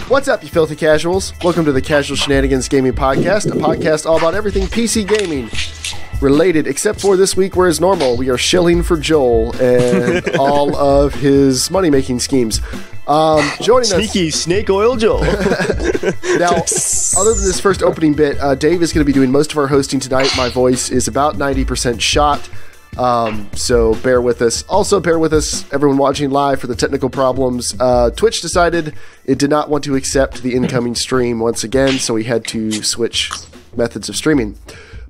What's up, you filthy casuals? Welcome to the Casual Shenanigans Gaming Podcast, a podcast all about everything PC gaming related, except for this week, where as normal, we are shilling for Joel and all of his money-making schemes. Joining Sneaky snake oil Joel. Now, other than this first opening bit, Dave is going to be doing most of our hosting tonight. My voice is about 90% shot. So bear with us. Also, bear with us, everyone watching live, for the technical problems. Twitch decided it did not want to accept the incoming stream once again, so we had to switch methods of streaming.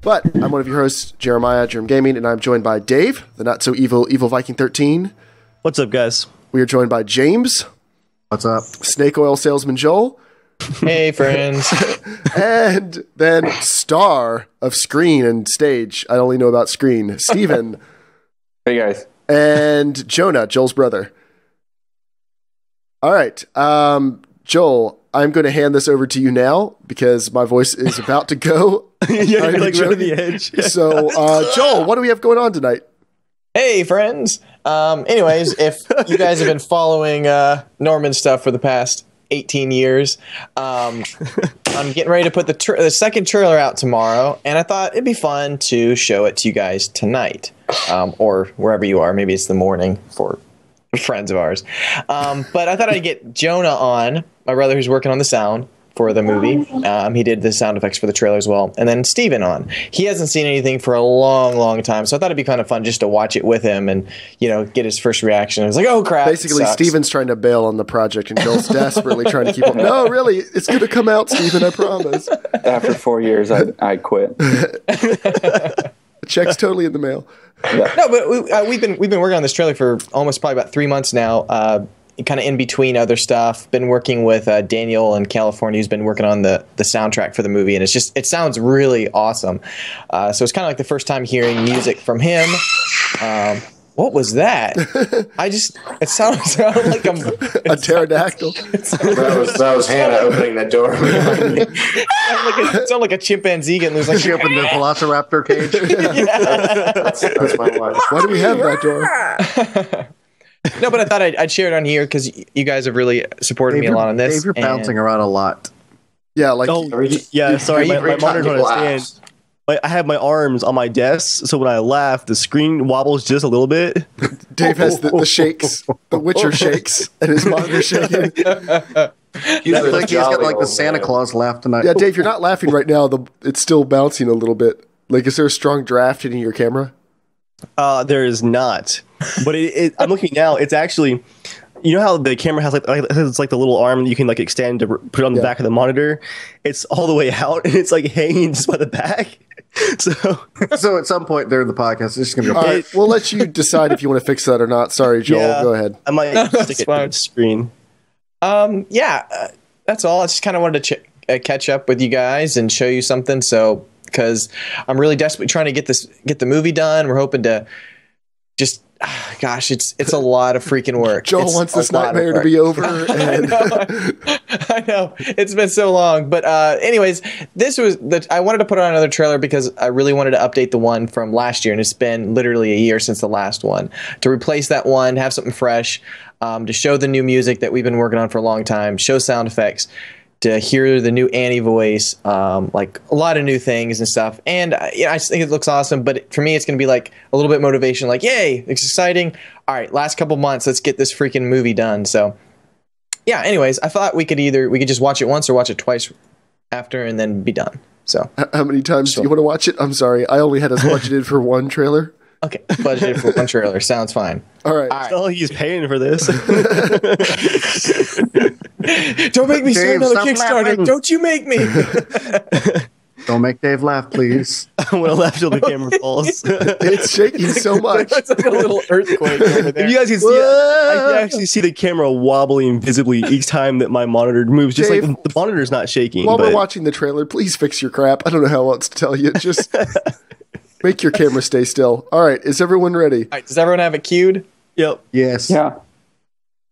But I'm one of your hosts, Jeremiah, Germ Gaming, and I'm joined by Dave, the not-so-evil Viking 13. What's up, guys? We are joined by James. What's up? Snake Oil Salesman Joel. Hey, friends. And then star of screen and stage, I only know about screen, Stephen. Hey, guys. And Jonah, Joel's brother. All right. Joel, I'm going to hand this over to you now because my voice is about to go. Yeah, you're like right on the edge. So, Joel, what do we have going on tonight? Hey, friends. Anyways, if you guys have been following Norman stuff for the past 18 years, I'm getting ready to put the second trailer out tomorrow, and I thought it'd be fun to show it to you guys tonight, or wherever you are. Maybe it's the morning for friends of ours. But I thought I'd get Jonah on, my brother who's working on the sound for the movie. He did the sound effects for the trailer as well. And then Steven on. He hasn't seen anything for a long, long time, so I thought it'd be kind of fun just to watch it with him and, get his first reaction. I was like, oh, crap. Basically, Steven's trying to bail on the project, and Joel's desperately trying to keep him. No, really, it's going to come out, Steven, I promise. After 4 years, I quit. The check's totally in the mail. Yeah. No, but we've been working on this trailer for almost probably about 3 months now. Kind of in between other stuff. Been working with Daniel in California, who's been working on the soundtrack for the movie, and it sounds really awesome. So it's kind of like the first time hearing music from him. What was that? It sounded like a pterodactyl. That was Hannah opening the door. It sounded like a chimpanzee getting loose. Like She opened the velociraptor cage. That's my wife. Why do we have that door? No, but I thought I'd share it on here because you guys have really supported me a lot on this. Dave, you're bouncing around a lot. Yeah, like... Yeah, sorry, my monitor don't laughs. understand. I have my arms on my desk, so when I laugh, the screen wobbles just a little bit. Dave has the shakes, the Witcher shakes, and his monitor shaking. He's got like the Santa Claus laugh tonight. Yeah, Dave, you're not laughing right now. It's still bouncing a little bit. Like, is there a strong draft hitting your camera? There is not. But I'm looking now. It's actually, you know how the camera has it's like the little arm that you can like extend to put on the back of the monitor. It's all the way out and it's like hanging just by the back. So at some point during the podcast, it's just gonna go. All right, we'll let you decide if you want to fix that or not. Sorry, Joel. Yeah. Go ahead. I might stick it to the screen. That's all. I just kind of wanted to catch up with you guys and show you something. So because I'm really desperately trying to get the movie done. We're hoping to just. Gosh, it's a lot of freaking work. Joel wants this nightmare to be over. And I know. It's been so long. But anyways, I wanted to put on another trailer because I really wanted to update the one from last year. And it's been literally a year since the last one. To replace that one, have something fresh, to show the new music that we've been working on for a long time, show sound effects, to hear the new Annie voice, like a lot of new things and stuff. And I just think it looks awesome. But for me, it's going to be like a little bit motivation, like, yay, it's exciting. All right, last couple months, let's get this freaking movie done. So, yeah, anyways, I thought we could just watch it once or watch it twice after and then be done. So, how many times do you want to watch it? I'm sorry. I only had us budgeted for one trailer. Okay, budgeted for one trailer. Sounds fine. All right. Oh, he's paying for this. Don't make me start Dave, another stop Kickstarter. laughing. Don't you make me. Don't make Dave laugh, please. I'm gonna laugh till the camera falls. It's shaking so much. It's like a little earthquake over there. If you guys can see it, I can actually see the camera wobbling visibly each time that my monitor moves. Just Dave, like the monitor's not shaking. While but we're watching the trailer, please fix your crap. I don't know how else to tell you. Just make your camera stay still. All right, is everyone ready? All right, does everyone have it queued? Yep. Yes. Yeah.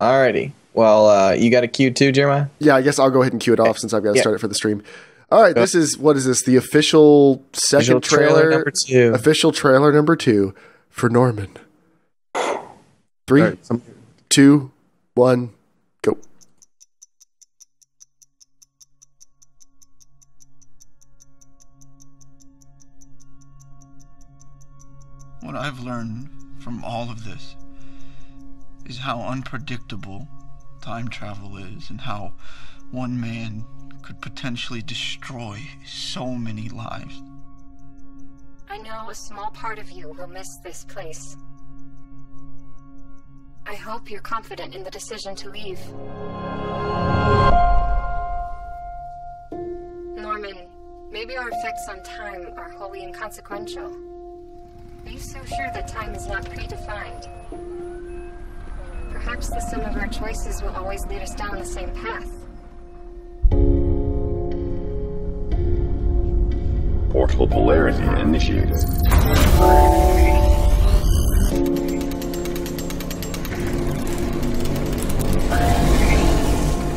Alrighty. Well, you got a queue too, Jeremiah? Yeah, I guess I'll go ahead and cue it off since I've got to start it for the stream. All right, what is this? The official second trailer number 2. Official trailer number 2 for Norman. 3, All right, 2, 1, go. What I've learned from all of this is how unpredictable time travel is, and how one man could potentially destroy so many lives. I know a small part of you will miss this place. I hope you're confident in the decision to leave. Norman, maybe our effects on time are wholly inconsequential. Are you so sure that time is not predefined? Perhaps the sum of our choices will always lead us down the same path. Portal polarity initiated.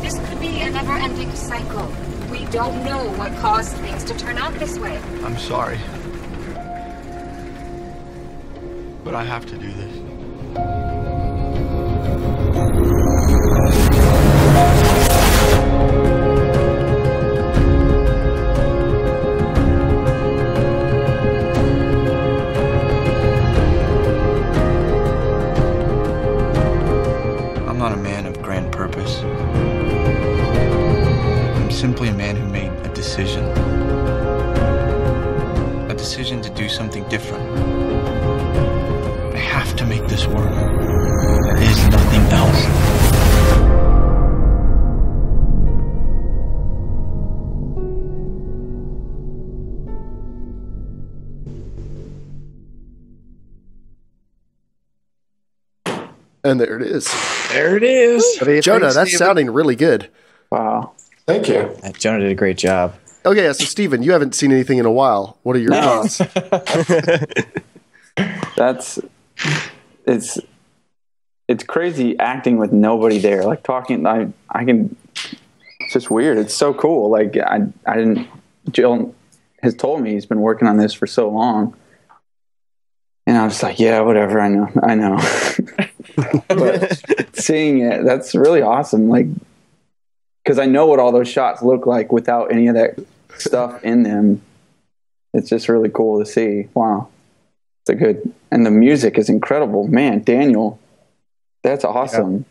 This could be a never-ending cycle. We don't know what caused things to turn out this way. I'm sorry, but I have to do this. I'm not a man of grand purpose. I'm simply a man who made a decision. A decision to do something different. I have to make this work. There is nothing else. And there it is. There it is. Jonah, that's sounding really good. Wow. Thank you. Jonah did a great job. Okay, so Stephen, you haven't seen anything in a while. What are your thoughts? It's crazy acting with nobody there. Like talking, I can. It's just weird. It's so cool. Like I didn't. Jill has told me he's been working on this for so long, and I was like, yeah, whatever. I know. But seeing it, that's really awesome. Like, because I know what all those shots look like without any of that stuff in them. It's just really cool to see. Wow, and the music is incredible, man. Daniel, that's awesome.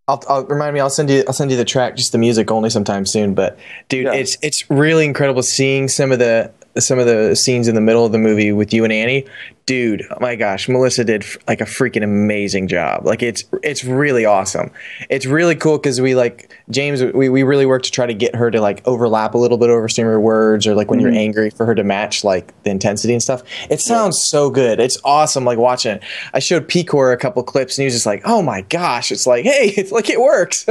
Yeah. I'll remind me. I'll send you the track, just the music only sometime soon. But dude, yeah. It's really incredible seeing some of the scenes in the middle of the movie with you and Annie. Dude, oh my gosh, Melissa did like a freaking amazing job. Like it's really awesome. It's really cool because we like James. We really worked to try to get her to like overlap a little bit over some of her words, or like when you're angry, for her to match like the intensity and stuff. It sounds so good. It's awesome. Like watching it. I showed Picor a couple clips and he was just like, "Oh my gosh!" It's like, hey, it's like it works.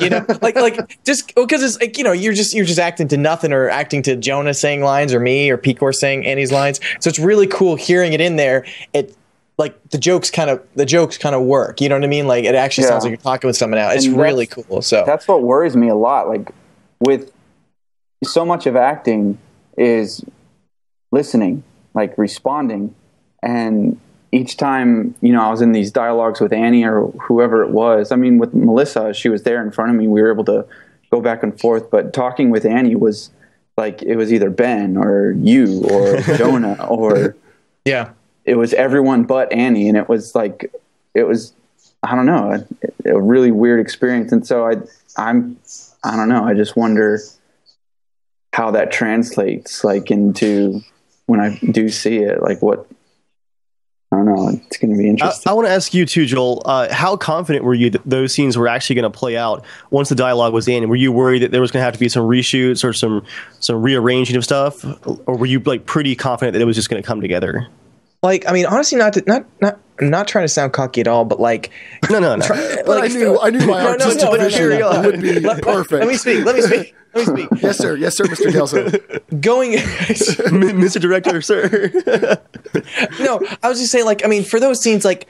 You know, like just because it's like, you know, you're just acting to nothing, or acting to Jonah saying lines, or me, or Picor saying Annie's lines. So it's really cool hearing it in there. It like the jokes kind of work. You know what I mean? Like it actually sounds like you're talking with someone else. It's really cool. So that's what worries me a lot. Like with so much of acting is listening, like responding. And each time, you know, I was in these dialogues with Annie or whoever it was. I mean, with Melissa, she was there in front of me. We were able to go back and forth. But talking with Annie was like, it was either Ben or you or Jonah or it was everyone but Annie. And it was like, I don't know, a really weird experience. And so I don't know. I just wonder how that translates like into when I do see it, like what, I don't know. It's going to be interesting. I want to ask you too, Joel. How confident were you that those scenes were actually going to play out once the dialogue was in? Were you worried that there was going to have to be some reshoots or some rearranging of stuff, or were you like pretty confident that it was just going to come together? Like, I mean, honestly, not trying to sound cocky at all, but like, no. But I knew my artistic vision would be perfect. Let me speak. Yes, sir, Mr. Guelzo. Going, Mr. Director, sir. No, I was just saying, like, I mean, for those scenes, like,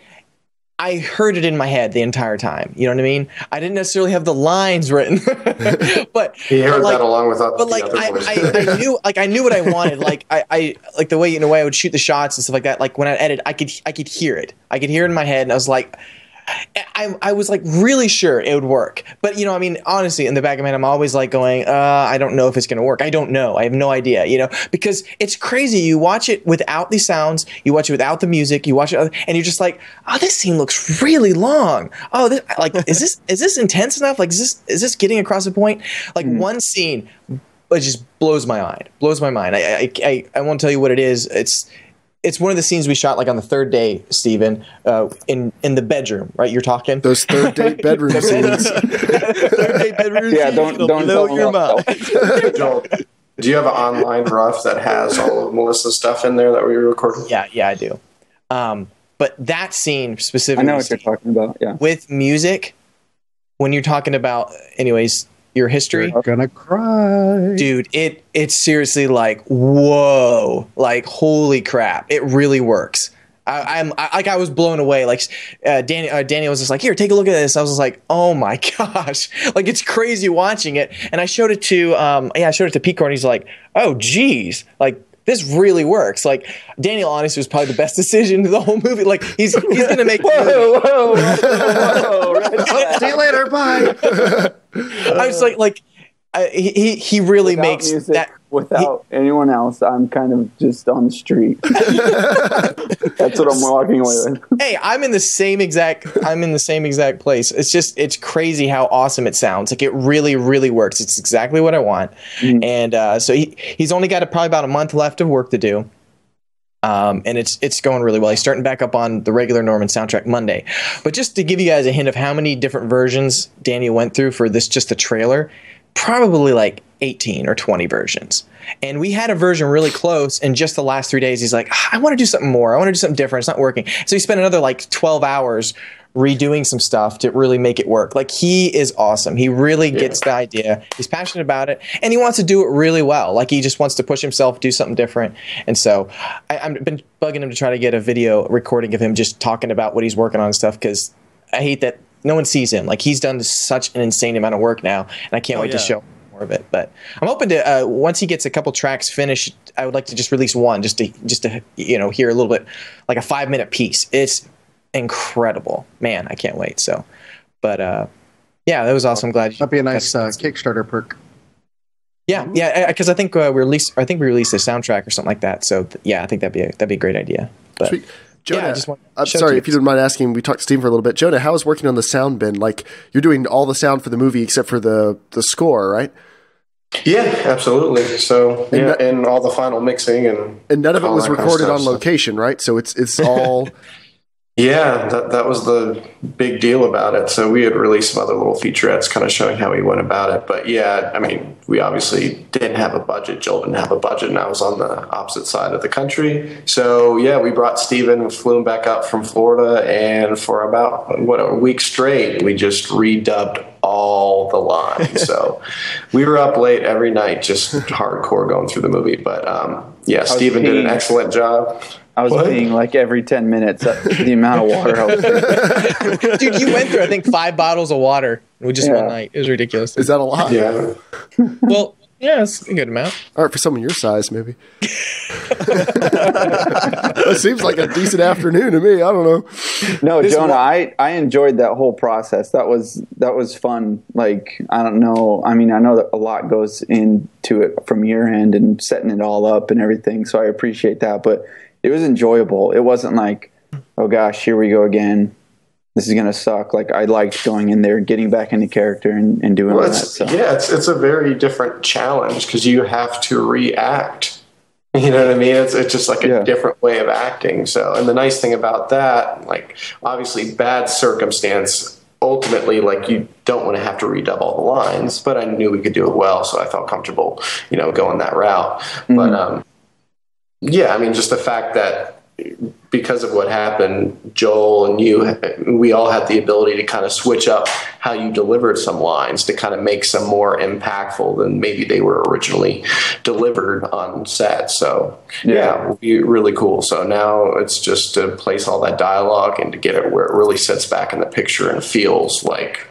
I heard it in my head the entire time. You know what I mean? I didn't necessarily have the lines written, but he heard that along with us. But like, I knew what I wanted. Like, I like the way I would shoot the shots and stuff like that. Like when I edit, I could hear it. I could hear it in my head, and I was like, I was like really sure it would work. But, you know, I mean, honestly, in the back of my head, I'm always like going, I don't know if it's going to work. I don't know. I have no idea, you know, because it's crazy. You watch it without the sounds, you watch it without the music, you watch it, and you're just like, oh, this scene looks really long. Oh, this, like, is this intense enough? Like, is this getting across the point? Like one scene, it just blows my mind. I won't tell you what it is. It's one of the scenes we shot like on the third day, Stephen, in the bedroom, right? You're talking those third day bedroom scenes. Third day bedroom. Yeah, don't blow your mouth. Joel, do you have an online rough that has all of Melissa's stuff in there that we recorded? Yeah, I do. But that scene specifically, I know what you're talking about. Yeah, with music, when you're talking about, anyways, your history, You're gonna cry, dude. It's seriously like, whoa, like holy crap, it really works. I was blown away. Like Daniel was just like, here, take a look at this. I was just like, oh my gosh, like it's crazy watching it. And I showed it to Picor, and he's like, oh geez, like this really works. Like Daniel honestly was probably the best decision of the whole movie. Like he's gonna make whoa. See you later, bye. I was like he really makes that without anyone else. I'm kind of just on the street. That's what I'm walking away with. Hey, I'm in the same exact place. It's crazy how awesome it sounds. Like it really, really works. It's exactly what I want. And so he's only got probably about a month left of work to do. And it's going really well. He's starting back up on the regular Norman soundtrack Monday. But just to give you guys a hint of how many different versions Daniel went through for this, just the trailer, probably like 18 or 20 versions. And we had a version really close, and just the last 3 days, he's like, I want to do something more. I want to do something different. It's not working. So he spent another like 12 hours redoing some stuff to really make it work. Like he is awesome. He really gets the idea. He's passionate about it, and he wants to do it really well. Like he just wants to push himself, do something different. And so I've been bugging him to try to get a video recording of him just talking about what he's working on and stuff, because I hate that no one sees him. Like he's done such an insane amount of work now, and I can't wait to show more of it. But I'm hoping to once he gets a couple tracks finished, I would like to just release one just to you know, hear a little bit, like a 5-minute piece. It's incredible, man. I can't wait. So, but yeah, that was awesome. Glad that'd be a nice Kickstarter perk. Yeah, because I think we released the soundtrack or something like that. So yeah, I think that'd be a great idea. But sweet. Jonah, yeah, I'm sorry if you don't mind asking. We talked to Steve for a little bit. Jonah, how is working on the sound been? Like you're doing all the sound for the movie except for the score, right? Yeah, absolutely. So and all the final mixing and none of it was recorded on location, right? So it's all. Yeah, that was the big deal about it. So we had released some other little featurettes kind of showing how we went about it. But yeah, I mean, we obviously didn't have a budget. Joel didn't have a budget, and I was on the opposite side of the country. So yeah, we brought Stephen, flew him back up from Florida, and for about, a week straight, we just redubbed all the lines. So we were up late every night, just hardcore going through the movie. But yeah, Stephen did an excellent job. I was peeing like every 10 minutes. The amount of water I was drinking. Dude, you went through, I think, 5 bottles of water with just one night. It was ridiculous. Is that a lot? Yeah. Well, yeah, it's a good amount. All right, for someone your size, maybe. It seems like a decent afternoon to me. I don't know. No, Jonah, I enjoyed that whole process. That was fun. Like, I don't know. I mean, I know that a lot goes into it from your end and setting it all up and everything, so I appreciate that. But it was enjoyable. It wasn't like, oh gosh, here we go again. This is going to suck. Like I liked going in there, getting back into character and doing that. So. Yeah, it's a very different challenge because you have to react. You know what I mean? It's just like a different way of acting. So, and the nice thing about that, like obviously bad circumstance, ultimately, like you don't want to have to redub all the lines, but I knew we could do it well. So I felt comfortable, going that route. Mm-hmm. But, yeah, I mean, just the fact that because of what happened, Joel and you, we all had the ability to kind of switch up how you delivered some lines to kind of make some more impactful than maybe they were originally delivered on set. So, yeah, it will be really cool. So now it's just to place all that dialogue and to get it where it really sits back in the picture and feels like,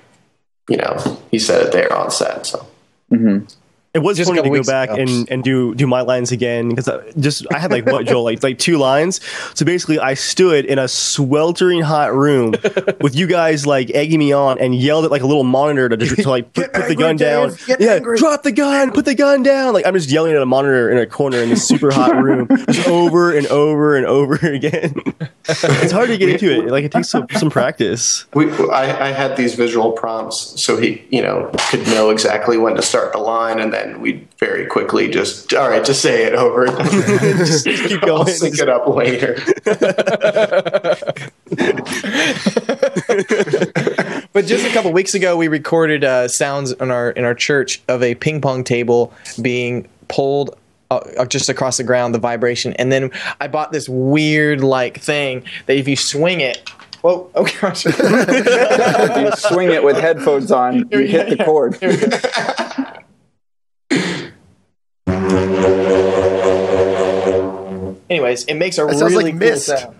he said it there on set. So. Mm-hmm. It was Just a funny to couple go weeks back ago. and do my lines again because I had like what, Joel, like 2 lines. So basically I stood in a sweltering hot room with you guys like egging me on and yelled at like a little monitor to like put the gun down. Yeah, drop the gun, put the gun down. Like I'm just yelling at a monitor in a corner in this super hot room just over and over and over again. It's hard to get into it. Like it takes some practice. I had these visual prompts so he, could know exactly when to start the line, and then we'd very quickly just say it over. just keep going. I'll sync it up later. But just a couple weeks ago, we recorded sounds in our church of a ping pong table being pulled just across the ground, the vibration, and then I bought this weird like thing that if you swing it. Whoa! Oh gosh! If you swing it with headphones on, you hit the chord. Anyways, it makes a That really sounds like cool Mist. sound.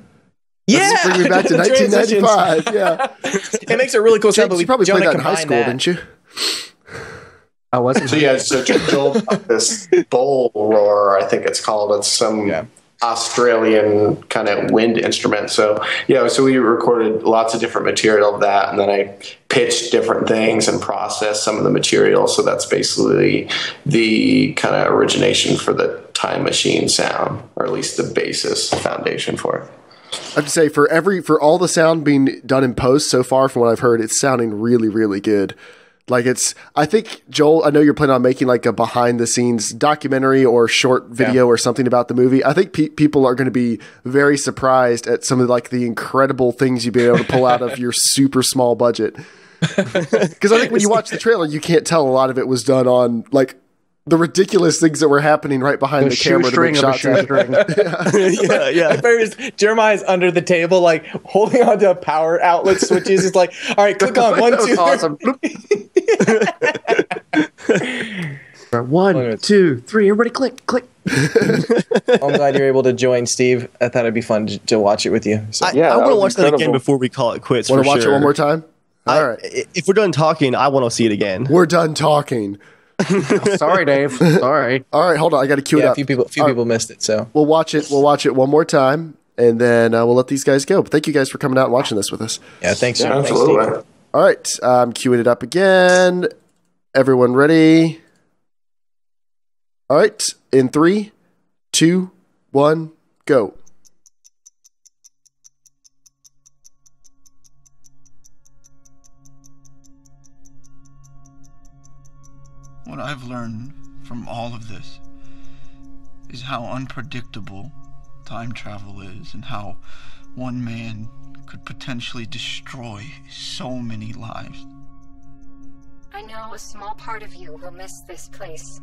Let's bring me back to 1995. Yeah, it makes a really cool sound. James, But you probably Jonah played that in high combined school, that. didn't you? I wasn't. So Joel got this bowl roar, I think it's called. It's some Australian kind of wind instrument. So we recorded lots of different material of that, and then I pitched different things and processed some of the material. So that's basically the kind of origination for the Time Machine sound, or at least the basis foundation for it. I have to say, for all the sound being done in post so far, from what I've heard, it's sounding really, really good. Like I think, Joel, I know you're planning on making like a behind the scenes documentary or short video or something about the movie. I think people are going to be very surprised at some of like the incredible things you've been able to pull out of your super small budget. Because I think when you watch the trailer, you can't tell a lot of it was done on like the ridiculous things that were happening right behind the camera to make shots. Jeremiah's under the table, like holding onto a power outlet switches. It's like, all right, click on 1, 2. Awesome. 1, 2, 3. Everybody, click. I'm glad you're able to join, Steve. I thought it'd be fun to watch it with you. So. I want to watch that again before we call it quits. Want to watch it one more time? All right. If we're done talking, I want to see it again. We're done talking. Sorry, Dave. Sorry. All right, hold on. I got to cue it up. A few people missed it, so we'll watch it. We'll watch it one more time, and then we'll let these guys go. But thank you guys for coming out and watching this with us. Yeah, thanks. Yeah, absolutely. Thanks, all right, I'm queuing it up again. Everyone ready? All right, in 3, 2, 1, go. What I've learned from all of this is how unpredictable time travel is, and how one man could potentially destroy so many lives. I know a small part of you will miss this place.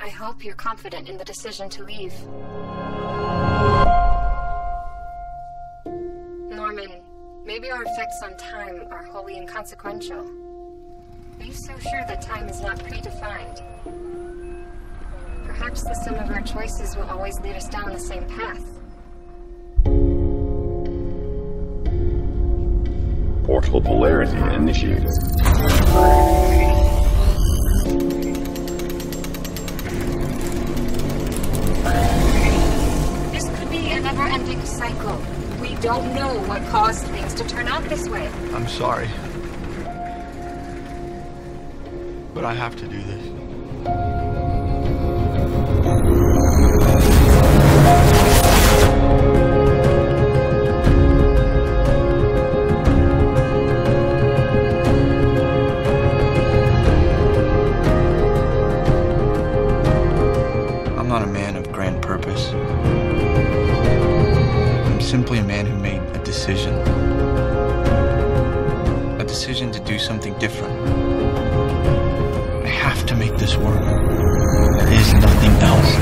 I hope you're confident in the decision to leave. Norman, maybe our effects on time are wholly inconsequential. Are you so sure that time is not predefined? Perhaps the sum of our choices will always lead us down the same path. Portal polarity initiated. This could be a never-ending cycle. We don't know what caused things to turn out this way. I'm sorry, but I have to do this. I'm not a man of grand purpose. I'm simply a man who made a decision. A decision to do something different. I have to make this work. There is nothing else.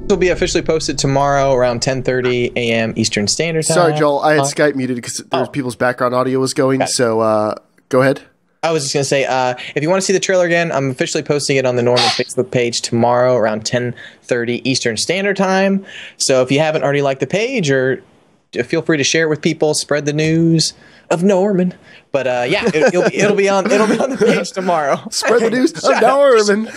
This will be officially posted tomorrow around 10:30 a.m. Eastern Standard Time. Sorry, Joel. I had Skype muted because people's background audio was going. So go ahead. I was just going to say, if you want to see the trailer again, I'm officially posting it on the Norman Facebook page tomorrow around 10:30 Eastern Standard Time. So if you haven't already liked the page or feel free to share it with people. Spread the news of Norman. But yeah, it'll be on the page tomorrow. Spread the news of Norman.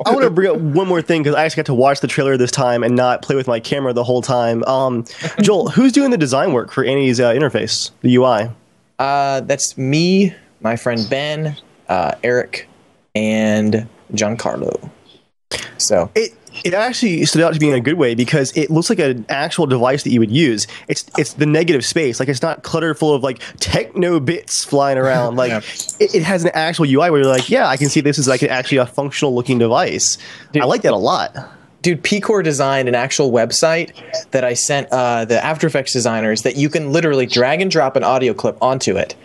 I want to bring up one more thing because I actually got to watch the trailer this time and not play with my camera the whole time. Joel, who's doing the design work for Annie's interface, the UI? That's me, my friend Ben, Eric, and Giancarlo. So it actually stood out to me in a good way because it looks like an actual device that you would use. It's the negative space. Like, it's not cluttered full of like techno bits flying around. Like it has an actual UI where you're like, yeah, I can see this is like actually a functional looking device. Dude, I like that a lot. Dude, Pcore designed an actual website that I sent the After Effects designers that you can literally drag and drop an audio clip onto it.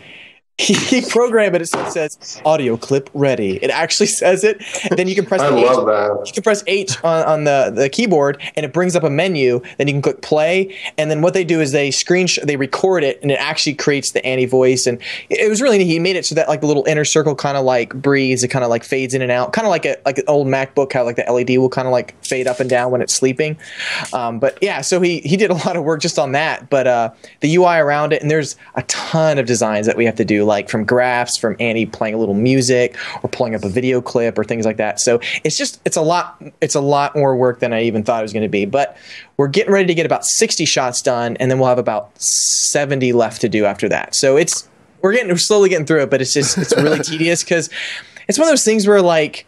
He programmed it so it says audio clip ready. It actually says it. And then you can press I love that. You can press H on the keyboard and it brings up a menu. Then you can click play. And then what they do is they record it and it actually creates the Annie voice. And it was really neat. He made it so that like the little inner circle kind of like breathes. It kind of like fades in and out. Kind of like an old MacBook, how like the LED will kind of like fade up and down when it's sleeping. But yeah, so he did a lot of work just on that. But the UI around it, and there's a ton of designs that we have to do, like from graphs, from Annie playing a little music or pulling up a video clip or things like that. So it's a lot more work than I even thought it was going to be. But we're getting ready to get about 60 shots done, and then we'll have about 70 left to do after that. So we're slowly getting through it, but it's really tedious because it's one of those things where like,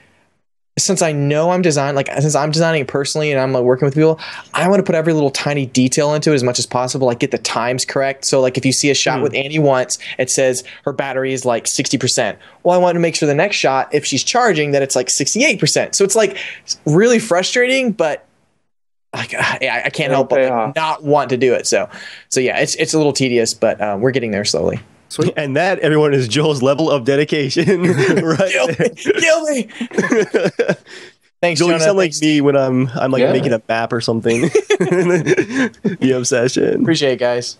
since I know since I'm designing it personally and I'm like working with people, I want to put every little tiny detail into it as much as possible, like get the times correct. So like if you see a shot with Annie once, it says her battery is like 60%. Well, I want to make sure the next shot, if she's charging, that it's like 68%. So it's like really frustrating, but like I can't help but not want to do it. So yeah, it's a little tedious, but we're getting there slowly. Sweet. And that, everyone, is Joel's level of dedication. Right? Kill me. Thanks, Joel. Jonah. You sound like me when I'm like making a map or something. The obsession. Appreciate it, guys.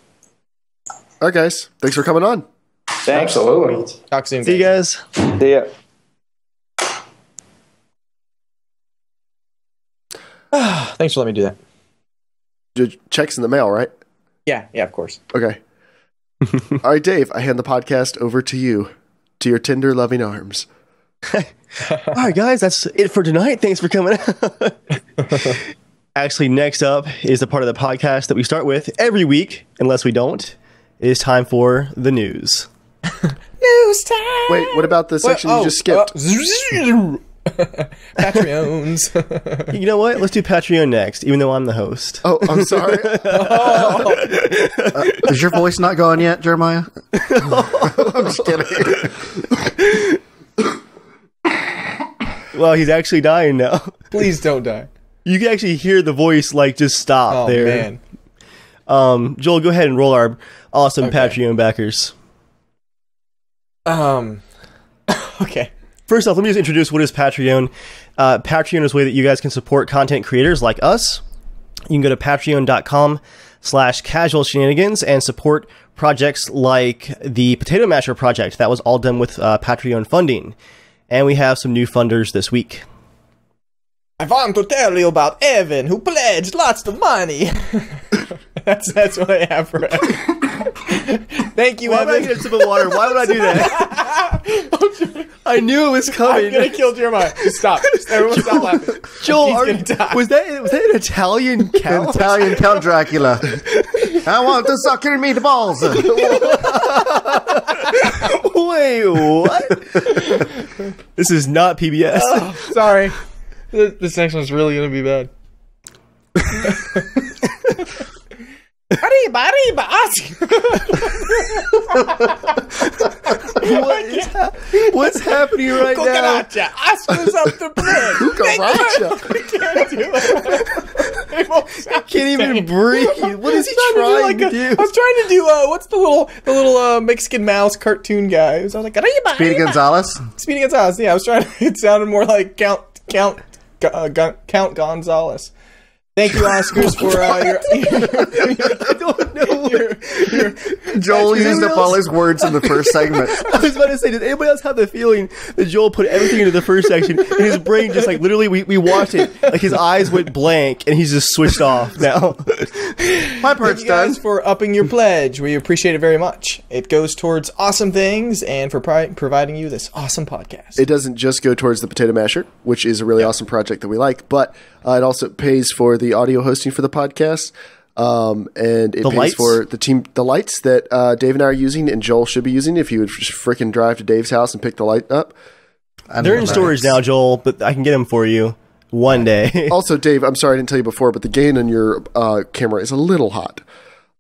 All right, guys. Thanks for coming on. Thanks. Absolutely. Talk soon. See you guys. See ya. Thanks for letting me do that. Your check's in the mail, right? Yeah, of course. Okay. All right, Dave, I hand the podcast over to you, to your tender, loving arms. All right, guys, that's it for tonight. Thanks for coming out. Actually, next up is the part of the podcast that we start with every week, unless we don't. It is time for the news. News time! Wait, what about the section you just skipped? Patreons. You know what? Let's do Patreon next, even though I'm the host. Oh, I'm sorry. Is your voice not going yet, Jeremiah? I'm just kidding. Well, he's actually dying now. Please don't die. You can actually hear the voice like just stop there. Man. Joel, go ahead and roll our awesome Patreon backers. Okay. First off, let me just introduce what is Patreon. Patreon is a way that you guys can support content creators like us. You can go to patreon.com/casualshenanigans and support projects like the Potato Masher project. That was all done with Patreon funding. And we have some new funders this week. I want to tell you about Evan, who pledged lots of money. That's what I have for Evan. Thank you, Why Evan. would I get a sip of water? Why would I do that? I knew it was coming. I'm gonna kill Jeremiah. Just stop. Everyone stop laughing. Joel, was that an Italian count? Italian Count Dracula. I want to suck your meatballs. Wait, what? This is not PBS. Oh, sorry. This next one's really gonna be bad. What's happening right now? I can't even breathe. What is he trying to do? I was trying to do what's the little Mexican mouse cartoon guy? I was like Speedy Gonzalez. Speedy Gonzalez. Yeah, I was trying. It sounded more like Count Gonzalez. Thank you, Oscars, for your I don't know. Joel used up all his words in the first segment. I was about to say, did anybody else have the feeling that Joel put everything into the first section and his brain just like literally we watched it, like his eyes went blank and he's just switched off now. My part's done. Thank you guys for upping your pledge. We appreciate it very much. It goes towards awesome things and for providing you this awesome podcast. It doesn't just go towards the Potato Masher, which is a really awesome project that we like, but it also pays for the audio hosting for the podcast. And it pays lights? For the lights that Dave and I are using and Joel should be using if you would just freaking drive to Dave's house and pick the light up. They're in storage now, Joel, but I can get them for you one day. Also, Dave, I'm sorry I didn't tell you before, but the gain on your camera is a little hot.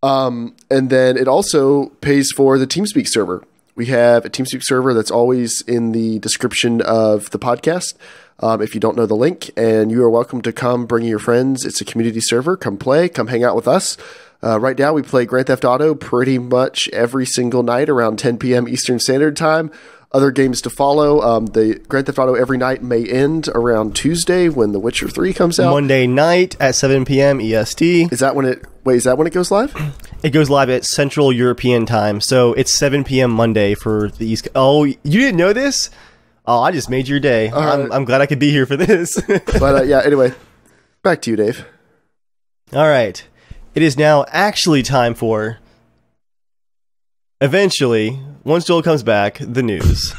And then it also pays for the Teamspeak server. We have a Teamspeak server that's always in the description of the podcast. If you don't know the link, and you are welcome to come bring your friends. It's a community server. Come play. Come hang out with us. Right now, we play Grand Theft Auto pretty much every single night around 10 p.m. Eastern Standard Time. Other games to follow. The Grand Theft Auto every night may end around Tuesday when The Witcher 3 comes out. Monday night at 7 p.m. EST. Is that when it goes live? It goes live at Central European Time, so it's 7 p.m. Monday for the East. Oh, you didn't know this? Oh, I just made your day. I'm glad I could be here for this. But yeah, anyway, back to you, Dave. All right. It is now actually time for, eventually, once Joel comes back, the news.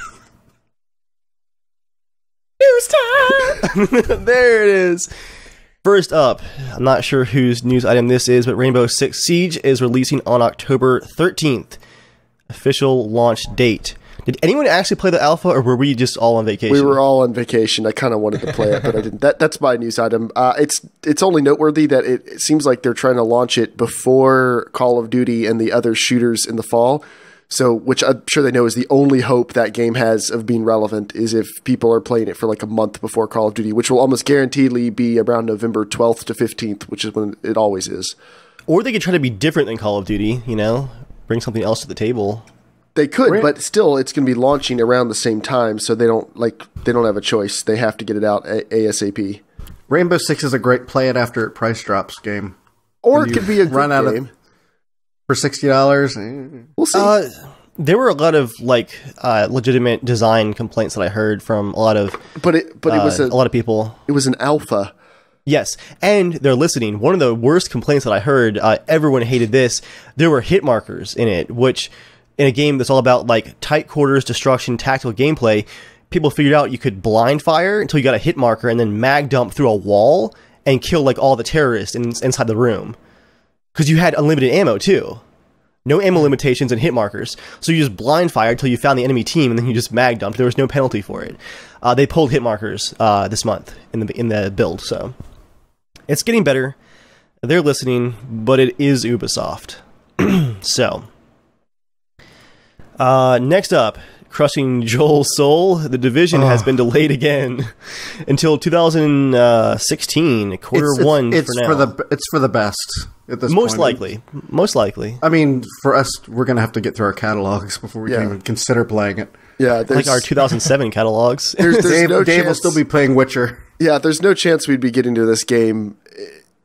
News time! There it is. First up, I'm not sure whose news item this is, but Rainbow Six Siege is releasing on October 13th. Official launch date. Did anyone actually play the alpha, or were we just all on vacation? We were all on vacation. I kind of wanted to play it, but I didn't. That's my news item. It's only noteworthy that it seems like they're trying to launch it before Call of Duty and the other shooters in the fall. So, which I'm sure they know is the only hope that game has of being relevant is if people are playing it for like a month before Call of Duty, which will almost guaranteedly be around November 12th to 15th, which is when it always is. Or they could try to be different than Call of Duty, bring something else to the table. They could, but still, it's going to be launching around the same time, so they don't have a choice. They have to get it out ASAP. Rainbow Six is a great play it after it price drops game. Or it could be a good game. For $60. We'll see. There were a lot of legitimate design complaints that I heard from a lot of it was a lot of people. It was an alpha. Yes, and they're listening. One of the worst complaints that I heard, everyone hated this. There were hit markers in it, which in a game that's all about tight quarters, destruction, tactical gameplay, people figured out you could blind fire until you got a hit marker and then mag dump through a wall and kill all the terrorists inside the room. Because you had unlimited ammo too. No ammo limitations and hit markers. So you just blind fire until you found the enemy team and then you just mag dumped. There was no penalty for it. They pulled hit markers this month in the build, so it's getting better. They're listening, but it is Ubisoft. So next up, crushing Joel's soul, The Division has been delayed again until 2016, quarter one for now. It's for the best at this Most point. Most likely. I mean, for us, we're going to have to get through our catalogs before we can even consider playing it. Yeah, our 2007 catalogs. Dave will still be playing Witcher. Yeah, there's no chance we'd be getting to this game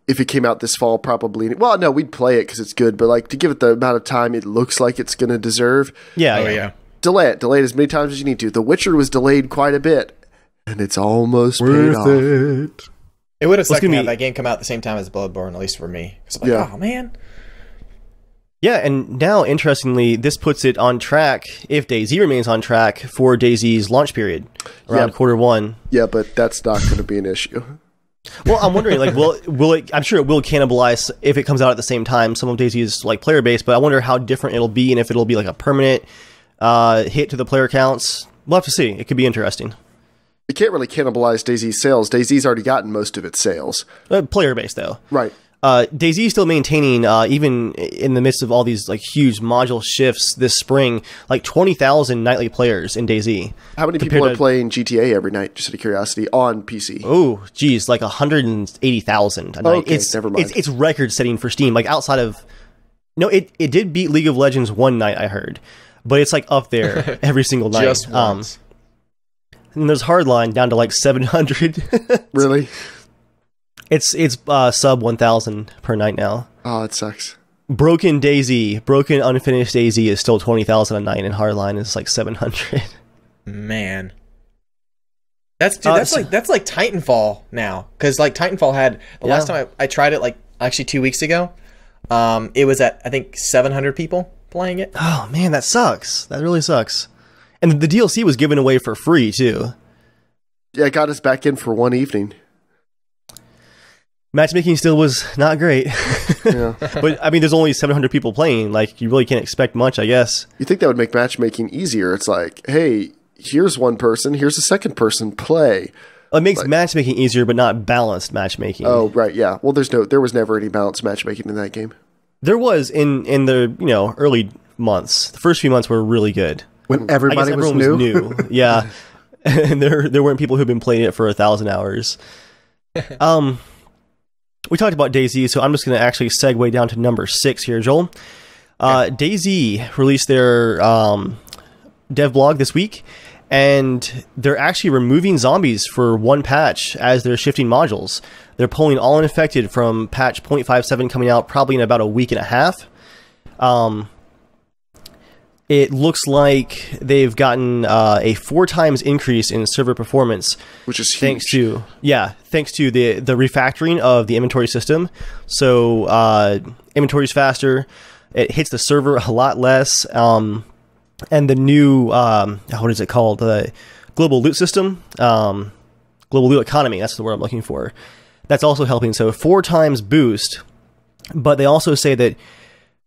if it came out this fall, probably. Well, no, we'd play it because it's good, but to give it the amount of time it looks like it's going to deserve. Yeah. Delay it as many times as you need to. The Witcher was delayed quite a bit, and it's almost paid off. It would have sucked to have that game come out at the same time as Bloodborne, at least for me. Oh man. Yeah, and now, interestingly, this puts it on track, if DayZ remains on track, for DayZ's launch period, around quarter one. Yeah, but that's not going to be an issue. Well, I'm wondering, will it? I'm sure it will cannibalize if it comes out at the same time some of DayZ's player base, but I wonder how different it'll be and if it'll be a permanent hit to the player counts. We'll have to see. It could be interesting. It can't really cannibalize DayZ's sales. DayZ's already gotten most of its sales. Player base, though. Right. DayZ is still maintaining, even in the midst of all these huge module shifts this spring, 20,000 nightly players in DayZ. How many people are playing GTA every night, just out of curiosity, on PC? Oh, geez, 180,000 a night. Okay, never mind. It's record-setting for Steam. Outside of... No, it did beat League of Legends one night, I heard. But it's up there every single night. Just once. And there's Hardline down to 700. Really? It's sub 1,000 per night now. Oh, it sucks. Broken DayZ, broken unfinished DayZ is still 20,000 a night, and Hardline is like 700. Man, that's like Titanfall now, because like Titanfall had the last time I tried it, like actually 2 weeks ago. It was at I think 700 people playing it. Oh man, that sucks. That really sucks. And the DLC was given away for free too. Yeah, it got us back in for one evening. Matchmaking still was not great. Yeah. But, I mean, there's only 700 people playing. Like, you really can't expect much, I guess. You think that would make matchmaking easier. It's like, hey, here's one person, here's a second person, play. Well, it makes matchmaking easier, but not balanced matchmaking. Oh, right, yeah. Well, there was never any balanced matchmaking in that game. There was in the, early months. The first few months were really good. When everybody was new. Yeah. And there weren't people who've been playing it for 1,000 hours. We talked about DayZ, so I'm just going to actually segue down to number 6 here, Joel. DayZ released their dev blog this week, and they're actually removing zombies for one patch as they're shifting modules. They're pulling all infected from patch 0.57 coming out probably in about a week and a half. It looks like they've gotten a 4 times increase in server performance, which is huge. Thanks to the refactoring of the inventory system. So inventory's faster. It hits the server a lot less, and the new what is it called? The global loot system, global loot economy. That's the word I'm looking for. That's also helping. So 4 times boost, but they also say that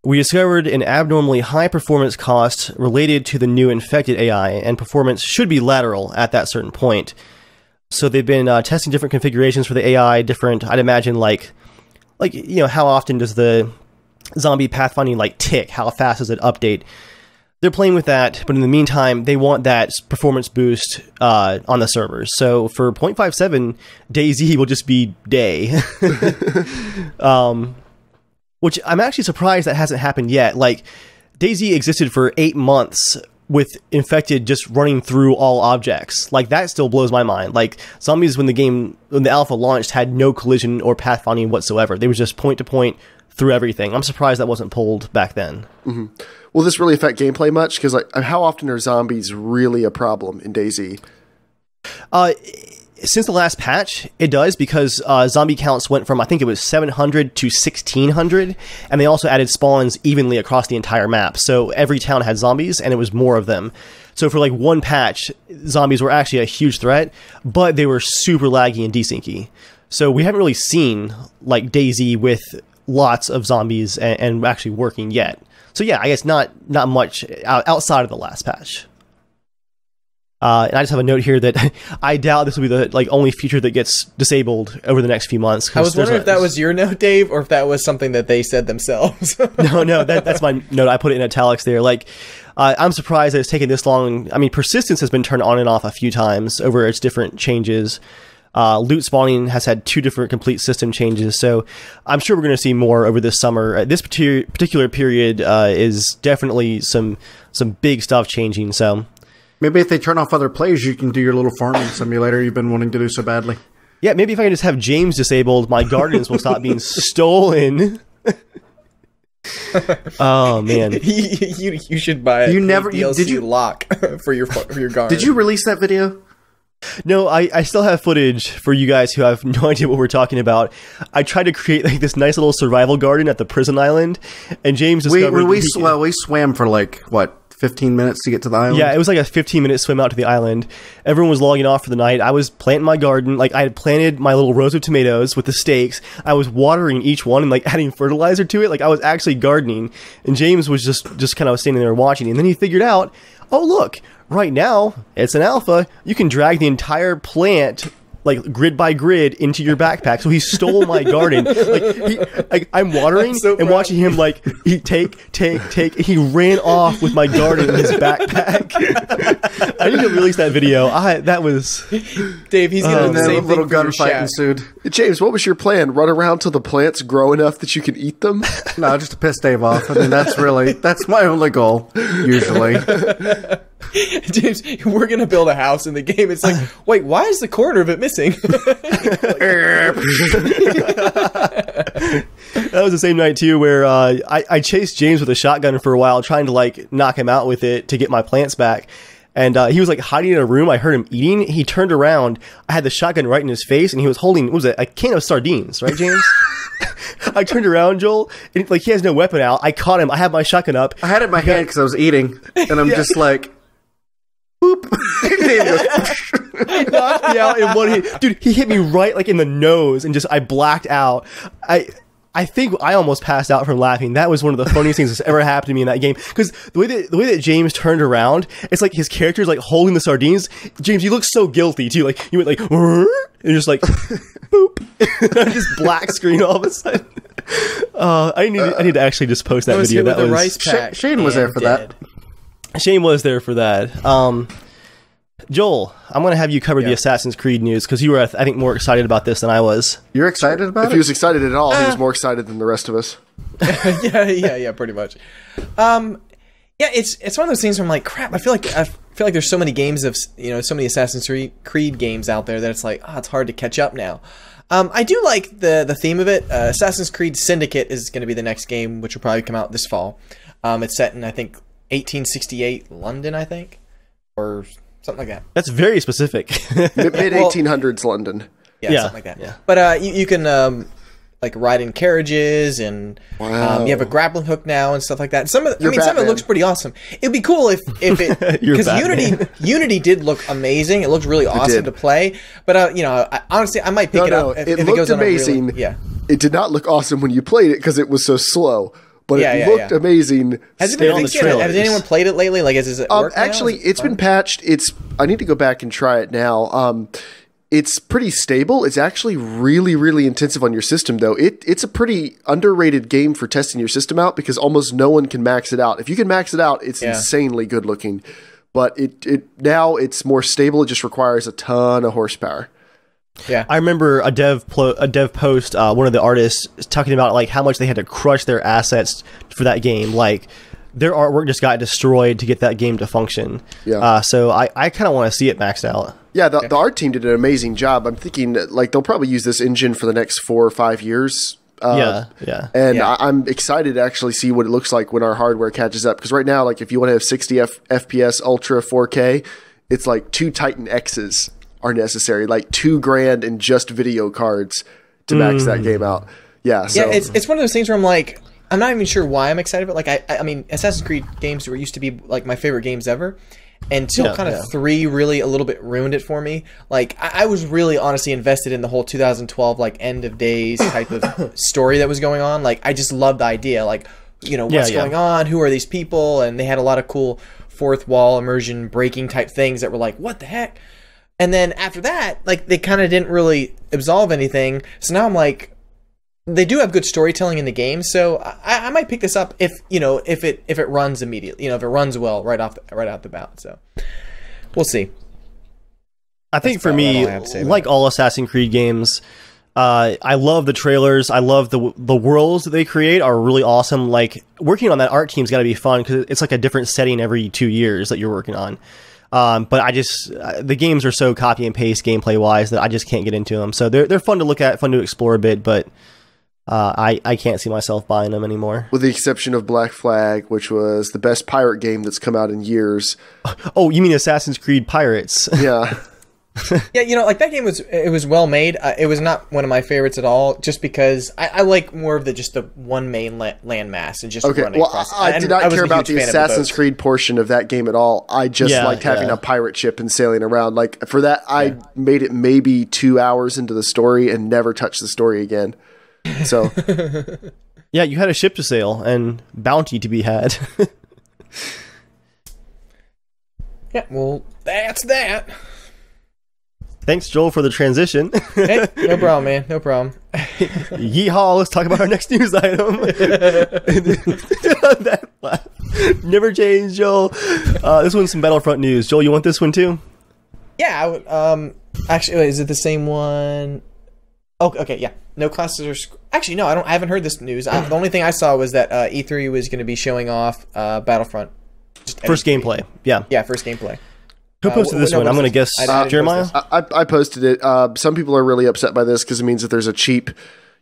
we discovered an abnormally high performance cost related to the new infected AI, and performance should be lateral at that certain point. So they've been testing different configurations for the AI, I'd imagine like how often does the zombie pathfinding tick? How fast does it update? They're playing with that, but in the meantime, they want that performance boost on the servers. So for 0.57, DayZ will just be day. Which I'm actually surprised that hasn't happened yet. Like, DayZ existed for 8 months with infected just running through all objects. Like, that still blows my mind. Like, zombies when the alpha launched had no collision or pathfinding whatsoever. They were just point to point through everything. I'm surprised that wasn't pulled back then. Mm-hmm. Will this really affect gameplay much? Because how often are zombies really a problem in DayZ? Since the last patch, it does, because zombie counts went from, I think it was 700 to 1,600, and they also added spawns evenly across the entire map. So every town had zombies, and it was more of them. So for one patch, zombies were actually a huge threat, but they were super laggy and desyncy. So we haven't really seen DayZ with lots of zombies and actually working yet. So yeah, I guess not much outside of the last patch. And I just have a note here that I doubt this will be the only feature that gets disabled over the next few months. I was wondering if that was your note, Dave, or if that was something that they said themselves. No, that's my note. I put it in italics there. I'm surprised that it's taken this long. I mean, persistence has been turned on and off a few times over its different changes. Loot spawning has had 2 different complete system changes, so I'm sure we're going to see more over this summer. This particular period is definitely some big stuff changing, so... Maybe if they turn off other players, you can do your little farming simulator you've been wanting to do so badly. Yeah, maybe if I can just have James disabled, my gardens will stop being stolen. Oh man, you should buy a DLC lock for your garden. Did you release that video? No, I still have footage for you guys who have no idea what we're talking about. I tried to create this nice little survival garden at the prison island, and James discovered... We swam for 15 minutes to get to the island? Yeah, it was a 15-minute swim out to the island. Everyone was logging off for the night. I was planting my garden. I had planted my little rows of tomatoes with the stakes. I was watering each one and adding fertilizer to it. I was actually gardening. And James was just kind of standing there watching. And then he figured out, oh look, right now it's an alpha. You can drag the entire plant grid by grid into your backpack. So he stole my garden. I'm watering and watching him he take. He ran off with my garden in his backpack. I need to release that video. That was Dave. He's gonna do the same little thing gunfight ensued. James, what was your plan? Run around till the plants grow enough that you can eat them? No, just to piss Dave off. I mean, that's my only goal usually. James, we're gonna build a house in the game. It's wait, why is the corner of it missing? missing. That was the same night too, where I chased James with a shotgun for a while, trying to like knock him out with it to get my plants back. And he was like hiding in a room. I heard him eating. He turned around. I had the shotgun right in his face, and he was holding, what was it, a can of sardines, right, James? I turned around, Joel, and like he has no weapon out. I caught him. I had my shotgun up. I had it in my hand because I was eating, and I'm just like, boop. He knocked me out in one hit. Dude, he hit me right like in the nose, and just I blacked out. I think I almost passed out from laughing. That was one of the funniest things that's ever happened to me in that game. Because the way that James turned around, it's like his character's like holding the sardines. James, you look so guilty too. Like you went like, and you're just like, boop, just black screen all of a sudden. I need to actually just post that video. That was rice pack. Shane was there for that. Shane was there for that. Joel, I'm going to have you cover the Assassin's Creed news because you were, I think, more excited about this than I was. You're excited about it? If he was excited at all, he was more excited than the rest of us. yeah, pretty much. It's one of those things where I'm like, crap. I feel like there's so many games of so many Assassin's Creed games out there that it's like, it's hard to catch up now. I do like the theme of it. Assassin's Creed Syndicate is going to be the next game, which will probably come out this fall. It's set in, I think, 1868 London, I think, or something like that. That's very specific. Mid 1800s London. Yeah, something like that. Yeah. But you can like ride in carriages, and you have a grappling hook now and stuff like that. Some of it looks pretty awesome. It'd be cool if it because Unity did look amazing. It looked really awesome to play. But honestly, I might pick it up if it goes on amazing. It did not look awesome when you played it because it was so slow. But it looked amazing. Has anyone played it lately? Like, is it work actually, it's been patched. I need to go back and try it now. It's pretty stable. It's actually really, really intensive on your system, though. It's a pretty underrated game for testing your system out because almost no one can max it out. If you can max it out, it's insanely good looking. But now it's more stable. It just requires a ton of horsepower. Yeah, I remember a dev post. One of the artists talking about like how much they had to crush their assets for that game. Like their artwork just got destroyed to get that game to function. Yeah. So I kind of want to see it maxed out. Yeah, the art team did an amazing job. I'm thinking like they'll probably use this engine for the next 4 or 5 years. And I'm excited to actually see what it looks like when our hardware catches up. Because right now, like if you want to have 60 FPS Ultra 4K, it's like 2 Titan X's are necessary, like $2,000 in just video cards to max that game out. So. It's one of those things where I'm like, I'm not even sure why I'm excited, but like I mean, Assassin's Creed games used to be like my favorite games ever, until 3 really a little bit ruined it for me. Like I was really honestly invested in the whole 2012 like end of days type of story that was going on. Like I just loved the idea, like what's going on, who are these people, and they had a lot of cool fourth wall immersion breaking type things that were like, what the heck. And then after that, like they kind of didn't really absolve anything. So now I'm like, they do have good storytelling in the game. So I might pick this up if it runs immediately, if it runs well right out the bat. So we'll see. I think for me, like all Assassin's Creed games, I love the trailers. I love the worlds that they create are really awesome. Like working on that art team's got to be fun because it's like a different setting every 2 years that you're working on. But the games are so copy and paste gameplay wise that I just can't get into them. So they're fun to look at, fun to explore a bit, but I can't see myself buying them anymore. With the exception of Black Flag, which was the best pirate game that's come out in years. Oh, you mean Assassin's Creed Pirates? Yeah. Yeah, like that game was well made. It was not one of my favorites at all, just because I like more of the one main landmass and just running across. I did not care about the Assassin's Creed portion of that game at all. I just liked having a pirate ship and sailing around. Like for that, I made it maybe 2 hours into the story and never touched the story again. So, yeah, you had a ship to sail and bounty to be had. Yeah, well, that's that. Thanks, Joel, for the transition. Hey, no problem, man. No problem. Yeehaw, let's talk about our next news item. That laugh. Never change, Joel. This one's some Battlefront news. Joel, you want this one too? Yeah, I would. Actually, wait, is it the same one? Oh, okay, yeah. No classes are... Actually, no, I haven't heard this news. The only thing I saw was that E3 was going to be showing off Battlefront. First gameplay, yeah. Yeah, first gameplay. Who posted this one? I'm going to guess Jeremiah? I posted it. Some people are really upset by this because it means that there's a cheap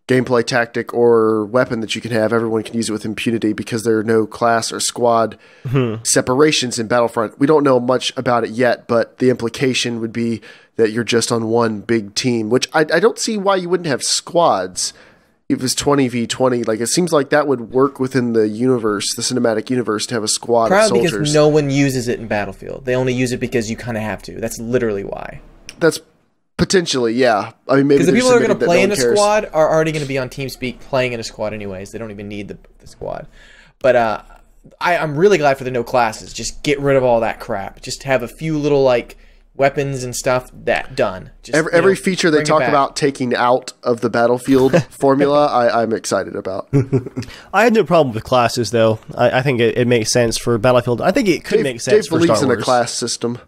gameplay tactic or weapon that you can have. Everyone can use it with impunity because there are no class or squad separations in Battlefront. We don't know much about it yet, but the implication would be that you're just on one big team, which I don't see why you wouldn't have squads. If it was 20v20, like it seems like that would work within the universe, the cinematic universe, to have a squad of soldiers. Because no one uses it in Battlefield. They only use it because you kind of have to. That's literally why. That's potentially, yeah. I mean, maybe because the people who are going to play in a cares. squad are already going to be on TeamSpeak playing in a squad anyways. They don't even need the squad. But I'm really glad for the no classes. Just get rid of all that crap. Just have a few little like weapons and stuff done. Just, every feature they talk about taking out of the Battlefield formula, I'm excited about. I had no problem with classes, though. I think it makes sense for Battlefield. I think it could make sense for Star Wars. Dave believes in a class system.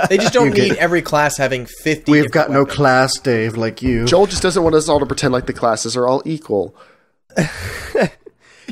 They just don't need every class having 50. We've got weapons. no class, Dave, like you. Joel just doesn't want us all to pretend like the classes are all equal.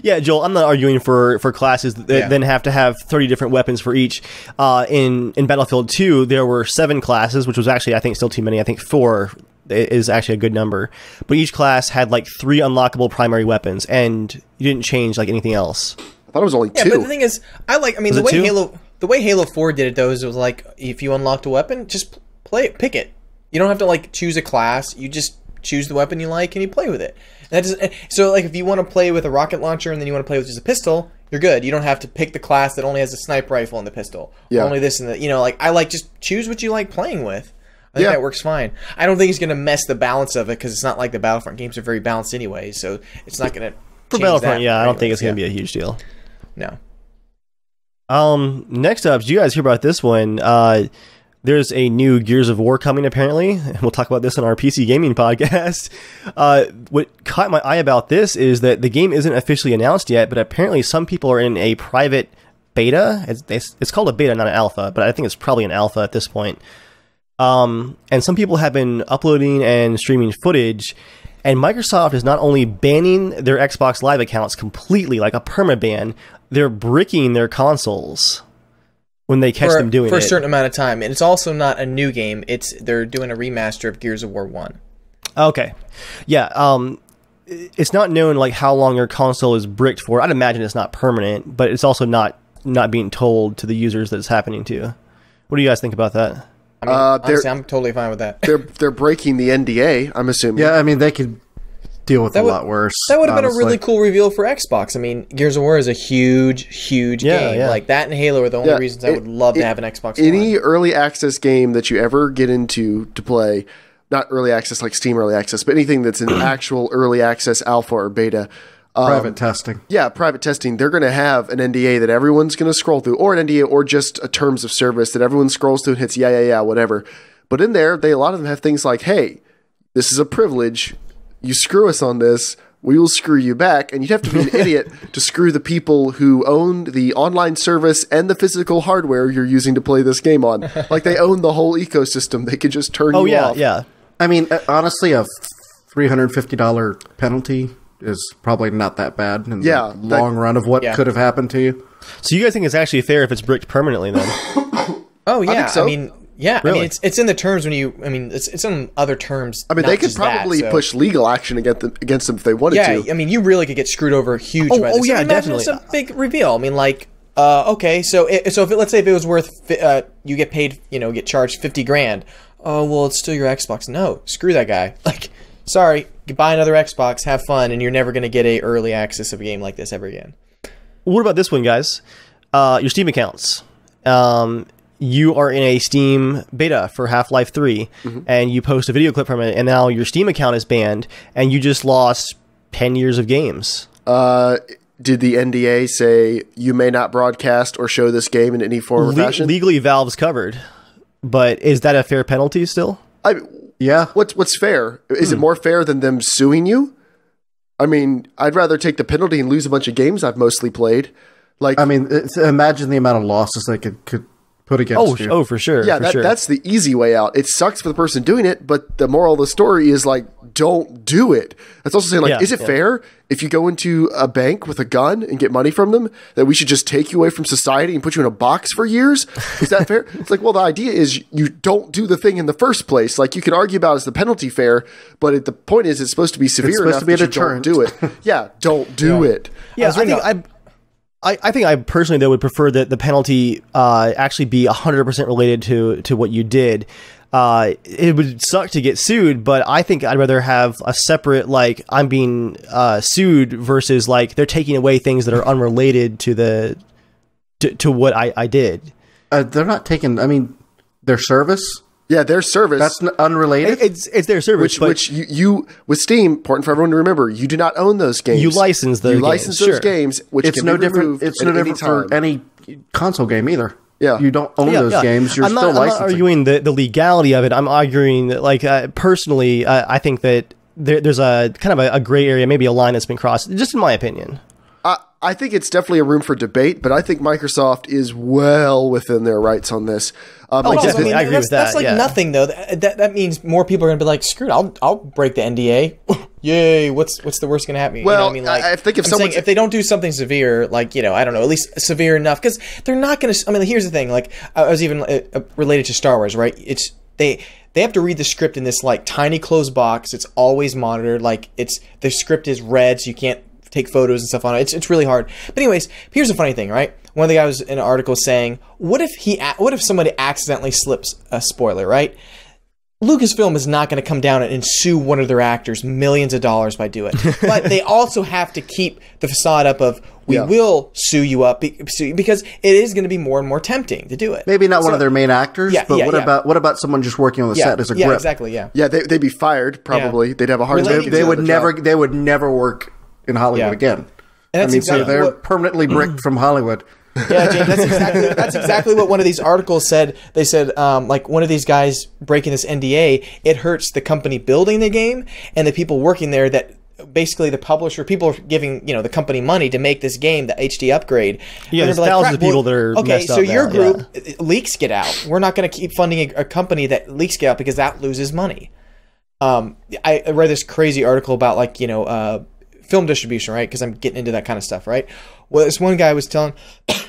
Yeah, Joel, I'm not arguing for classes that then have to have 30 different weapons for each. In Battlefield 2, there were 7 classes, which was actually, I think, still too many. I think 4 is actually a good number. But each class had like 3 unlockable primary weapons, and you didn't change like anything else. I thought it was only 2. Yeah, but the thing is, the way Halo 4 did it, though, is it was like, if you unlocked a weapon, just pick it. You don't have to like choose a class. You just choose the weapon you like and you play with it. So like if you want to play with a rocket launcher and then you want to play with just a pistol, you're good. You don't have to pick the class that only has a sniper rifle and the pistol. Yeah. Only this and that. Just choose what you like playing with. I think that works fine. I don't think it's going to mess the balance of it because it's not like the Battlefront games are very balanced anyway, so it's not going to for Battlefront, I don't think it's going to be a huge deal. No. Next up, did you guys hear about this one? There's a new Gears of War coming, apparently, and we'll talk about this on our PC Gaming podcast. What caught my eye about this is that the game isn't officially announced yet, but apparently some people are in a private beta. It's called a beta, not an alpha, but I think it's probably an alpha at this point. And some people have been uploading and streaming footage, and Microsoft is not only banning their Xbox Live accounts completely, like a permaban, they're bricking their consoles when they catch them doing it. For a certain amount of time. And it's also not a new game. They're doing a remaster of Gears of War 1. Okay. Yeah. It's not known like how long your console is bricked for. I'd imagine it's not permanent, but it's also not being told to the users that it's happening to. What do you guys think about that? I mean, honestly, I'm totally fine with that. They're breaking the NDA, I'm assuming. Yeah, I mean, they could deal with a lot worse. That would have been a really cool reveal for Xbox. I mean, Gears of War is a huge game. Yeah. Like that and Halo are the only reasons I would love to have an Xbox One. Any early access game that you ever get into to play, not early access like Steam early access, but anything that's an actual early access alpha or beta. Private testing. Yeah, private testing. They're going to have an NDA that everyone's going to scroll through, or an NDA or just a terms of service that everyone scrolls through and hits yeah, whatever. But in there, a lot of them have things like, hey, this is a privilege. You screw us on this, we will screw you back. And you'd have to be an idiot to screw the people who own the online service and the physical hardware you're using to play this game on. Like, they own the whole ecosystem. They could just turn you off. Yeah. I mean, honestly, a $350 penalty is probably not that bad in the long run of what could have happened to you. So you guys think it's actually fair if it's bricked permanently then? Oh, yeah. I think so. I mean, yeah. Really? I mean, it's in the terms when you... I mean, it's in other terms. I mean, they could probably push legal action against them if they wanted to. Yeah, I mean, you really could get screwed over huge by this. Oh, yeah, definitely. It's a big reveal. I mean, like... okay, so let's say if it was worth... you get paid, get charged $50,000. Oh, well, it's still your Xbox. No, screw that guy. Like... Sorry, you buy another Xbox, have fun, and you're never going to get a early access of a game like this ever again. What about this one, guys? Your Steam accounts. You are in a Steam beta for Half-Life 3, and you post a video clip from it, and now your Steam account is banned, and you just lost 10 years of games. Did the NDA say you may not broadcast or show this game in any form or fashion? Legally, Valve's covered, but is that a fair penalty still? Yeah. What's fair? Is it more fair than them suing you? I mean, I'd rather take the penalty and lose a bunch of games I've mostly played. Like, I mean, imagine the amount of losses they could put against you. Oh, for sure. Yeah, for sure. That's the easy way out. It sucks for the person doing it, but the moral of the story is like, don't do it. That's also saying like, is it fair if you go into a bank with a gun and get money from them that we should just take you away from society and put you in a box for years? Is that fair? It's like, well, the idea is you don't do the thing in the first place. Like you can argue about is the penalty fair, but the point is it's supposed to be severe enough that you don't do it. Yeah, don't do it. Yeah, I think I personally though would prefer that the penalty actually be 100% related to what you did. It would suck to get sued, but I think I'd rather have a separate, like, I'm being sued versus like they're taking away things that are unrelated to to what I did. They're not taking, I mean, their service. Yeah, their service. That's unrelated. It's their service, which you with Steam. Important for everyone to remember. You do not own those games. You license those. You license those games, which it's can no be different. It's no different for any console game either. Yeah, you don't own those games. You're still licensing. I'm not arguing the legality of it. I'm arguing that, like, personally, I think that there's a kind of a gray area, maybe a line that's been crossed. Just in my opinion. I think it's definitely a room for debate, but I think Microsoft is well within their rights on this. Definitely, I agree with that. That's like nothing, though. That means more people are going to be like, "Screw it, I'll break the NDA." Yay! What's the worst going to happen? Well, I mean, like, I think if they don't do something severe, like I don't know, at least severe enough, because they're not going to. I mean, here's the thing. Like, I was even related to Star Wars, right? It's they have to read the script in this like tiny closed box. It's always monitored. Like the script is read, so you can't take photos and stuff on it. It's really hard. But anyways, here's the funny thing, right? One of the guys in an article saying, what if somebody accidentally slips a spoiler, right? Lucasfilm is not going to come down and sue one of their actors millions of dollars by doing it. But they also have to keep the facade up of, we will sue you up because it is going to be more and more tempting to do it. Maybe not one of their main actors, but what about someone just working on the set as a grip? Yeah, exactly, yeah. Yeah, they'd be fired, probably. Yeah. They'd have a hard time. They would never work in Hollywood again. And so they're permanently bricked from Hollywood. Yeah, James, that's exactly what one of these articles said. They said, like, one of these guys breaking this NDA, it hurts the company building the game and the people working there, that basically the publisher, people are giving, the company money to make this game, the HD upgrade. Yeah, there's thousands of people that are messed up so your group, leaks get out. We're not going to keep funding a company that leaks get out because that loses money. I read this crazy article about, like, film distribution, right? Because I'm getting into that kind of stuff, right? Well, this one guy was telling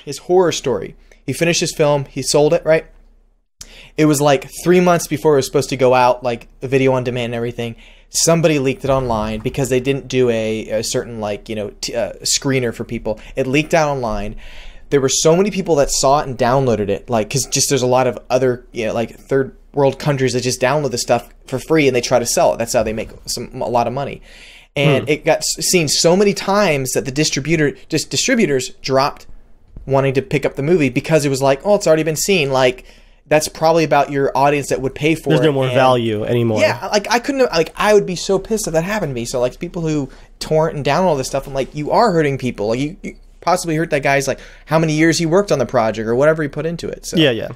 his horror story. He finished his film, he sold it, right? It was like 3 months before it was supposed to go out, like a video on demand and everything. Somebody leaked it online because they didn't do a certain, like, screener for people. It leaked out online. There were so many people that saw it and downloaded it, like, because just there's a lot of other, like, third world countries that just download the stuff for free and they try to sell it. That's how they make a lot of money. And it got seen so many times that the distributors dropped wanting to pick up the movie because it was like, oh, it's already been seen. Like, that's probably about your audience that would pay for it. There's no more value anymore. Yeah, like I would be so pissed if that happened to me. So, like, people who torrent and download all this stuff, I'm like, you are hurting people. Like, you possibly hurt that guy's, like, how many years he worked on the project or whatever he put into it. So yeah.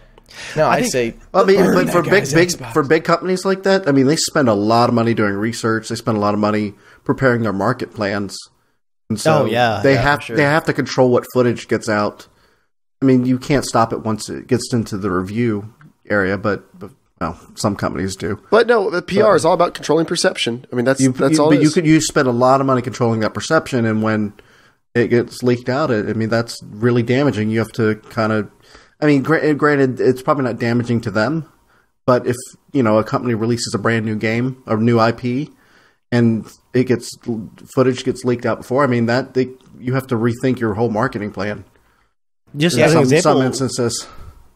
No, I'd say. I mean, but for big companies like that, I mean, they spend a lot of money doing research. They spend a lot of money preparing their market plans, and so they have to control what footage gets out. I mean, you can't stop it once it gets into the review area, but well, some companies do. But no, the PR is all about controlling perception. I mean, that's all. But you spend a lot of money controlling that perception, and when it gets leaked out, I mean, that's really damaging. You have to kind of. I mean, granted, it's probably not damaging to them, but if a company releases a brand new game or new IP, and footage gets leaked out before, I mean you have to rethink your whole marketing plan. Just as an example, some instances,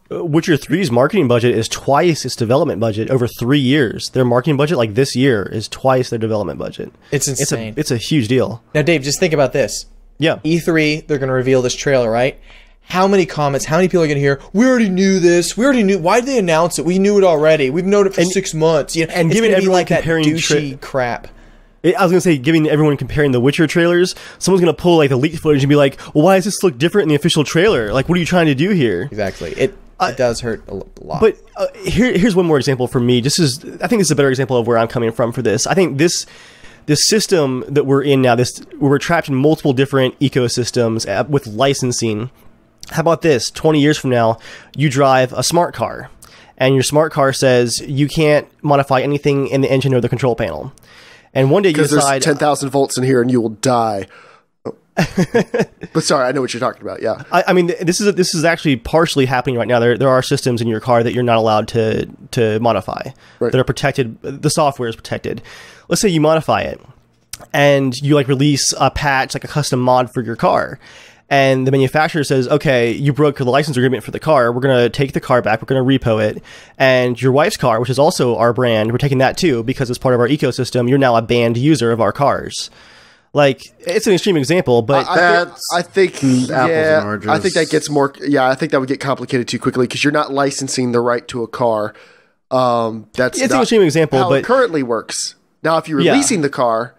Witcher 3's marketing budget is twice its development budget over 3 years. Their marketing budget, like this year, is twice their development budget. It's insane. It's a huge deal. Now, Dave, just think about this. Yeah, E3, they're going to reveal this trailer, right? How many comments, how many people are going to hear, we already knew this, why did they announce it? We knew it already. We've known it for 6 months. And giving everyone like comparing that douchey crap. I was going to say, giving everyone comparing the Witcher trailers, someone's going to pull like the leaked footage and be like, well, why does this look different in the official trailer? Like, what are you trying to do here? Exactly. It does hurt a lot. But here's one more example for me. I think this is a better example of where I'm coming from for this. I think this system that we're in now, we're trapped in multiple different ecosystems with licensing. how about this? 20 years from now, you drive a smart car, and your smart car says you can't modify anything in the engine or the control panel. And one day you decide... there's 10,000 volts in here and you will die. Oh. But sorry, I know what you're talking about, yeah. I mean, this is actually partially happening right now. There are systems in your car that you're not allowed to modify, that are protected. The software is protected. Let's say you modify it, and you like release a patch, like a custom mod for your car. And the manufacturer says, okay, you broke the license agreement for the car. We're going to take the car back. We're going to repo it. And your wife's car, which is also our brand, we're taking that too because it's part of our ecosystem. You're now a banned user of our cars. Like, it's an extreme example, but I think apples and oranges. I think that gets more. Yeah, I think that would get complicated too quickly because you're not licensing the right to a car. It's an extreme example, how but it currently works. Now, if you're leasing the car,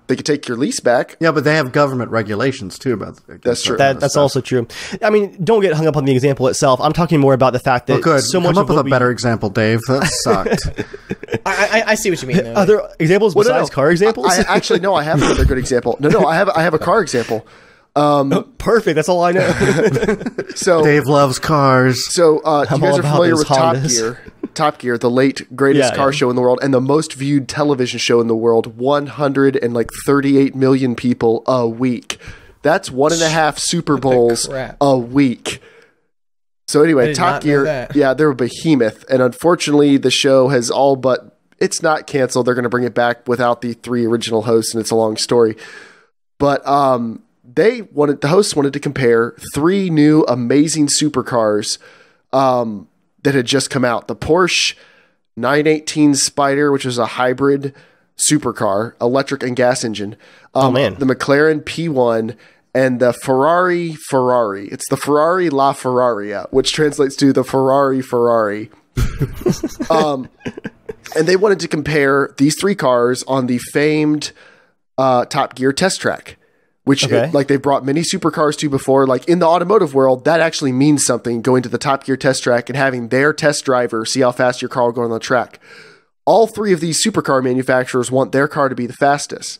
they could take your lease back. Yeah, but they have government regulations too about that's true. That's also true. I mean, don't get hung up on the example itself. I'm talking more about the fact that so much. Come up with a better example, Dave. That sucked. I see what you mean. Though. Other examples besides car examples? Actually, no. I have another good example. No. I have a car example. Perfect. That's all I know. So Dave loves cars. So you guys are familiar with Hondas. Top Gear, the late greatest car show in the world and the most viewed television show in the world, 138 million people a week. That's 1.5 Super Bowls a week. So anyway, Top Gear, they're a behemoth, and unfortunately the show has all but, it's not canceled. They're going to bring it back without the 3 original hosts, and it's a long story. But the hosts wanted to compare 3 new amazing supercars that had just come out. The Porsche 918 Spyder, which was a hybrid supercar, electric and gas engine. The McLaren P1 and the Ferrari. It's the Ferrari La Ferraria, which translates to the Ferrari. And they wanted to compare these 3 cars on the famed Top Gear test track. Which, they've brought many supercars to before. Like, in the automotive world, that actually means something, going to the Top Gear test track and having their test driver see how fast your car will go on the track. All 3 of these supercar manufacturers want their car to be the fastest.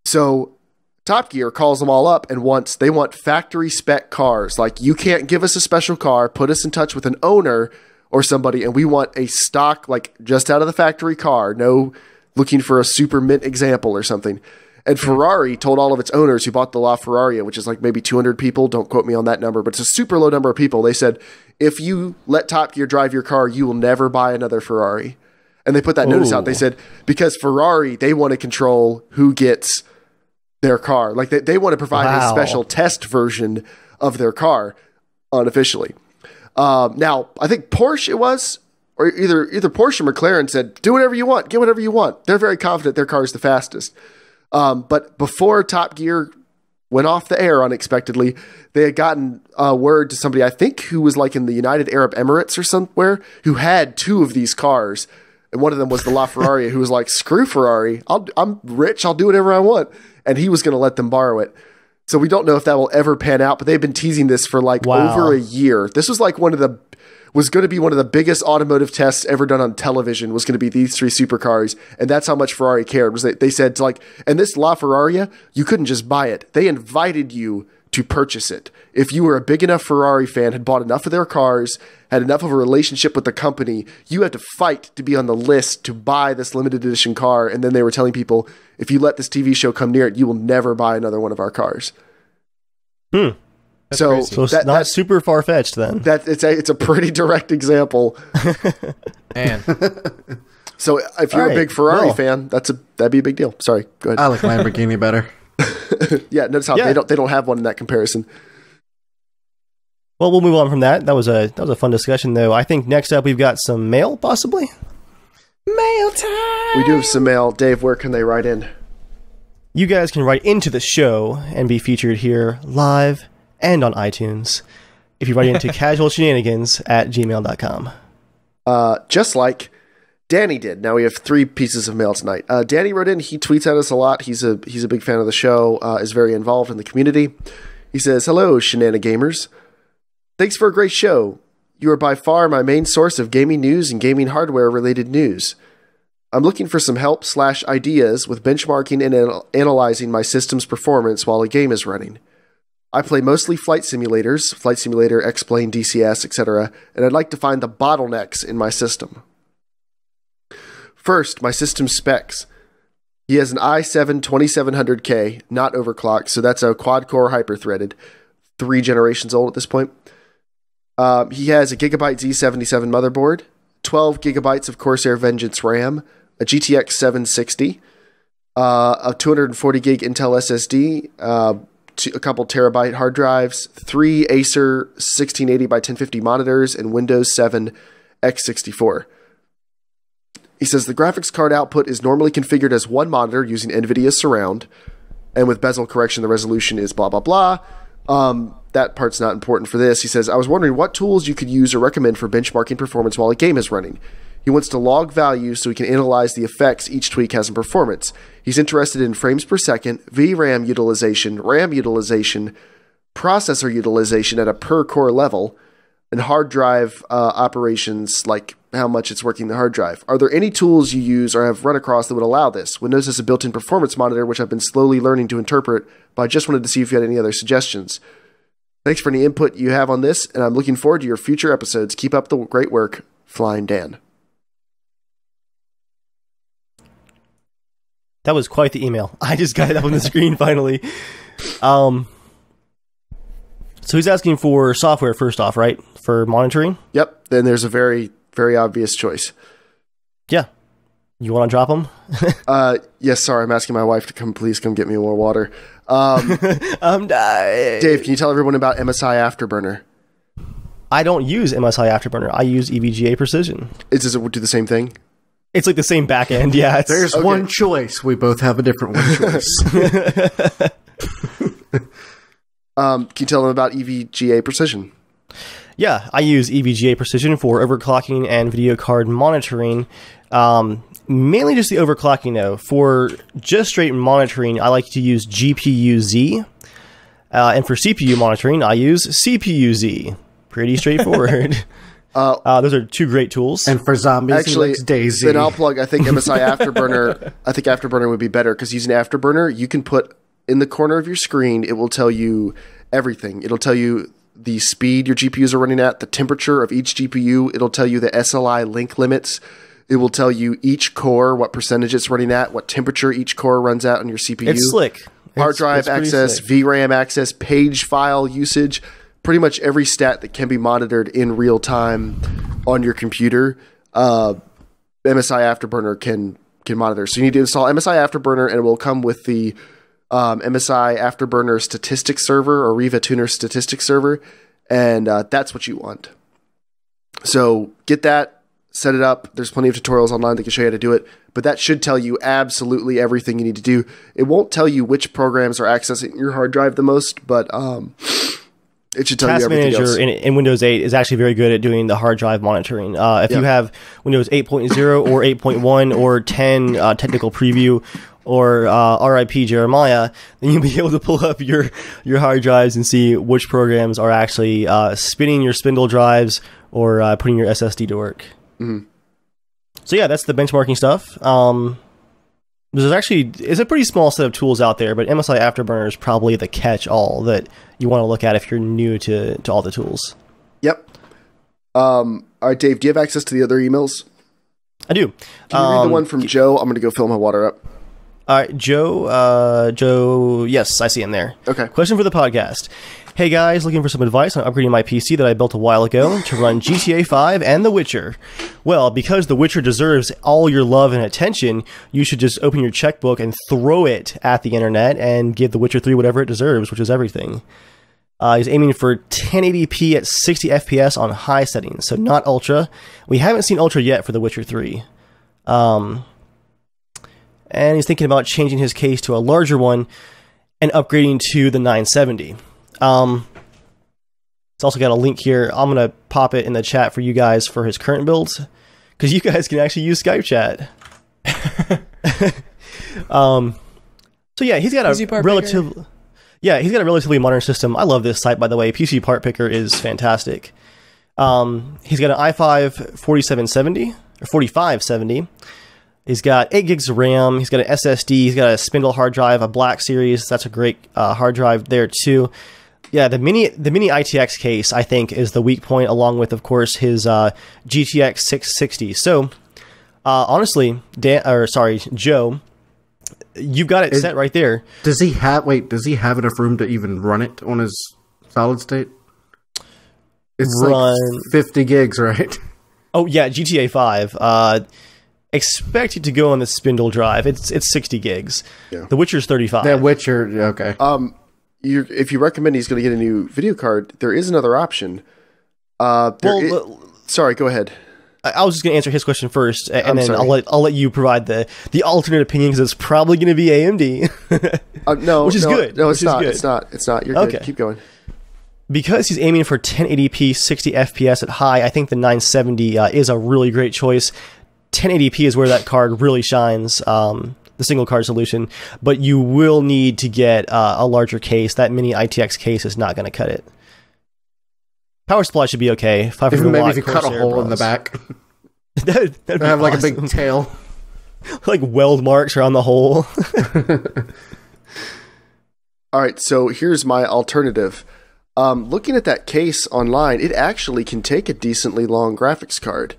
So, Top Gear calls them all up and they want factory spec cars. Like, you can't give us a special car, put us in touch with an owner or somebody, and we want a stock, like, just out of the factory car. No looking for a super mint example or something. And Ferrari told all of its owners who bought the La Ferraria, which is like maybe 200 people, don't quote me on that number, but it's a super low number of people. They said, if you let Top Gear drive your car, you will never buy another Ferrari. And they put that notice out. They said, because Ferrari, they want to control who gets their car. Like they want to provide a special test version of their car unofficially. Now, I think Porsche it was, or either Porsche or McLaren said, do whatever you want, get whatever you want. They're very confident their car is the fastest. But before Top Gear went off the air unexpectedly, they had gotten word to somebody, I think, who was like in the United Arab Emirates or somewhere, who had 2 of these cars. And one of them was the La Ferrari, who was like, screw Ferrari. I'm rich. I'll do whatever I want. And he was going to let them borrow it. So we don't know if that will ever pan out, but they've been teasing this for like over a year. This was like was going to be one of the biggest automotive tests ever done on television, was going to be these 3 supercars. And that's how much Ferrari cared. Was they said, like, and this La Ferraria, you couldn't just buy it. They invited you to purchase it. If you were a big enough Ferrari fan, had bought enough of their cars, had enough of a relationship with the company, you had to fight to be on the list to buy this limited edition car. And then they were telling people, if you let this TV show come near it, you will never buy another one of our cars. So it's not super far-fetched then. It's a pretty direct example. Man. So if you're a big Ferrari fan, that'd be a big deal. Sorry, go ahead. I like Lamborghini better. Yeah, notice how they don't have one in that comparison. Well, we'll move on from that. That was a fun discussion, though. I think next up we've got some mail, possibly. Mail time. We do have some mail. Dave, where can they write in? You guys can write into the show and be featured here live and on iTunes if you write into casualshenanigans@gmail.com. Just like Danny did. Now we have 3 pieces of mail tonight. Danny wrote in. He tweets at us a lot. He's a big fan of the show, is very involved in the community. He says, hello, Shenanigamers. Thanks for a great show. You are by far my main source of gaming news and gaming hardware related news. I'm looking for some help / ideas with benchmarking and analyzing my system's performance while a game is running. I play mostly flight simulators, Flight Simulator, X-Plane, DCS, etc., and I'd like to find the bottlenecks in my system. First, my system specs. He has an i7 2700K, not overclocked, so that's a quad-core hyper-threaded, 3 generations old at this point. He has a Gigabyte Z77 motherboard, 12 gigabytes of Corsair Vengeance RAM, a GTX 760, a 240 gig Intel SSD, a couple terabyte hard drives, 3 Acer 1680 by 1050 monitors, and Windows 7 x64. He says the graphics card output is normally configured as one monitor using NVIDIA Surround, and with bezel correction, the resolution is blah, blah, blah. That part's not important for this. He says, I was wondering what tools you could use or recommend for benchmarking performance while a game is running. He wants to log values so he can analyze the effects each tweak has on performance. He's interested in frames per second, VRAM utilization, RAM utilization, processor utilization at a per-core level, and hard drive operations, like how much it's working the hard drive. Are there any tools you use or have run across that would allow this? Windows has a built-in performance monitor, which I've been slowly learning to interpret, but I just wanted to see if you had any other suggestions. Thanks for any input you have on this, and I'm looking forward to your future episodes. Keep up the great work. Flying Dan. That was quite the email. I just got it up on the screen finally. So he's asking for software first off, right? For monitoring? Yep. Then there's a very, very obvious choice. Yeah. You want to drop them? Yes, sorry. I'm asking my wife to please come get me more water. I'm dying. Dave, can you tell everyone about MSI Afterburner? I don't use MSI Afterburner. I use EVGA Precision. Does it do the same thing? It's like the same back end, yeah. There's one choice. We both have a different one choice. Can you tell them about EVGA Precision? Yeah, I use EVGA Precision for overclocking and video card monitoring. Mainly just the overclocking, though. For just straight monitoring, I like to use GPU-Z. And for CPU monitoring, I use CPU-Z. Pretty straightforward. Those are two great tools. And for zombies, actually, DayZ. Then I'll plug, I think MSI Afterburner, I think Afterburner would be better, because using Afterburner, you can put in the corner of your screen, it will tell you everything. It'll tell you the speed your GPUs are running at, the temperature of each GPU. It'll tell you the SLI link limits. It will tell you each core, what percentage it's running at, what temperature each core runs at on your CPU. It's slick. Hard drive access, VRAM access, page file usage, pretty much every stat that can be monitored in real time on your computer, MSI Afterburner can monitor. So you need to install MSI Afterburner, and it will come with the MSI Afterburner Statistics Server or Riva Tuner Statistics Server, and that's what you want. So get that, set it up. There's plenty of tutorials online that can show you how to do it, but that should tell you absolutely everything you need to do. It won't tell you which programs are accessing your hard drive the most, but it should tell you everything else. Task Manager in Windows 8 is actually very good at doing the hard drive monitoring. If you have Windows 8.0 or 8.1 or 10 technical preview or RIP Jeremiah, then you'll be able to pull up your hard drives and see which programs are actually spinning your spindle drives or putting your SSD to work. Mm-hmm. So yeah, that's the benchmarking stuff. It's a pretty small set of tools out there, but MSI Afterburner is probably the catch-all that you want to look at if you're new to all the tools. Yep. All right, Dave, do you have access to the other emails? I do. Can you read the one from Joe? I'm going to go fill my water up. All right, Joe, yes, I see him there. Okay. Question for the podcast. Hey guys, looking for some advice on upgrading my PC that I built a while ago to run GTA 5 and The Witcher. Well, because The Witcher deserves all your love and attention, you should just open your checkbook and throw it at the internet and give The Witcher 3 whatever it deserves, which is everything. He's aiming for 1080p at 60 FPS on high settings, so not Ultra. We haven't seen Ultra yet for The Witcher 3. And he's thinking about changing his case to a larger one and upgrading to the 970. It's also got a link here. I'm going to pop it in the chat for you guys for his current builds, because you guys can actually use Skype chat. So yeah, he's got a relatively modern system. I love this site, by the way. PC Part Picker is fantastic. He's got an i5 4770 or 4570. He's got 8 gigs of RAM. He's got an SSD. He's got a spindle hard drive, a Black Series. That's a great hard drive there too. Yeah, the mini ITX case, I think, is the weak point, along with, of course, his GTX 660. So, honestly, Joe, you've got it set right there. Does he have enough room to even run it on his solid state? It's like 50 gigs, right? Oh, yeah, GTA 5. Expect it to go on the spindle drive. It's 60 gigs. Yeah. The Witcher's 35. That Witcher, okay. If you recommend he's going to get a new video card, there is another option. Sorry, go ahead. I was just going to answer his question first, and then I'll let you provide the alternate opinion, because it's probably going to be AMD. No, which is good. No, it's not. It's not. You're good. Keep going. Because he's aiming for 1080p 60 FPS at high, I think the 970 is a really great choice. 1080p is where that card really shines, the single card solution, but you will need to get a larger case. That mini ITX case is not going to cut it. Power supply should be okay. 500 maybe watt if you cut a hole in the back. that'd have awesome. Like a big tail. Like weld marks around the hole. All right, so here's my alternative. Looking at that case online, it actually can take a decently long graphics card.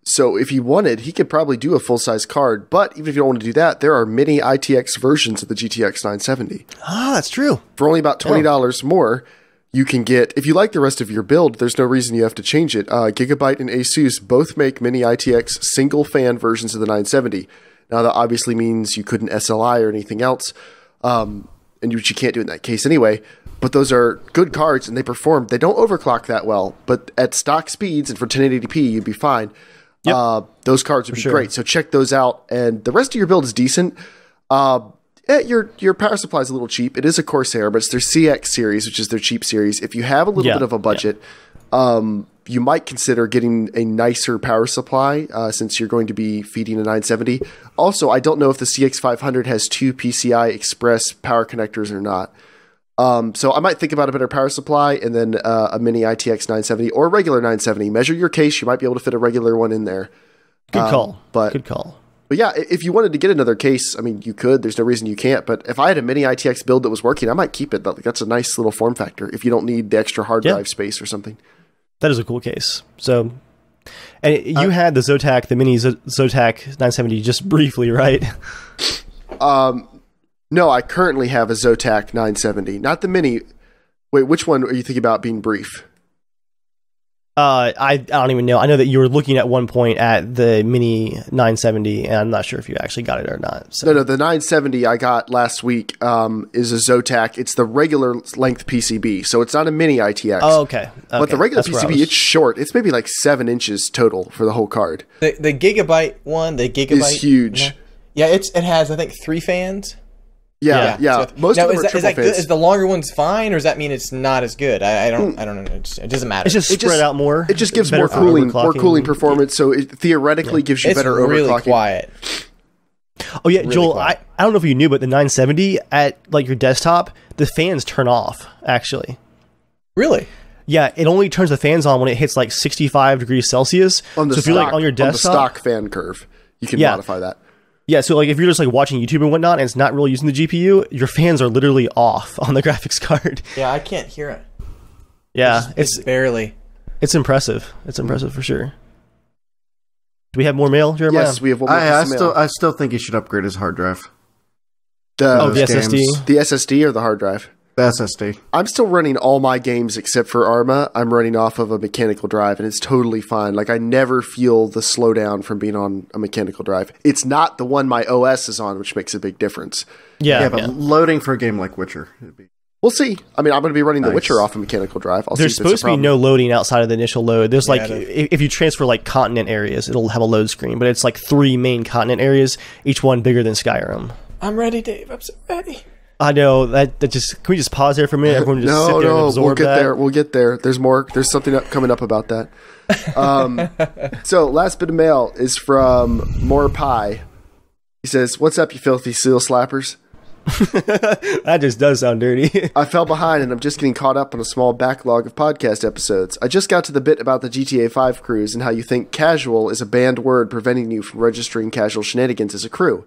So if he wanted, he could probably do a full-size card. But even if you don't want to do that, there are mini ITX versions of the GTX 970. Ah, that's true. For only about $20 more, you can get, if you like the rest of your build, there's no reason you have to change it. Gigabyte and Asus both make mini ITX single-fan versions of the 970. Now, that obviously means you couldn't SLI or anything else, and which you can't do in that case anyway. But those are good cards, and they perform. They don't overclock that well, but at stock speeds and for 1080p, you'd be fine. Yep. Those cards would be great. So check those out. And the rest of your build is decent. Your power supply is a little cheap. It is a Corsair, but it's their CX series, which is their cheap series. If you have a little bit of a budget, you might consider getting a nicer power supply since you're going to be feeding a 970. Also, I don't know if the CX500 has 2 PCI Express power connectors or not. So I might think about a better power supply and then a mini ITX 970 or a regular 970. Measure your case. You might be able to fit a regular one in there. Good call. But yeah, if you wanted to get another case, I mean, you could. There's no reason you can't. But if I had a mini ITX build that was working, I might keep it. That's a nice little form factor if you don't need the extra hard drive space or something. That is a cool case. So, and you had the Zotac, the mini Zotac 970 just briefly, right? No, I currently have a Zotac 970, not the mini. Wait, which one are you thinking about being brief? I don't even know. I know that you were looking at one point at the mini 970, and I'm not sure if you actually got it or not. So. No, the 970 I got last week is a Zotac. It's the regular length PCB, so it's not a mini ITX. Oh, okay. But the regular PCB, it's short. It's maybe like 7 inches total for the whole card. The Gigabyte one, is huge. Yeah, it has, I think, 3 fans. Yeah. So, most of them are triple fans. Good? Is the longer one's fine, or does that mean it's not as good? I don't know. It doesn't matter. It's just spread out more. It just gives more cooling performance. So it theoretically gives you better overclocking. It's really quiet. Oh yeah, really Joel. Quiet. I don't know if you knew, but the 970 at like your desktop, the fans turn off. Actually. Really? Yeah, it only turns the fans on when it hits like 65 degrees Celsius. On the so if you're like on your desktop, on the stock fan curve, you can modify that. Yeah, so like if you're just like watching YouTube and whatnot, and it's not really using the GPU, your fans are literally off on the graphics card. Yeah, I can't hear it. Yeah, it's barely. It's impressive. It's impressive for sure. Do we have more mail, Jeremiah? Yes, we have one more. I still think he should upgrade his hard drive. The SSD. The SSD or the hard drive? The SSD. I'm still running all my games except for Arma. I'm running off of a mechanical drive, and it's totally fine. Like, I never feel the slowdown from being on a mechanical drive. It's not the one my OS is on, which makes a big difference. Yeah, but loading for a game like Witcher. We'll see. I mean, I'm going to be running The Witcher off a mechanical drive. There's supposed to be no loading outside of the initial load. There's if you transfer like continent areas, it'll have a load screen, but it's like 3 main continent areas, each one bigger than Skyrim. I'm ready, Dave. I'm so ready. I know that just. Can we just pause there for a minute? Everyone just sit there and absorb We'll get there. There's more. There's something coming up about that. So last bit of mail is from More Pie. He says, "What's up, you filthy seal slappers?" That just does sound dirty. I fell behind and I'm just getting caught up on a small backlog of podcast episodes. I just got to the bit about the GTA 5 crews and how you think casual is a banned word preventing you from registering Casual Shenanigans as a crew.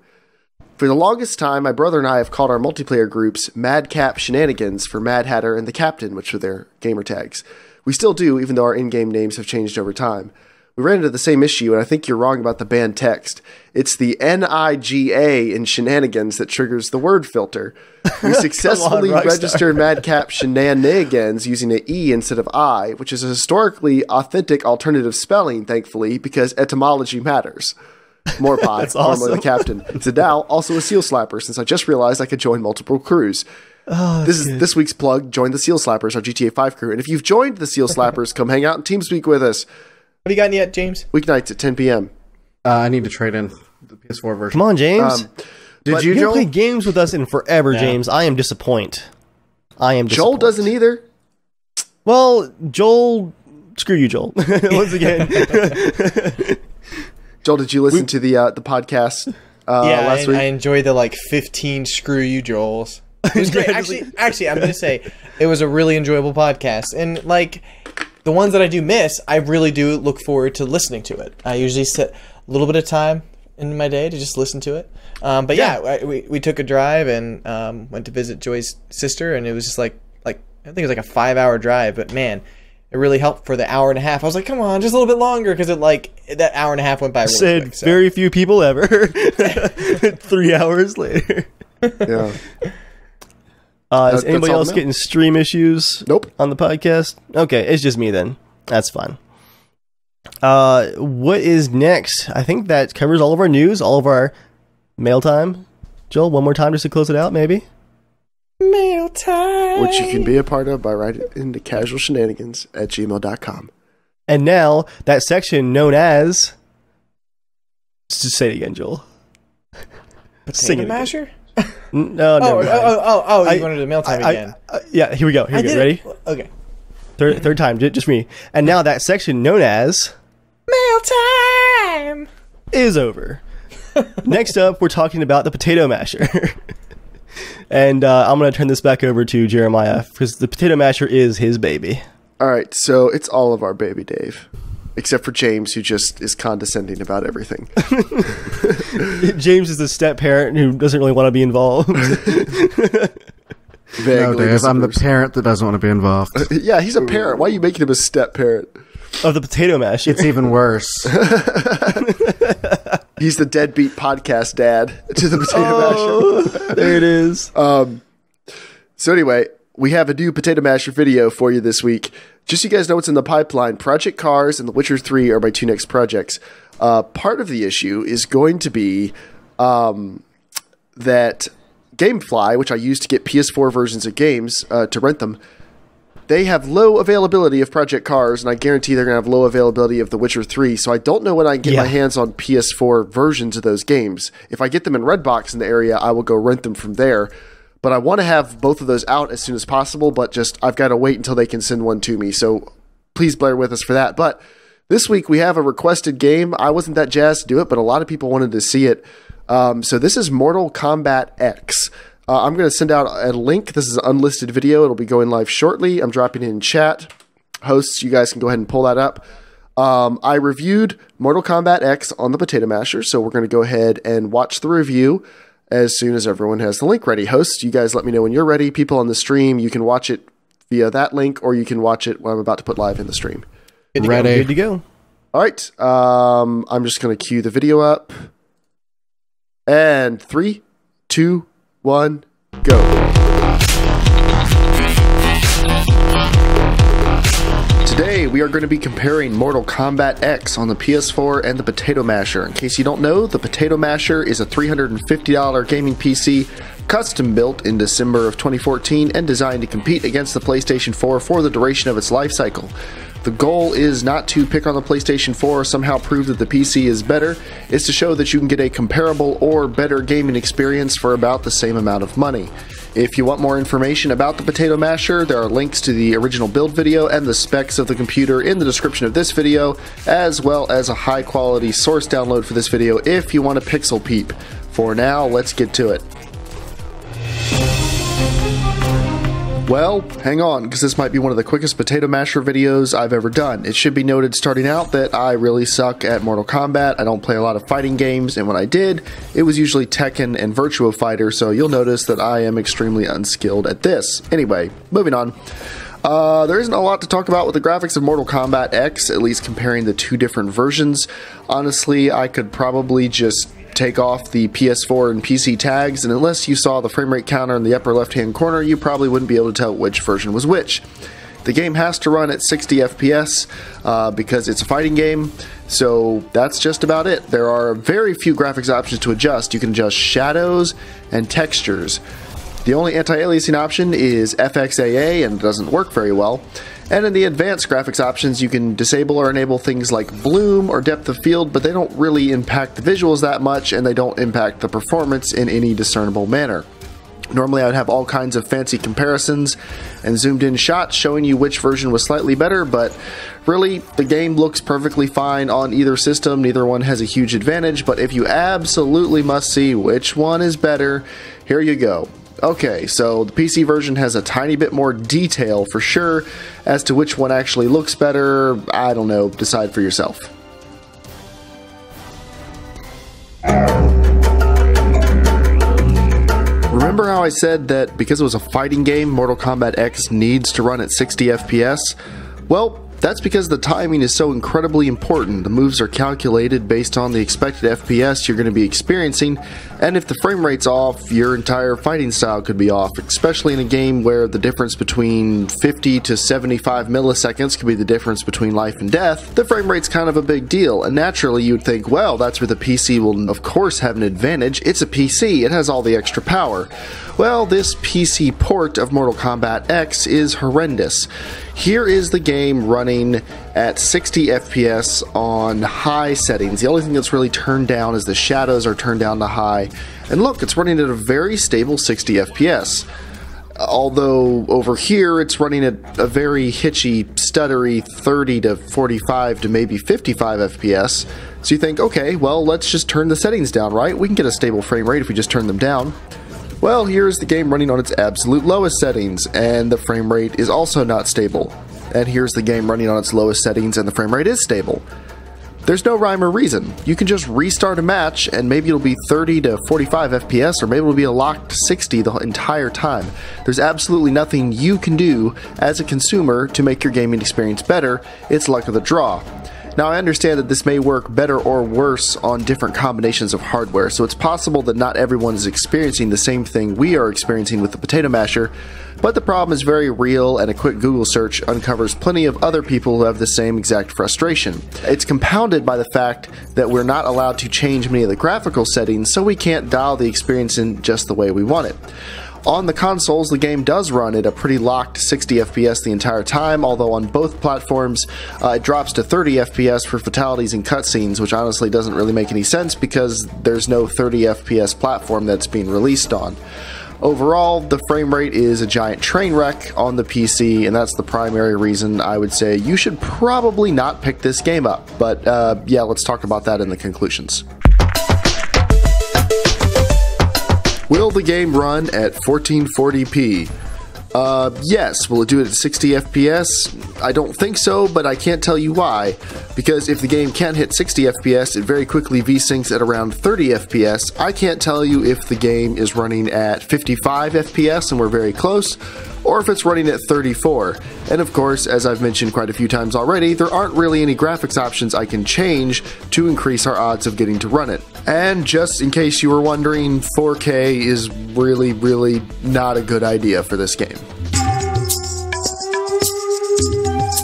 For the longest time, my brother and I have called our multiplayer groups Madcap Shenanigans for Mad Hatter and the Captain, which were their gamer tags. We still do, even though our in-game names have changed over time. We ran into the same issue, and I think you're wrong about the banned text. It's the NIGA in Shenanigans that triggers the word filter. We successfully registered Madcap Shenanigans using an E instead of I, which is a historically authentic alternative spelling, thankfully, because etymology matters. More pie, formerly the Captain. Zadal, also a Seal Slapper, since I just realized I could join multiple crews. This is this week's plug. Join the Seal Slappers, our GTA 5 crew. And if you've joined the Seal Slappers, come hang out in Teamspeak with us. Have you gotten yet, James? Weeknights at 10 p.m. I need to trade in the PS4 version. Come on, James. Did you, haven't Joel? played games with us in forever, James. I am disappointed. Joel doesn't either. Well, Joel... Screw you, Joel. Once again. Joel, did you listen to the podcast last week? I enjoyed the 15 screw you Joels. It was great. Actually, I'm going to say it was a really enjoyable podcast. And the ones that I do miss, I really do look forward to listening to it. I usually set a little bit of time in my day to just listen to it. But we took a drive and went to visit Joy's sister, and it was just I think it was a 5-hour drive, but man, it really helped for the hour and a half. I was like, come on, just a little bit longer, because that hour and a half went by really quick. So. Very few people ever. 3 hours later. Yeah. Is anybody else getting stream issues? Nope. On the podcast? Okay, it's just me then. That's fine. What is next? I think that covers all of our news, all of our mail time. Joel, one more time just to close it out, maybe? Mail time. Which you can be a part of by writing into casualshenanigans@gmail.com. And now, that section known as... Just say it again, Joel. Potato Masher? No. You wanted to mail time again. Yeah, here we go. Here we go. Ready? Okay. Third time, just me. And now that section known as... Mail time! Is over. Next up, we're talking about the Potato Masher. And I'm going to turn this back over to Jeremiah, because the Potato Masher is his baby. All right, so it's all of our baby, Dave. Except for James, who just is condescending about everything. James is the step-parent who doesn't really want to be involved. No, Dave, I'm the parent that doesn't want to be involved. Yeah, he's a parent. Why are you making him a step-parent? Of the Potato Masher. It's even worse. He's the deadbeat podcast dad to the Potato Masher. There it is. So anyway, we have a new Potato Masher video for you this week. Just so you guys know what's in the pipeline, Project Cars and The Witcher 3 are my two next projects. Part of the issue is going to be that Gamefly, which I use to get PS4 versions of games to rent them, they have low availability of Project Cars, and I guarantee they're going to have low availability of The Witcher 3, so I don't know when I can get my hands on PS4 versions of those games. If I get them in Redbox in the area, I will go rent them from there. But I want to have both of those out as soon as possible, but I've got to wait until they can send one to me, so please bear with us for that. But this week we have a requested game. I wasn't that jazzed to do it, but a lot of people wanted to see it. So this is Mortal Kombat X. I'm going to send out a link. This is an unlisted video. It'll be going live shortly. I'm dropping it in chat. Hosts, you guys can go ahead and pull that up. I reviewed Mortal Kombat X on the Potato Masher, so we're going to go ahead and watch the review as soon as everyone has the link ready. Hosts, you guys let me know when you're ready. People on the stream, you can watch it via that link, or you can watch it when I'm about to put live in the stream. Ready. Good to go. All right. I'm just going to cue the video up. And 3, 2, 1, go. Today, we are going to be comparing Mortal Kombat X on the PS4 and the Potato Masher. In case you don't know, the Potato Masher is a $350 gaming PC custom built in December of 2014 and designed to compete against the PlayStation 4 for the duration of its life cycle. The goal is not to pick on the PlayStation 4 or somehow prove that the PC is better. It's to show that you can get a comparable or better gaming experience for about the same amount of money. If you want more information about the Potato Masher, there are links to the original build video and the specs of the computer in the description of this video, as well as a high quality source download for this video if you want a pixel peep. For now, let's get to it. Well, hang on, because this might be one of the quickest Potato Masher videos I've ever done. It should be noted starting out that I really suck at Mortal Kombat. I don't play a lot of fighting games, and when I did, it was usually Tekken and Virtua Fighter, so you'll notice that I am extremely unskilled at this. Anyway, moving on. There isn't a lot to talk about with the graphics of Mortal Kombat X, at least comparing the two different versions. Honestly, I could probably just take off the PS4 and PC tags, and unless you saw the frame rate counter in the upper left hand corner, you probably wouldn't be able to tell which version was which. The game has to run at 60 FPS because it's a fighting game, so that's just about it. There are very few graphics options to adjust. You can adjust shadows and textures. The only anti-aliasing option is FXAA, and it doesn't work very well. And in the advanced graphics options, you can disable or enable things like bloom or depth of field, but they don't really impact the visuals that much, and they don't impact the performance in any discernible manner. Normally I would have all kinds of fancy comparisons and zoomed in shots showing you which version was slightly better, but really the game looks perfectly fine on either system. Neither one has a huge advantage, but if you absolutely must see which one is better, here you go. Okay, so the PC version has a tiny bit more detail for sure. As to which one actually looks better, I don't know, decide for yourself. Remember how I said that because it was a fighting game, Mortal Kombat X needs to run at 60 FPS? Well, that's because the timing is so incredibly important. The moves are calculated based on the expected FPS you're going to be experiencing, and if the frame rate's off, your entire fighting style could be off, especially in a game where the difference between 50 to 75 milliseconds could be the difference between life and death. The frame rate's kind of a big deal, and naturally you'd think, well, that's where the PC will of course have an advantage. It's a PC, it has all the extra power. Well, this PC port of Mortal Kombat X is horrendous. Here is the game running at 60 FPS on high settings. The only thing that's really turned down is the shadows are turned down to high. And look, it's running at a very stable 60 FPS. Although over here it's running at a very hitchy, stuttery 30 to 45 to maybe 55 FPS. So you think, okay, well, let's just turn the settings down, right? We can get a stable frame rate if we just turn them down. Well, here's the game running on its absolute lowest settings, and the frame rate is also not stable. And here's the game running on its lowest settings, and the frame rate is stable. There's no rhyme or reason. You can just restart a match, and maybe it'll be 30 to 45 FPS, or maybe it'll be a locked 60 the entire time. There's absolutely nothing you can do as a consumer to make your gaming experience better. It's luck of the draw. Now, I understand that this may work better or worse on different combinations of hardware, so it's possible that not everyone is experiencing the same thing we are experiencing with the Potato Masher, but the problem is very real, and a quick Google search uncovers plenty of other people who have the same exact frustration. It's compounded by the fact that we're not allowed to change many of the graphical settings, so we can't dial the experience in just the way we want it. On the consoles, the game does run at a pretty locked 60 FPS the entire time, although on both platforms it drops to 30 FPS for fatalities and cutscenes, which honestly doesn't really make any sense because there's no 30 FPS platform that's being released on. Overall, the frame rate is a giant train wreck on the PC, and that's the primary reason I would say you should probably not pick this game up. But yeah, let's talk about that in the conclusions. Will the game run at 1440p? Yes. Will it do it at 60 FPS? I don't think so, but I can't tell you why. Because if the game can't hit 60 FPS, it very quickly V-syncs at around 30 FPS. I can't tell you if the game is running at 55 FPS, and we're very close, or if it's running at 34. And of course, as I've mentioned quite a few times already, there aren't really any graphics options I can change to increase our odds of getting to run it. And just in case you were wondering, 4K is really not a good idea for this game.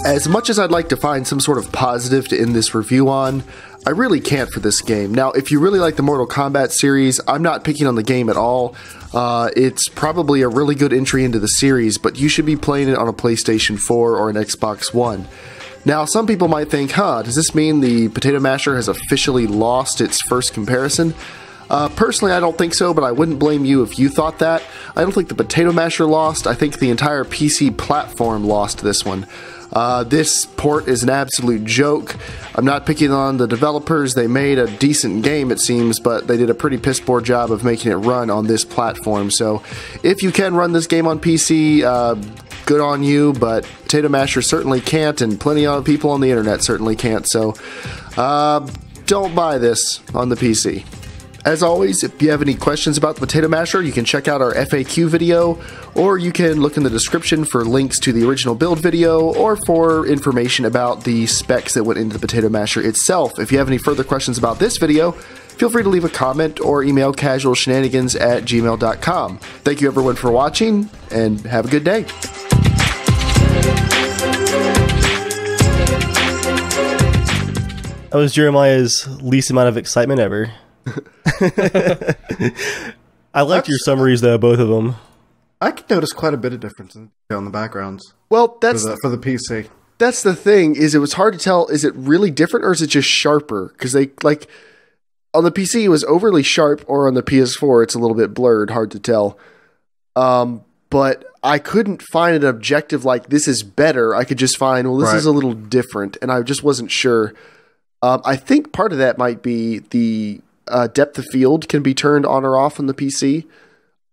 As much as I'd like to find some sort of positive to end this review on, I really can't for this game. Now, if you really like the Mortal Kombat series, I'm not picking on the game at all. It's probably a really good entry into the series, but you should be playing it on a PlayStation 4 or an Xbox One. Now, some people might think, does this mean the Potato Masher has officially lost its first comparison? Personally, I don't think so, but I wouldn't blame you if you thought that. I don't think the Potato Masher lost. I think the entire PC platform lost this one. This port is an absolute joke. I'm not picking on the developers. They made a decent game, it seems, but they did a pretty piss poor job of making it run on this platform. So if you can run this game on PC, good on you, but Potato Masher certainly can't, and plenty of people on the internet certainly can't. So don't buy this on the PC. As always, if you have any questions about the Potato Masher, you can check out our FAQ video, or you can look in the description for links to the original build video, or for information about the specs that went into the Potato Masher itself. If you have any further questions about this video, feel free to leave a comment or email casualshenanigans@gmail.com. Thank you everyone for watching, and have a good day. That was Jeremiah's least amount of excitement ever. I liked your summaries though, both of them. I could notice quite a bit of difference in the backgrounds. Well, that's for the PC. That's the thing, is it was hard to tell, is it really different or is it just sharper? Because they, like, on the PC it was overly sharp, or on the PS4 it's a little bit blurred, hard to tell. But I couldn't find an objective like, this is better. I could just find, well, this is a little different, and I just wasn't sure. I think part of that might be the depth of field can be turned on or off on the PC,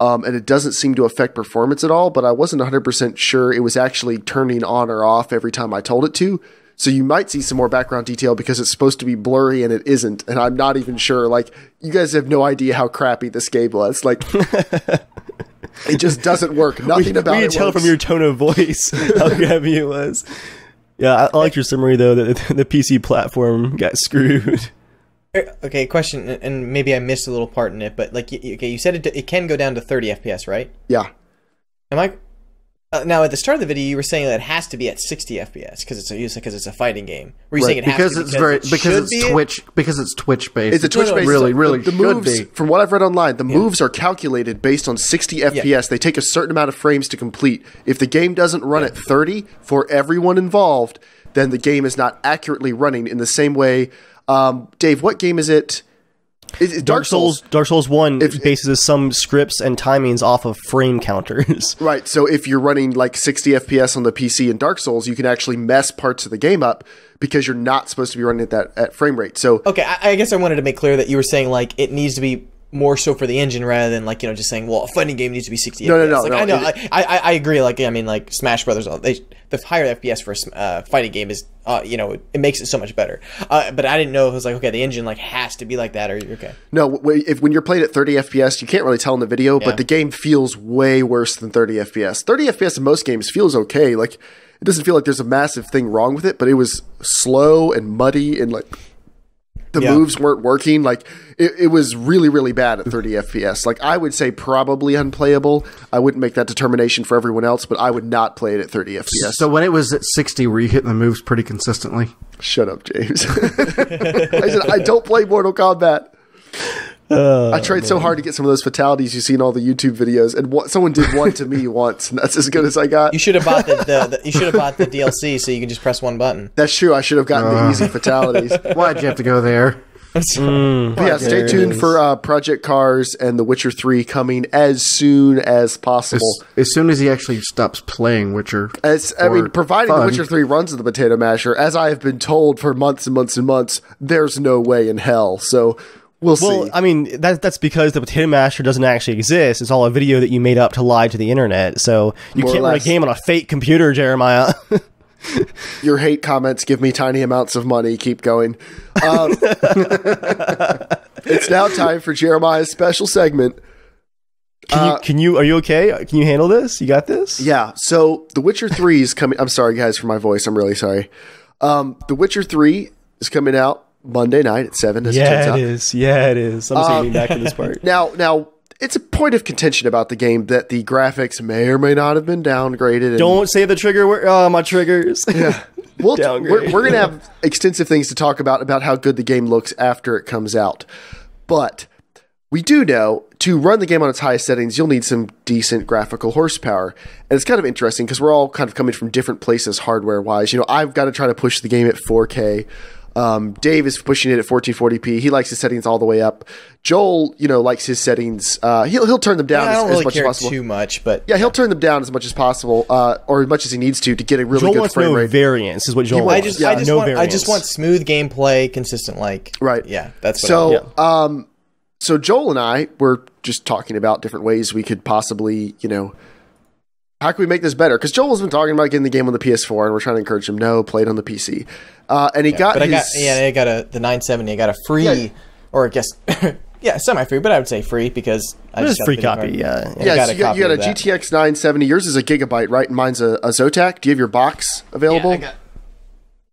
and it doesn't seem to affect performance at all, but I wasn't 100% sure it was actually turning on or off every time I told it to. So you might see some more background detail because it's supposed to be blurry and it isn't, and I'm not even sure. Like, you guys have no idea how crappy this game was. Like, it just doesn't work. Nothing about it We can tell from your tone of voice how crappy it was. Yeah, I like your summary though, that the PC platform got screwed. Okay, question, and maybe I missed a little part in it, but like, okay, you said it can go down to 30 FPS, right? Yeah. Am I now at the start of the video? You were saying that it has to be at 60 FPS because it's a fighting game. Were you saying it has to because it's Twitch based? It's a Twitch based. Really, the moves. From what I've read online, the moves are calculated based on 60 FPS. They take a certain amount of frames to complete. If the game doesn't run at 30 for everyone involved, then the game is not accurately running in the same way. Dave, what game is it? Dark Souls 1 bases some scripts and timings off of frame counters. Right, so if you're running like 60 FPS on the PC in Dark Souls, you can actually mess parts of the game up because you're not supposed to be running at frame rate. So okay, I guess I wanted to make clear that you were saying like it needs to be more so for the engine rather than like, you know, just saying, well, a fighting game needs to be 60 FPS. No. I know, I agree. Like, I mean, like Smash Brothers, the higher FPS for a fighting game is, you know, it makes it so much better. But I didn't know if it was like, okay, the engine like has to be like that, or okay. No, when you're playing at 30 FPS, you can't really tell in the video, but the game feels way worse than 30 FPS. 30 FPS in most games feels okay. Like, it doesn't feel like there's a massive thing wrong with it, but it was slow and muddy and like the moves weren't working. Like, it was really, really bad at 30 FPS. Like, I would say probably unplayable. I wouldn't make that determination for everyone else, but I would not play it at 30 FPS. So when it was at 60, were you hitting the moves pretty consistently? Shut up, James. I said, I don't play Mortal Kombat. I tried so hard to get some of those fatalities you see in all the YouTube videos, and someone did one to me once, and that's as good as I got. You should have bought you should have bought the DLC so you can just press one button. That's true. I should have gotten the easy fatalities. Why'd you have to go there? Yeah, stay tuned for Project Cars and The Witcher 3 coming as soon as possible. As soon as he actually stops playing Witcher. Providing The Witcher 3 runs in the Potato Masher, as I have been told for months and months and months, there's no way in hell. So we'll see. Well, I mean, that's because the Potato Masher doesn't actually exist. It's all a video that you made up to lie to the internet. So you can't run a game on a fake computer, Jeremiah. Your hate comments give me tiny amounts of money. Keep going. It's now time for Jeremiah's special segment. Are you okay? Can you handle this? You got this? Yeah. So The Witcher 3 is coming. I'm sorry, guys, for my voice. I'm really sorry. The Witcher 3 is coming out Monday night at 7. As it turns out. It is. Yeah, it is. I'm just getting back to this part. Now, it's a point of contention about the game that the graphics may or may not have been downgraded. Don't say the trigger word. Oh, my triggers. Yeah. We're going to have extensive things to talk about how good the game looks after it comes out. But we do know to run the game on its highest settings, you'll need some decent graphical horsepower. And it's kind of interesting because we're all kind of coming from different places hardware-wise. You know, I've got to try to push the game at 4K. Dave is pushing it at 1440p. He likes his settings all the way up. Joel, likes his settings. He'll turn them down as much as possible. Too much, but yeah, he'll turn them down as much as possible, or as much as he needs to get a really good frame rate. Variance is what Joel wants. I just want smooth gameplay, consistent. Right. Yeah, that's what So Joel and I were just talking about different ways we could possibly, how can we make this better? Because Joel's been talking about getting the game on the PS4, and we're trying to encourage him, no, play it on the PC. And he got I got the 970. I got a free, or I guess, semi-free, but I would say free because I just got free the copy. Yeah, you got a GTX 970. Yours is a gigabyte, right? And mine's a Zotac. Do you have your box available? Yeah, I got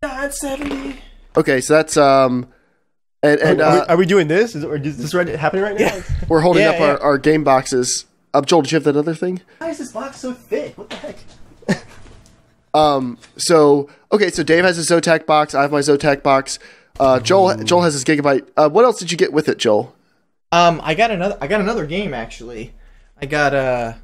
970. Okay, so that's are we doing this? Is this happening right now? Yeah. We're holding up our game boxes. Joel, did you have that other thing? Why is this box so thick? What the heck? So Dave has a Zotac box. I have my Zotac box. Joel has his gigabyte. What else did you get with it, Joel? I got another game actually. I got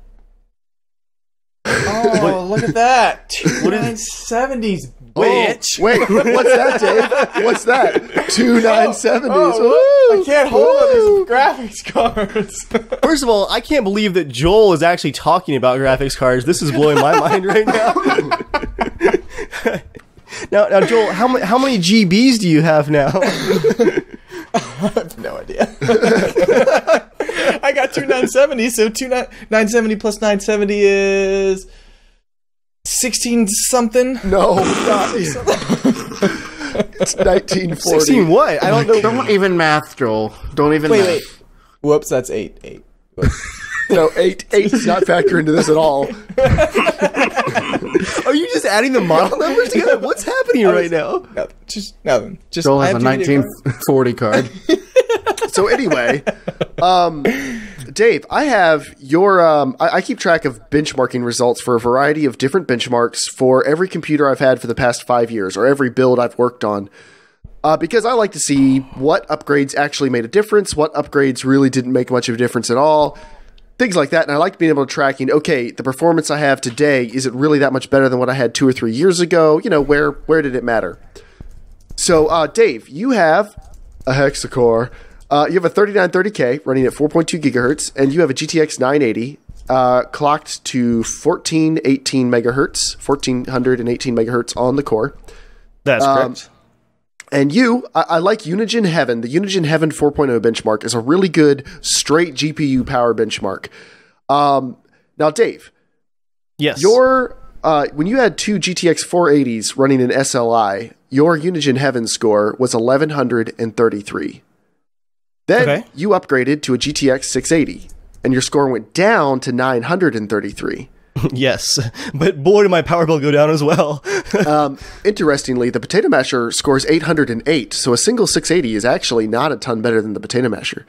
Oh, look at that! 970s, bitch. Wait, what's that, Dave? What's that? Two 970s. I can't hold on these graphics cards. First of all, I can't believe that Joel is actually talking about graphics cards. This is blowing my mind right now. Now, Joel, how many GBs do you have now? I have no idea. I got two 970s, so 970 plus 970 is 16 something. No, it's 1940. 16 what? I don't know. Don't even math, Joel. Don't even math. Wait. Whoops, that's 8. No, 8 does not factor into this at all. Are you just adding the model numbers together? What's happening right now? Nothing. Joel has a 1940 card. So anyway, Dave, I have your. I keep track of benchmarking results for a variety of different benchmarks for every computer I've had for the past 5 years, or every build I've worked on. Because I like to see what upgrades actually made a difference, what upgrades really didn't make much of a difference at all, things like that. And I like being able to tracking, okay, the performance I have today, is it really that much better than what I had 2 or 3 years ago? Where did it matter? So, Dave, you have a hexacore. You have a 3930K running at 4.2 gigahertz, and you have a GTX 980 clocked to 1418 megahertz, 1418 megahertz on the core. That's correct. And I like Unigine Heaven. The Unigine Heaven 4.0 benchmark is a really good straight GPU power benchmark. Now, Dave. Yes. When you had two GTX 480s running an SLI, your Unigine Heaven score was 1133. Then you upgraded to a GTX 680, and your score went down to 933. Yes, but boy, did my power bill go down as well. Interestingly, the Potato Masher scores 808, so a single 680 is actually not a ton better than the Potato Masher.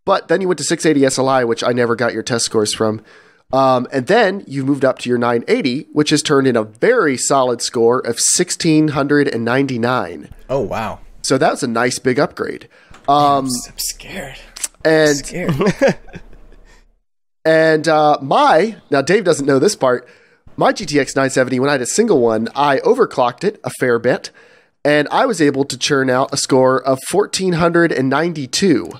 But then you went to 680 SLI, which I never got your test scores from. And then you moved up to your 980, which has turned in a very solid score of 1699. Oh, wow. So that was a nice big upgrade. I'm scared. And now Dave doesn't know this part. My GTX 970, when I had a single one, I overclocked it a fair bit, and I was able to churn out a score of 1492.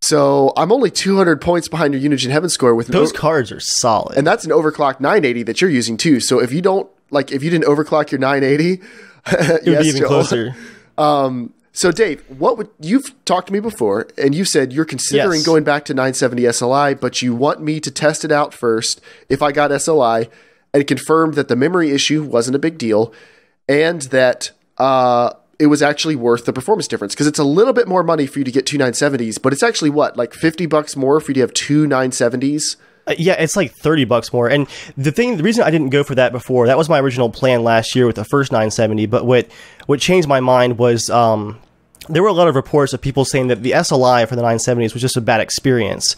So I'm only 200 points behind your Unigine Heaven score with those cards are solid, and that's an overclocked 980 that you're using too. So if you didn't overclock your 980, it would be even closer. So Dave, you've talked to me before, and you said you're considering going back to 970 SLI, but you want me to test it out first if I got SLI, and confirmed that the memory issue wasn't a big deal, and that it was actually worth the performance difference, because it's a little bit more money for you to get two 970s, but it's actually like $50 more for you to have two 970s. Yeah, it's like $30 more. And the reason I didn't go for that before, that was my original plan last year with the first 970. But what changed my mind was there were a lot of reports of people saying that the SLI for the 970s was just a bad experience.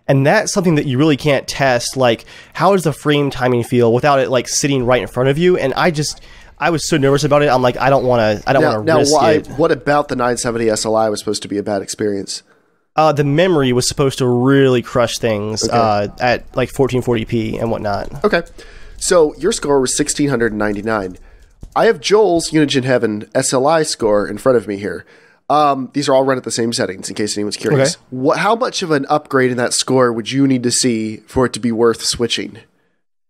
And that's something that you really can't test. Like, how does the frame timing feel without it sitting right in front of you? And I was so nervous about it. I'm like, I don't want to risk it. What about the 970 SLI was supposed to be a bad experience? The memory was supposed to really crush things at 1440p and whatnot. Okay. So your score was 1699. I have Joel's Unigine Heaven SLI score in front of me here. These are all run at the same settings, in case anyone's curious. Okay. How much of an upgrade in that score would you need to see for it to be worth switching?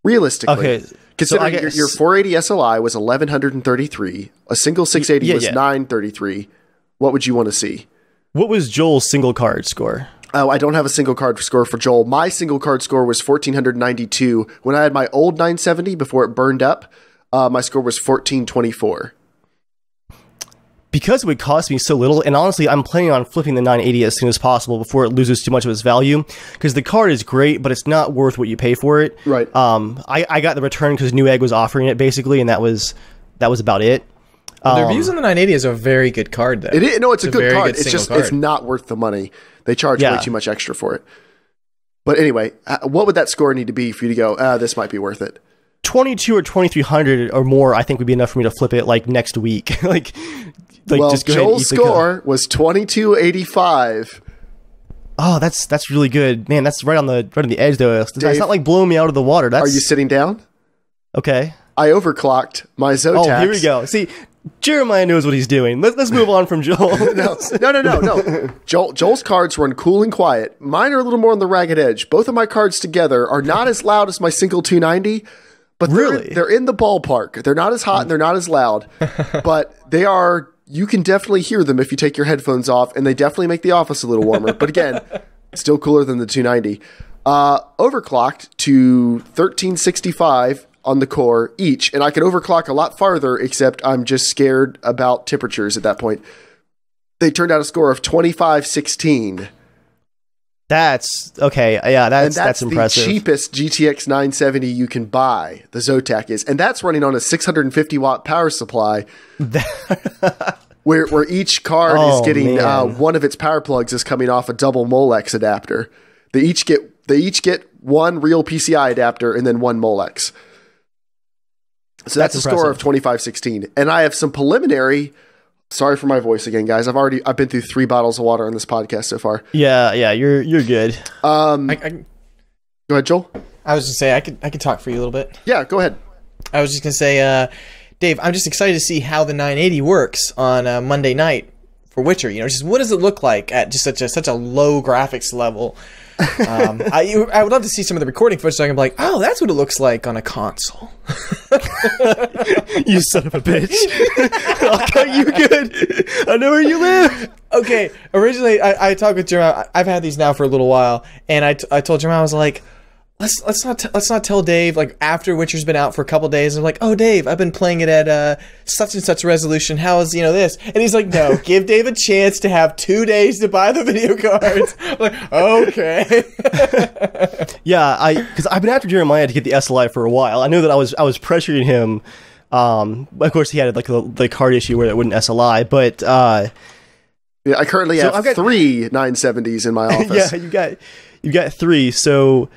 Realistically. Okay. Considering your 480 SLI was 1133, a single 680 was 933, what would you want to see? What was Joel's single card score? Oh, I don't have a single card score for Joel. My single card score was 1492. When I had my old 970 before it burned up, my score was 1424. Because it would cost me so little, and honestly, I'm planning on flipping the 980 as soon as possible before it loses too much of its value, because the card is great, but it's not worth what you pay for it. Right. I got the return because Newegg was offering it, basically, and that was about it. The reviews on the 980 is a very good card, though. It's a good card. It's just card. It's not worth the money. They charge way too much extra for it. But anyway, what would that score need to be for you to go, this might be worth it? 22 or 2300 or more, I think, would be enough for me to flip it like next week. Well, just go Joel's score was 2285. Oh, that's really good, man. That's right on the edge, though. It's not like blowing me out of the water. Are you sitting down? Okay. I overclocked my Zotax. Oh, here we go. See, Jeremiah knows what he's doing. Let's move on from Joel. No. Joel's cards run cool and quiet. Mine are a little more on the ragged edge. Both of my cards together are not as loud as my single 290, but they're in the ballpark. They're not as hot and they're not as loud, but they are. You can definitely hear them if you take your headphones off, and they definitely make the office a little warmer. But again, still cooler than the 290. Overclocked to 1365 on the core each, and I could overclock a lot farther, except I'm just scared about temperatures at that point. They turned out a score of 2516. That's okay. Yeah, that's impressive. The cheapest GTX 970 you can buy. The Zotac is, and that's running on a 650 watt power supply, where each card is getting one of its power plugs is coming off a double Molex adapter. They each get one real PCI adapter and then one Molex. So that's a score of 2516, and I have some preliminary. Sorry for my voice again, guys. I've been through 3 bottles of water on this podcast so far. Yeah, you're good. Go ahead, Joel. I was just say I could talk for you a little bit. Yeah, go ahead. I was just gonna say, Dave, I'm just excited to see how the 980 works on Monday night for Witcher. You know, just what does it look like at just such a low graphics level? I would love to see some of the recording footage so I can be like, oh, that's what it looks like on a console. You son of a bitch. I'll cut you good. I know where you live. Okay, originally I talked with Jerome. I've had these now for a little while, and I told Jerome, I was like, let's not tell Dave, like, after Witcher's been out for a couple days. I'm like, oh, Dave, I've been playing it at such and such resolution. How is this? And he's like, no, give Dave a chance to have 2 days to buy the video cards. I'm like, okay. Yeah, because I've been after Jeremiah to get the SLI for a while. I know that I was pressuring him. Of course, he had like the card issue where it wouldn't SLI, but yeah, I currently have 3 970s in my office. Yeah, you got 3. So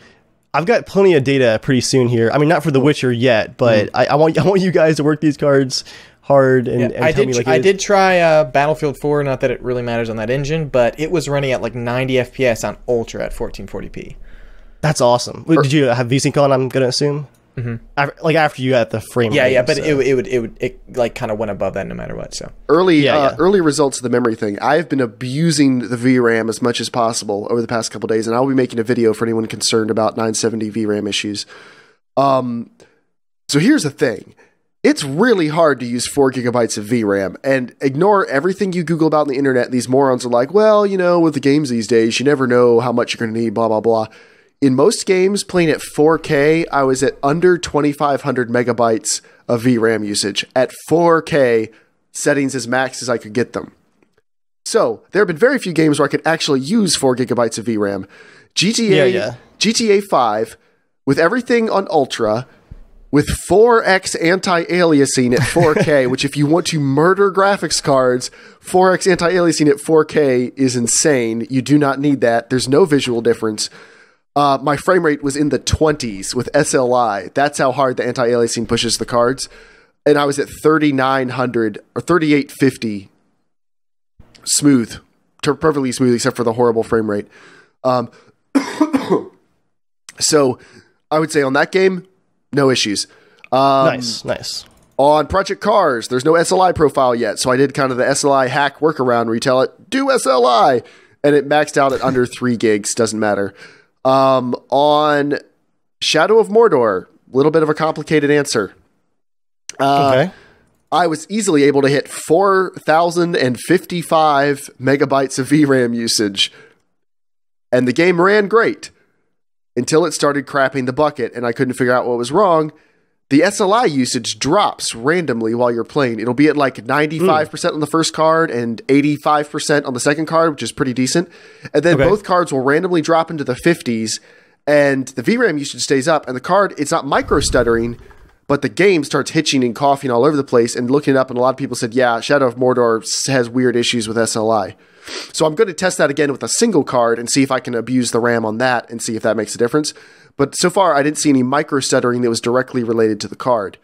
I've got plenty of data pretty soon here. I mean, not for The Witcher yet, but I want you guys to work these cards hard and tell me like I did try Battlefield 4. Not that it really matters on that engine, but it was running at like 90 FPS on Ultra at 1440p. That's awesome. Did you have VSync on? I'm gonna assume. Mm-hmm. After you got the frame. Yeah, but so. it like kind of went above that no matter what. So early results of the memory thing. I've been abusing the VRAM as much as possible over the past couple of days, and I'll be making a video for anyone concerned about 970 VRAM issues. So here's the thing. It's really hard to use 4 gigabytes of VRAM, and ignore everything you Google about on the internet. These morons are like, well, with the games these days, you never know how much you're going to need, blah, blah, blah. In most games playing at 4K, I was at under 2,500 megabytes of VRAM usage at 4K, settings as max as I could get them. So there have been very few games where I could actually use 4 gigabytes of VRAM. GTA 5, with everything on Ultra, with 4x anti-aliasing at 4K, which if you want to murder graphics cards, 4x anti-aliasing at 4K is insane. You do not need that. There's no visual difference. My frame rate was in the 20s with SLI. That's how hard the anti-aliasing pushes the cards. And I was at 3,900 or 3,850 smooth, perfectly smooth, except for the horrible frame rate. So I would say on that game, no issues. Nice. On Project Cars, there's no SLI profile yet, so I did kind of the SLI hack workaround where you tell it, do SLI, and it maxed out at under 3 gigs, doesn't matter. On Shadow of Mordor, a little bit of a complicated answer. Okay. I was easily able to hit 4,055 megabytes of VRAM usage, and the game ran great until it started crapping the bucket, and I couldn't figure out what was wrong. The SLI usage drops randomly while you're playing. It'll be at like 95% on the first card and 85% on the second card, which is pretty decent. And then both cards will randomly drop into the 50s, and the VRAM usage stays up. And the card, it's not micro-stuttering, but the game starts hitching and coughing all over the place. And looking it up, and a lot of people said, yeah, Shadow of Mordor has weird issues with SLI. So I'm going to test that again with a single card and see if I can abuse the RAM on that and see if that makes a difference. But so far, I didn't see any micro-stuttering that was directly related to the card.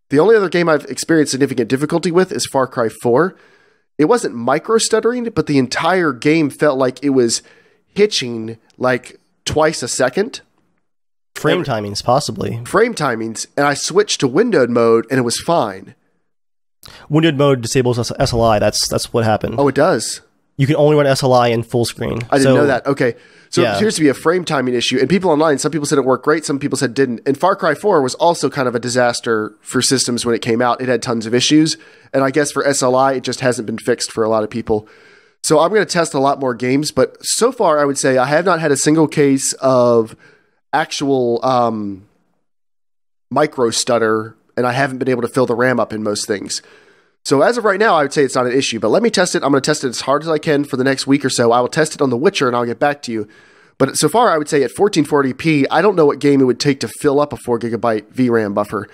The only other game I've experienced significant difficulty with is Far Cry 4. It wasn't micro-stuttering, but the entire game felt like it was hitching like twice a second. Frame timings, possibly. Frame timings, and I switched to windowed mode, and it was fine. Windowed mode disables SLI. That's what happened. Oh, it does? You can only run SLI in full screen. I didn't know that. Okay. So it appears to be a frame timing issue. And people online, some people said it worked great, some people said it didn't. And Far Cry 4 was also kind of a disaster for systems when it came out. It had tons of issues. And I guess for SLI, it just hasn't been fixed for a lot of people. So I'm going to test a lot more games. But so far, I would say I have not had a single case of actual micro stutter. And I haven't been able to fill the RAM up in most things. So as of right now, I would say it's not an issue, but let me test it. I'm going to test it as hard as I can for the next week or so. I will test it on The Witcher, and I'll get back to you. But so far, I would say at 1440p, I don't know what game it would take to fill up a 4 gigabyte VRAM buffer.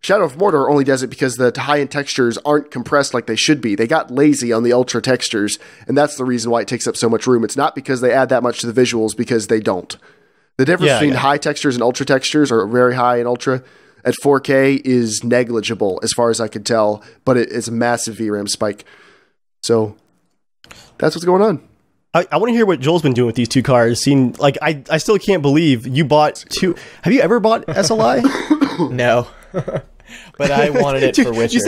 Shadow of Mordor only does it because the high-end textures aren't compressed like they should be. They got lazy on the ultra textures, and that's the reason why it takes up so much room. It's not because they add that much to the visuals, because they don't. The difference between high textures and ultra textures, or very high and ultra, at 4K is negligible as far as I could tell, but it is a massive VRAM spike. So that's what's going on. I want to hear what Joel's been doing with these 2 cards. I still can't believe you bought 2. Have you ever bought SLI? No. But I wanted it for Witcher.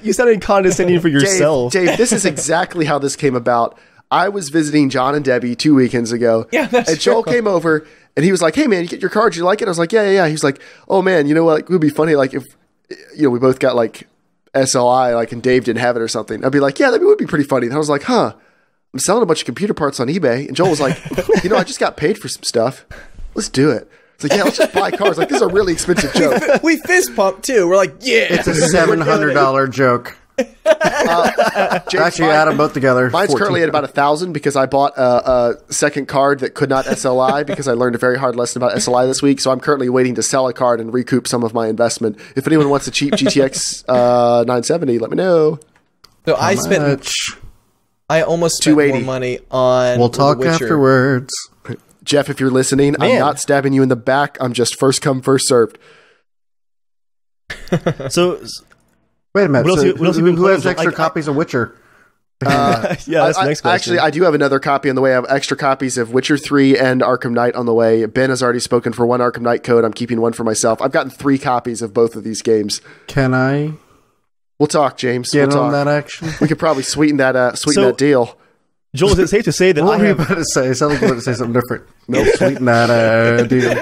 You sounded condescending for yourself. Dave, this is exactly how this came about. I was visiting John and Debbie 2 weekends ago. Yeah, that's and Joel came over. And he was like, hey, man, you get your card? You like it? I was like, yeah. He was like, oh, man, you know what? It would be funny like if we both got like SLI, like, and Dave didn't have it or something. I'd be like, yeah, that would be pretty funny. And I was like, I'm selling a bunch of computer parts on eBay. And Joel was like, I just got paid for some stuff. Let's do it. It's like, yeah, let's just buy cars. Like, this is a really expensive joke. We fist pump, too. We're like, yeah. It's a $700 joke. Actually, add them both together. Mine's currently at about 1,000 because I bought a second card that could not SLI because I learned a very hard lesson about SLI this week. So I'm currently waiting to sell a card and recoup some of my investment. If anyone wants a cheap GTX 970, let me know. So I almost spent more money on. We'll talk afterwards. Jeff, if you're listening, I'm not stabbing you in the back. I'm just first come, first served. So. Wait a minute. Who has extra copies of Witcher? That's the next question. Actually, I do have another copy on the way. I have extra copies of Witcher 3 and Arkham Knight on the way. Ben has already spoken for 1 Arkham Knight code. I'm keeping 1 for myself. I've gotten 3 copies of both of these games. Can I? We'll talk, James. Get on that action. We could probably sweeten that deal. Joel, is it safe to say that what were you about to say? It sounded like you were about to say something different. No, sweeten that deal.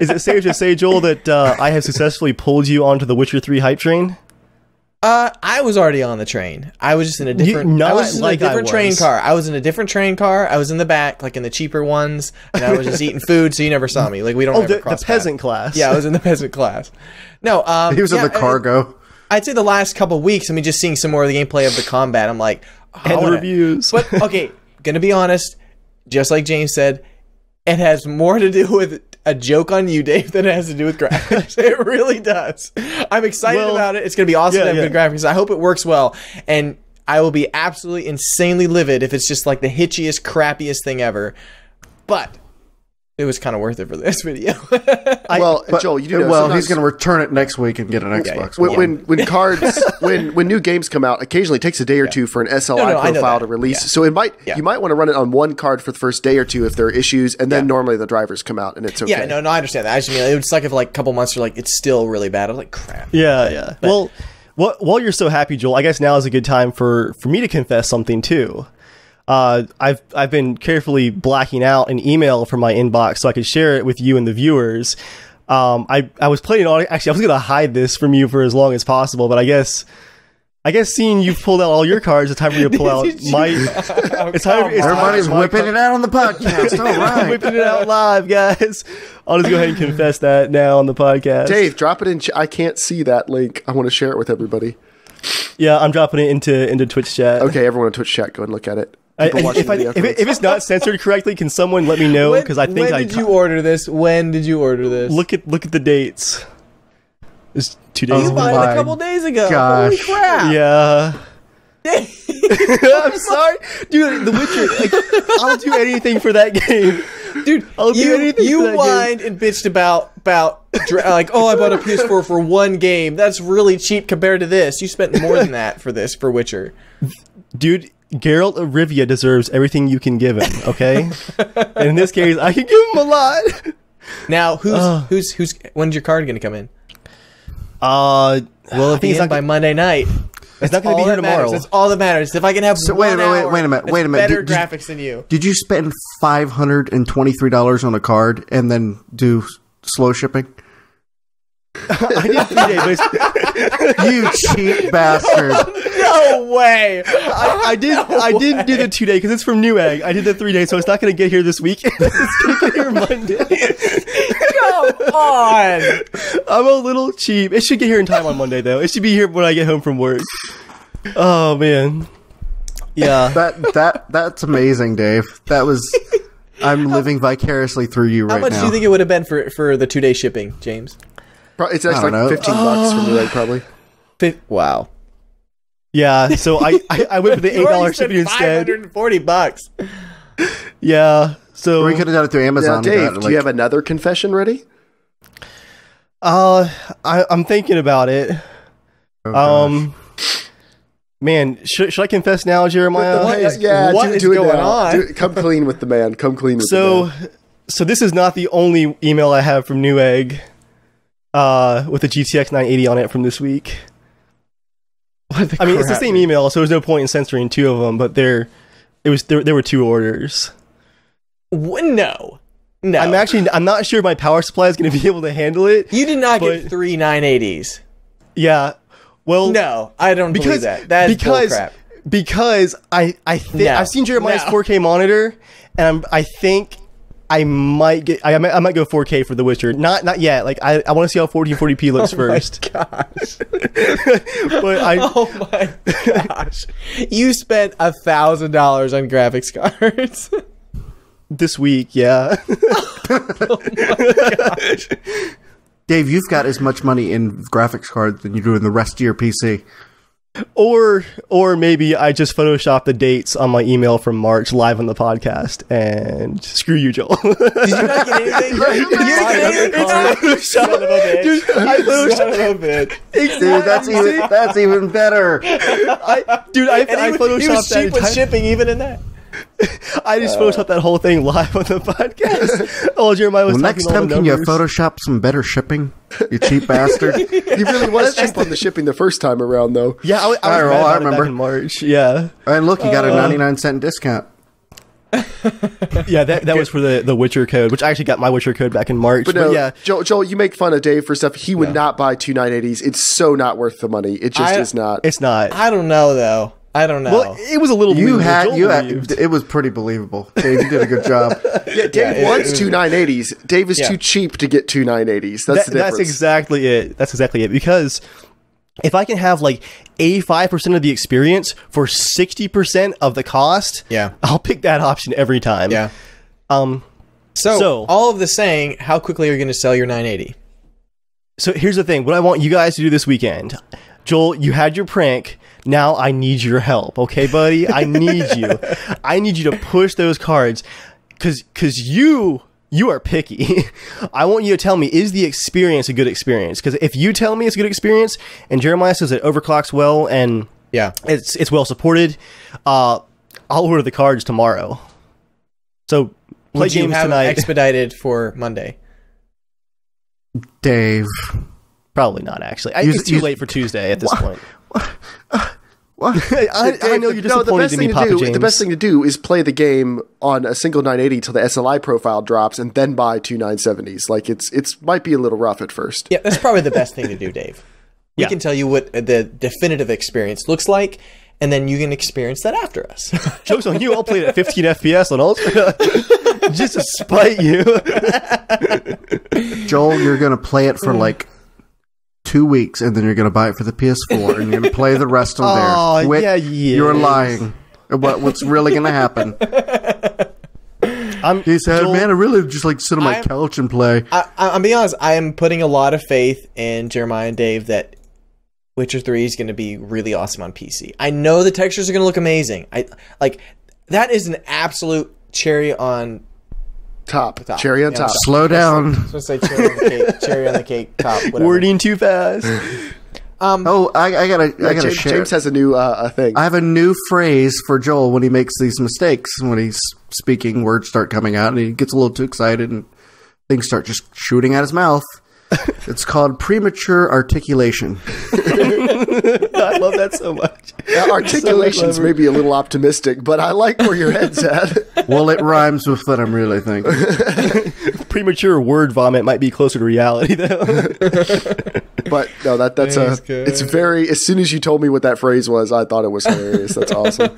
Is it safe to say, Joel, that I have successfully pulled you onto the Witcher 3 hype train? I was already on the train. I was just in a different. Train car. I was in a different train car. I was in the back, like in the cheaper ones, and I was just eating food. So you never saw me. Like we don't ever cross the peasant class. Yeah, I was in the peasant class. No, he was in the cargo. I'd say the last couple of weeks. I mean, just seeing some more of the gameplay of the combat. I'm like, reviews. But okay, gonna be honest. Just like James said, it has more to do with a joke on you, Dave, than it has to do with graphics. It really does. I'm excited about it. It's going to be awesome to have good graphics. I hope it works well. And I will be absolutely insanely livid if it's just like the hitchiest, crappiest thing ever. But it was kind of worth it for this video. Joel, you do know. Well, he's going to return it next week and get an Xbox. When cards, when new games come out, occasionally it takes a day or two for an SLI profile to release. So you might want to run it on one card for the first day or two if there are issues, and then normally the drivers come out and it's okay. Yeah, no, I understand that. I just mean it was like if like a couple months you're like it's still really bad. I was like, crap. Yeah. But, while you're so happy, Joel, I guess now is a good time for me to confess something too. I've been carefully blacking out an email from my inbox so I could share it with you and the viewers. I was planning on actually I was going to hide this from you for as long as possible, but I guess seeing you pulled out all your cards, it's time for you to pull out my. Everybody's whipping it out on the podcast. All right, whipping it out live, guys. I'll just go ahead and confess that now on the podcast. Dave, drop it in. I can't see that link. I want to share it with everybody. Yeah, I'm dropping it into Twitch chat. Okay, everyone on Twitch chat, go ahead and look at it. If it's not censored correctly, can someone let me know? Because I think when did you order this? Look at the dates. It's 2 days. You bought it a couple days ago. Gosh. Holy crap! Yeah. I'm sorry, dude. The Witcher. I'll do anything for that game, dude. You whined and bitched about like, oh, I bought a PS4 for one game. That's really cheap compared to this. You spent more than that for Witcher, dude. Geralt of Rivia deserves everything you can give him, okay? And in this case, I can give him a lot. Now, who's when's your card going to come in? Will it be in by Monday night? It's not going to be here tomorrow. That's all that matters. If I can have wait a minute. Better graphics than you. Did you spend $523 on a card and then do slow shipping? I did 3 days. You cheap bastard. No way. I didn't do the 2 day because it's from Newegg. I did the 3 days, so it's not going to get here this week. It's going to get here Monday. Come on. I'm a little cheap. It should get here in time on Monday, though. It should be here when I get home from work. Oh man. Yeah. That's amazing, Dave. That was. I'm living vicariously through you right now. How much do you think it would have been for the 2 day shipping, James? It's actually like $15 from Newegg, probably. Wow. Yeah, so I went for the $8 shipping instead. $540. Yeah, so we could have done it through Amazon. Dave, do you have another confession ready? I'm thinking about it. Oh, man, should I confess now, Jeremiah? What is going on? Come clean with the man. Come clean with the man. So this is not the only email I have from Newegg with the GTX 980 on it from this week. I mean, it's the same email, so there's no point in censoring 2 of them. But there were 2 orders. No. I'm not sure my power supply is going to be able to handle it. You did not get 3 980s. Yeah. Well, no, I don't believe that. That is bullcrap. Because I've seen Jeremiah's 4K monitor, and I think I might go 4K for The Witcher. Not yet. Like I want to see how 1440p looks first. Oh my gosh! You spent $1,000 on graphics cards this week. Yeah. Oh my gosh! Dave, you've got as much money in graphics cards than you do in the rest of your PC. Or maybe I just photoshopped the dates on my email from March live on the podcast, and screw you, Joel. Did you not get anything? I photoshopped it. Dude, that's even better. I photoshopped he was cheap with shipping even in that. I just photoshopped that whole thing live on the podcast. Oh, Jeremiah was talking next time, can you Photoshop some better shipping? You cheap bastard. He really was cheap on the shipping the first time around, though. Yeah, I remember. Back in March. Yeah. And look, you got a 99-cent discount. Yeah, that was for the Witcher code, which I actually got my Witcher code back in March. But no, yeah, Joel, you make fun of Dave for stuff. He would not buy 2 980s. It's so not worth the money. It just is not. It's not. I don't know though. I don't know. Well, it was a little. It was pretty believable. Dave, you did a good job. Yeah, Dave wants 2 980s. Dave is too cheap to get 2 980s. That's the difference. That's exactly it. Because if I can have like 85% of the experience for 60% of the cost, I'll pick that option every time. Yeah. So all of the saying, how quickly are you going to sell your 980? So here's the thing. What I want you guys to do this weekend, Joel, you had your prank. Now I need your help, okay, buddy? I need you. I need you to push those cards, because you you are picky. I want you to tell me, is the experience a good experience? Because if you tell me it's a good experience, and Jeremiah says it overclocks well, and it's well supported, I'll order the cards tomorrow. So play Would you games have tonight. Expedited for Monday? Dave. Probably not, actually. It's too late for Tuesday at this point. What? I know you're disappointed in me, Papa James. The best thing to do is play the game on a single 980 till the SLI profile drops, and then buy two 970s. Like it's might be a little rough at first. Yeah, that's probably the best thing to do, Dave. We can tell you what the definitive experience looks like, and then you can experience that after us. Joke's on you. I'll play it at 15 FPS on Ultra just to spite you. Joel, you're going to play it for like 2 weeks, and then you're going to buy it for the PS4, and you're going to play the rest on there. You're lying. What's really going to happen? He said, Joel, man, I really just like to sit on my couch and play. I'm being honest. I am putting a lot of faith in Jeremiah and Dave that Witcher 3 is going to be really awesome on PC. I know the textures are going to look amazing. That is an absolute cherry on top. Cherry on top. Slow down. I was going to say cherry on the cake. Cherry on the cake top. Whatever. Wording too fast. I gotta share. James has a new thing. I have a new phrase for Joel when he makes these mistakes. When he's speaking, words start coming out, and he gets a little too excited, and things start just shooting out his mouth. It's called premature articulation. I love that so much. Articulation's so maybe a little optimistic, but I like where your head's at. Well, it rhymes with what I'm really thinking. Premature word vomit might be closer to reality, though. But no, it's very. As soon as you told me what that phrase was, I thought it was hilarious. That's awesome.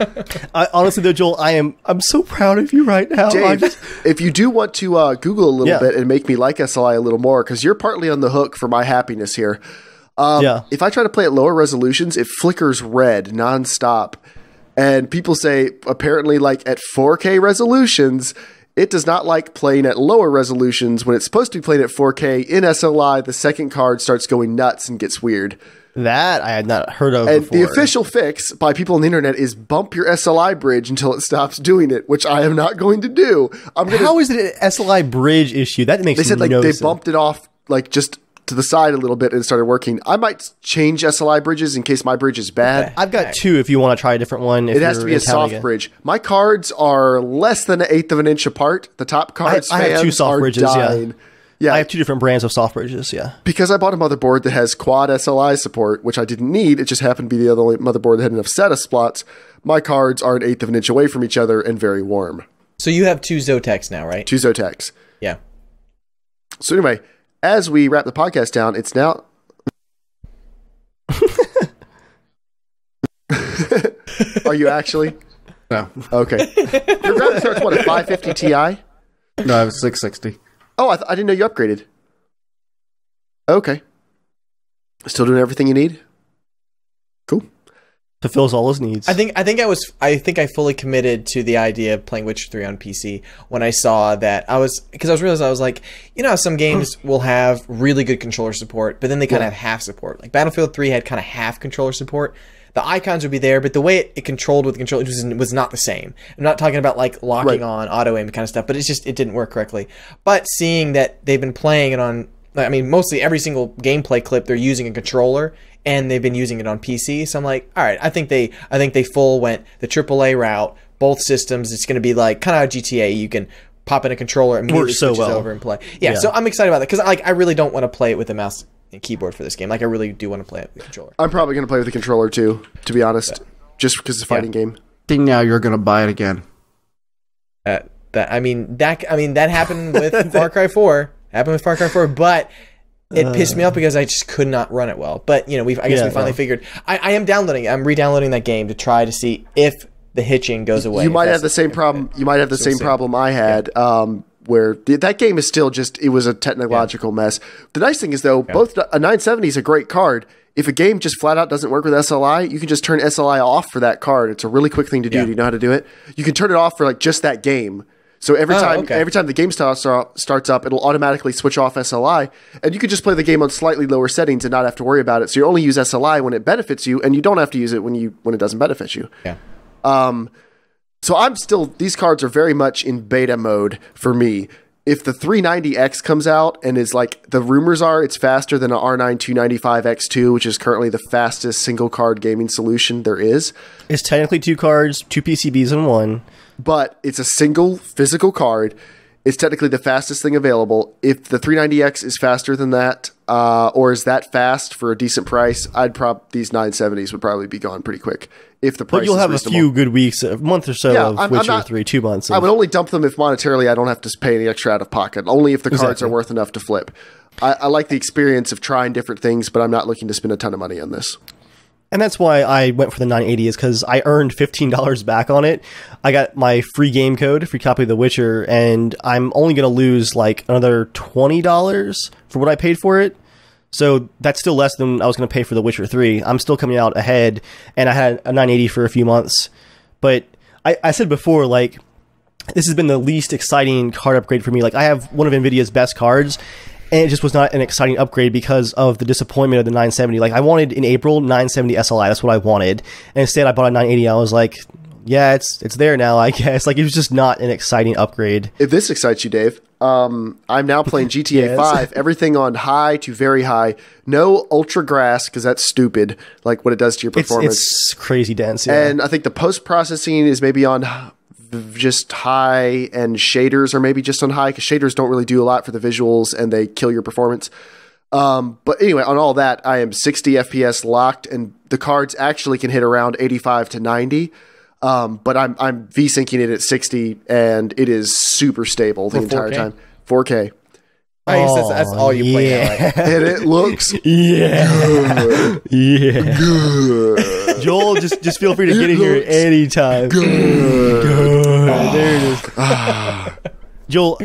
Honestly, though, Joel, I'm so proud of you right now. Dave, if you do want to Google a little bit and make me like SLI a little more, because you're partly on the hook for my happiness here. If I try to play at lower resolutions, it flickers red nonstop, and people say apparently like at 4K resolutions, it does not like playing at lower resolutions. When it's supposed to be playing at 4K in SLI, the second card starts going nuts and gets weird. That I had not heard of and before. The official fix by people on the internet is bump your SLI bridge until it stops doing it, which I am not going to do. How is it an SLI bridge issue? That makes They said no they sense. bumped it off like just to the side a little bit and it started working. I might change SLI bridges in case my bridge is bad. I've got two if you want to try a different one. It has to be a soft bridge. My cards are less than 1/8 of an inch apart. The top cards I have two soft bridges, dying. Yeah. I have two different brands of soft bridges, Because I bought a motherboard that has quad SLI support, which I didn't need. It just happened to be the only motherboard that had enough SATA slots. My cards are 1/8 of an inch away from each other and very warm. So you have two Zotacs now, right? Two Zotacs. Yeah. So anyway, as we wrap the podcast down, it's now... Are you actually? No. Okay. Your graphics cards, what, a 550 Ti? No, I have a 660. Oh, I didn't know you upgraded. Okay. Still doing everything you need? Cool. Fulfills all his needs. I think I fully committed to the idea of playing Witcher 3 on PC when I saw that I was like, you know how some games will have really good controller support, but then they kind of have half support. Like Battlefield 3 had kind of half controller support. The icons would be there, but the way it controlled with the controller was not the same. I'm not talking about like locking on auto aim kind of stuff, but it didn't work correctly. But seeing that they've been playing it on, I mean, mostly every single gameplay clip they're using a controller, and they've been using it on PC. So I'm like, all right, I think they full went the AAA route. Both systems, it's going to be like kind of how GTA. You can pop in a controller and immediately switch over and play. Yeah, so I'm excited about that because I really don't want to play it with a mouse and keyboard for this game. Like I really do want to play it with a controller. I'm probably going to play with the controller too, to be honest, just because it's a fighting game. I think now you're going to buy it again. That happened with Far Cry 4. But it pissed me off because I just could not run it well. But you know, I guess we finally figured. I am downloading it. I'm re-downloading that game to try to see if the hitching goes away. You might have the same problem. You might have the same problem I had. Where that game is still it was a technological mess. The nice thing is though, both a 970 is a great card. If a game just flat out doesn't work with SLI, you can just turn SLI off for that card. It's a really quick thing to do. Do you know how to do it? You can turn it off for like just that game. So every time the game starts up, it'll automatically switch off SLI, and you can just play the game on slightly lower settings and not have to worry about it. So you only use SLI when it benefits you, and you don't have to use it when it doesn't benefit you. Yeah. So these cards are very much in beta mode for me. if the 390X comes out and is like the rumors are it's faster than an R9 295X2, which is currently the fastest single card gaming solution there is. It's technically 2 cards, 2 PCBs in one. But it's a single physical card. It's technically the fastest thing available. If the 390X is faster than that, or is that fast for a decent price, these 970s would probably be gone pretty quick. If the price but you'll have reasonable. a few good weeks, a month or so of Witcher 3, 2 months. I would only dump them if monetarily I don't have to pay any extra out of pocket. Only if the cards are worth enough to flip. I like the experience of trying different things, but I'm not looking to spend a ton of money on this. And that's why I went for the 980 is because I earned $15 back on it. I got my free game code, free copy of The Witcher, and I'm only going to lose like another $20 for what I paid for it. So that's still less than I was going to pay for The Witcher 3. I'm still coming out ahead, and I had a 980 for a few months. But I said before, like, this has been the least exciting card upgrade for me. Like, I have one of NVIDIA's best cards, and it just was not an exciting upgrade because of the disappointment of the 970. Like, I wanted in April 970 SLI. That's what I wanted. And instead, I bought a 980. I was like, yeah, it's there now, I guess. Like, it was just not an exciting upgrade. If this excites you, Dave, I'm now playing GTA 5. Everything on high to very high. No ultra grass, because that's stupid, like what it does to your performance. It's crazy dense, yeah. And I think the post-processing is maybe on just high, and shaders are maybe just on high, because shaders don't really do a lot for the visuals, and they kill your performance. But anyway, on all that, I am 60 FPS locked, and the cards actually can hit around 85 to 90. But I'm V-syncing it at 60, and it is super stable the entire time. 4K. I guess that's all you play now, right? And it looks good. Good. Joel, just feel free to get in here anytime. Good. There it is. Joel,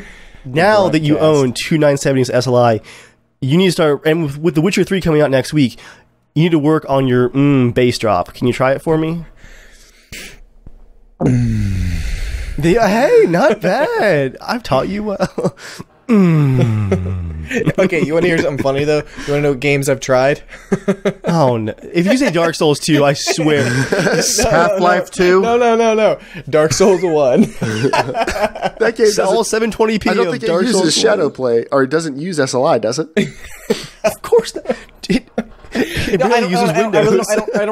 now that you own two 970s SLI, you need to start, and with The Witcher 3 coming out next week, you need to work on your bass drop. Can you try it for me? Hey, not bad. I've taught you well. Okay, you want to hear something funny though? You want to know what games I've tried? Oh no! If you say Dark Souls 2, I swear. Half-Life 2. No. Dark Souls 1. That game all 720p. I don't think it uses shadow play, or it doesn't use SLI, does it? Of course not. It barely uses Windows. I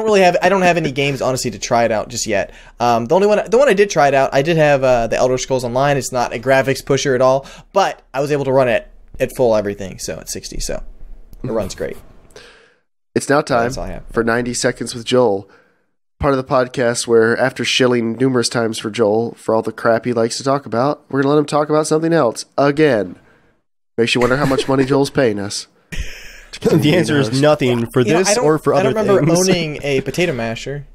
don't have any games honestly to try it out just yet. The one I did try it out, I did have the Elder Scrolls Online. It's not a graphics pusher at all, but I was able to run it at full everything, so at 60, so it runs great. It's now time for 90 Seconds with Joel, part of the podcast where, after shilling numerous times for Joel for all the crap he likes to talk about, we're going to let him talk about something else again. Makes you wonder how much money Joel's paying us. The answer is nothing for this or for other things. I don't remember owning a potato masher.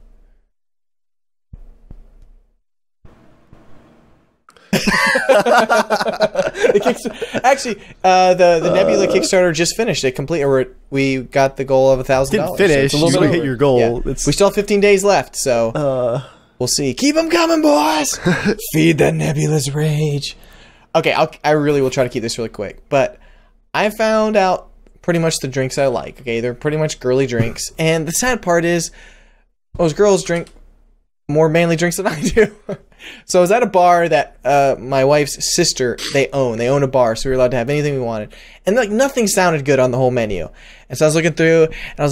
Actually, the Nebula Kickstarter just finished. It completed. We got the goal of $1,000. Didn't finish. So you hit your goal. Yeah. We still have 15 days left, so we'll see. Keep them coming, boys. Feed that Nebula's rage. Okay, I really will try to keep this really quick, but I found out pretty much the drinks I like. Okay, they're pretty much girly drinks, and the sad part is those girls drink more manly drinks than I do. So I was at a bar that my wife's sister, they own a bar, so we were allowed to have anything we wanted, and like nothing sounded good on the whole menu. And so I was looking through, and I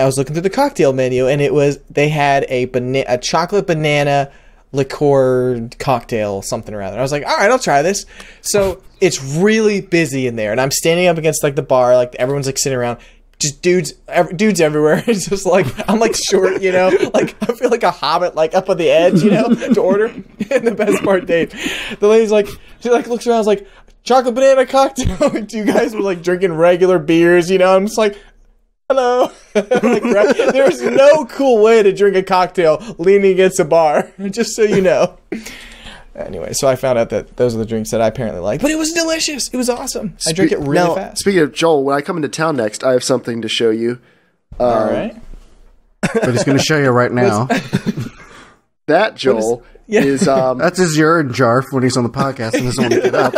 was looking through the cocktail menu, and they had a chocolate banana liqueur cocktail, something or other. I was like, all right, I'll try this. So it's really busy in there, and I'm standing up against like the bar, like everyone's like sitting around, just dudes everywhere. It's just like I'm like short, you know, like I feel like a hobbit, like up on the edge, you know, to order. And the best part, Dave, the lady's like, she like looks around, is like, chocolate banana cocktail. You guys were like drinking regular beers, you know. I'm just like, hello. Like, right? There's no cool way to drink a cocktail leaning against a bar, just so you know. Anyway, so I found out that those are the drinks that I apparently like. But it was delicious. It was awesome. I drink it really fast. Speaking of Joel, when I come into town next, I have something to show you. All right. But he's going to show you right now. That, Joel, is... that's his urine jar when he's on the podcast and doesn't want to get up.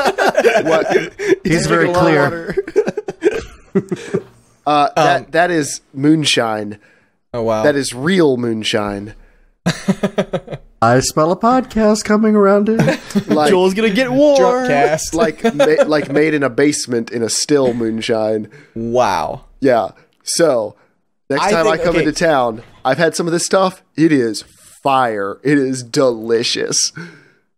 He's very clear. That is moonshine. Oh, wow. That is real moonshine. I smell a podcast coming around it. Like, Joel's gonna get warm. Drupcast. like made in a basement in a still moonshine. Wow. Yeah. So next time I come into town, I've had some of this stuff. It is fire. It is delicious.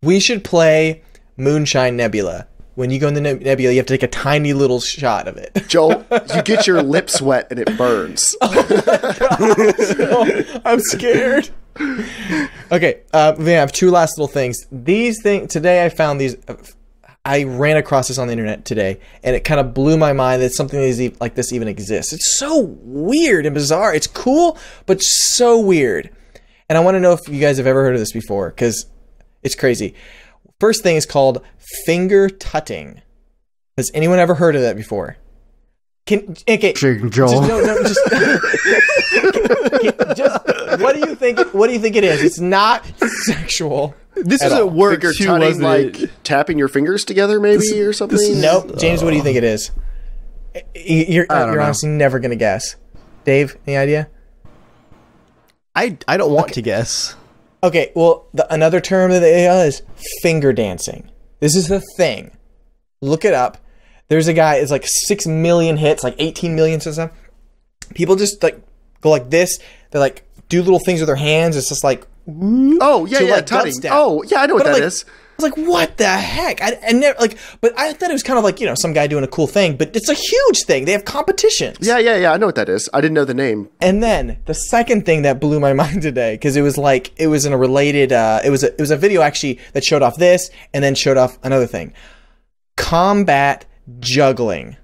We should play Moonshine Nebula. When you go in the nebula, you have to take a tiny little shot of it. Joel, you get your lips wet and it burns. I'm scared. Okay, we have two last little things. These things today, I found these. I ran across this on the internet today, and it kind of blew my mind that something like this even exists. It's so weird and bizarre. It's cool, but so weird. And I want to know if you guys have ever heard of this before, because it's crazy. First thing is called finger tutting. Has anyone ever heard of that before? Joel. What do you think? What do you think it is? It's not sexual. This is at work finger too, tutting, wasn't like it? tapping your fingers together, maybe, or something. Nope. James, what do you think it is? You're honestly never gonna guess. Dave, any idea? I don't want to guess. Okay, well, another term that they is finger dancing. This is the thing. Look it up. There's a guy, it's like 6 million hits, like 18 million or something. People just like go like this. They like do little things with their hands. It's just like, oh yeah, like tutting. dubstep. Oh yeah, I know what that is. I was like, what the heck? I never like, but I thought it was kind of like, you know, some guy doing a cool thing, but it's a huge thing. They have competitions. Yeah, I know what that is. I didn't know the name. And then the second thing that blew my mind today, because it was in a related, it was a video actually that showed off this and then showed off another thing. Combat juggling.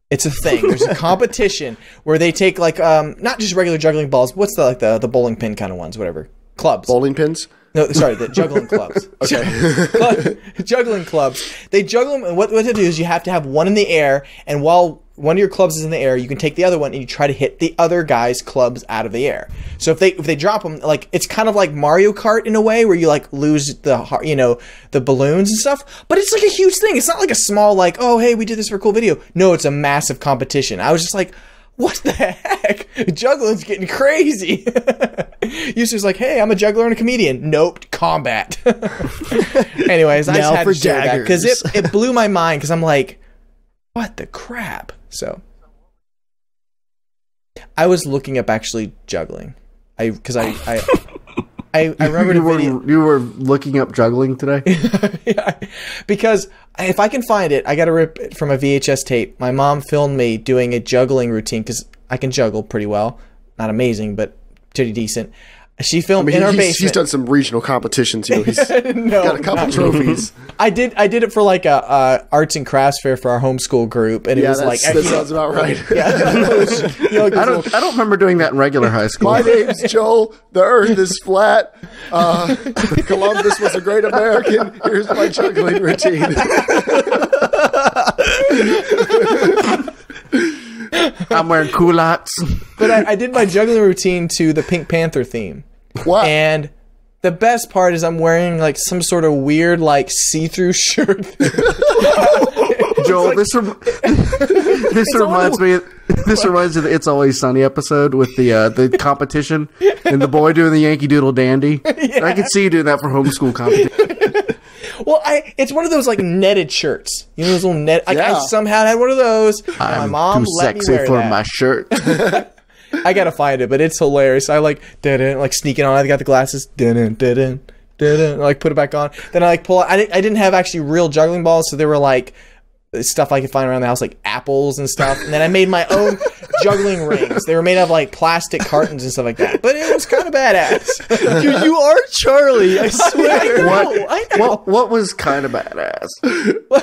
It's a thing. There's a competition where they take like, not just regular juggling balls. What's the bowling pin kind of ones, whatever. Clubs. Bowling pins? No, sorry, the juggling clubs. Okay. Juggling clubs. They juggle them, and what they do is you have to have one in the air, and while one of your clubs is in the air, you can take the other one and you try to hit the other guy's clubs out of the air. So if they drop them, like, it's kind of like Mario Kart in a way, where you like lose the balloons and stuff. But it's like a huge thing. It's not like a small like, oh hey, we did this for a cool video. No, it's a massive competition. I was just like, what the heck? Juggling's getting crazy. Usually like, hey, I'm a juggler and a comedian. Nope, combat. Anyways, I just had to share that because it blew my mind, because I'm like, what the crap? So I was looking up actually juggling. I remember you were looking up juggling today. Yeah, because if I can find it, I got to rip it from a VHS tape. My mom filmed me doing a juggling routine, because I can juggle pretty well. Not amazing, but pretty decent. She filmed in our basement. He's done some regional competitions. You know, he's got a couple trophies. I did it for like a arts and crafts fair for our homeschool group, and it was like that sounds about right. Yeah, I don't remember doing that in regular high school. My name's Joel. The Earth is flat. Columbus was a great American. Here's my juggling routine. I'm wearing culottes. But I did my juggling routine to the Pink Panther theme. Wow. And the best part is I'm wearing like some sort of weird like see-through shirt. Joel, this reminds me of the It's Always Sunny episode with the competition and the boy doing the Yankee Doodle Dandy. Yeah. I could see you doing that for homeschool competition. Well, it's one of those like netted shirts. You know those little net. I somehow had one of those. My mom let me wear that. My shirt. I gotta find it, but it's hilarious. I like like sneaking on. I got the glasses. Like put it back on. Then I like pull. I didn't have actually real juggling balls, so they were like stuff I could find around the house, like apples and stuff. And then I made my own juggling rings. They were made of like plastic cartons and stuff like that. But it was kind of badass. You are Charlie, I swear. I know. What was kind of badass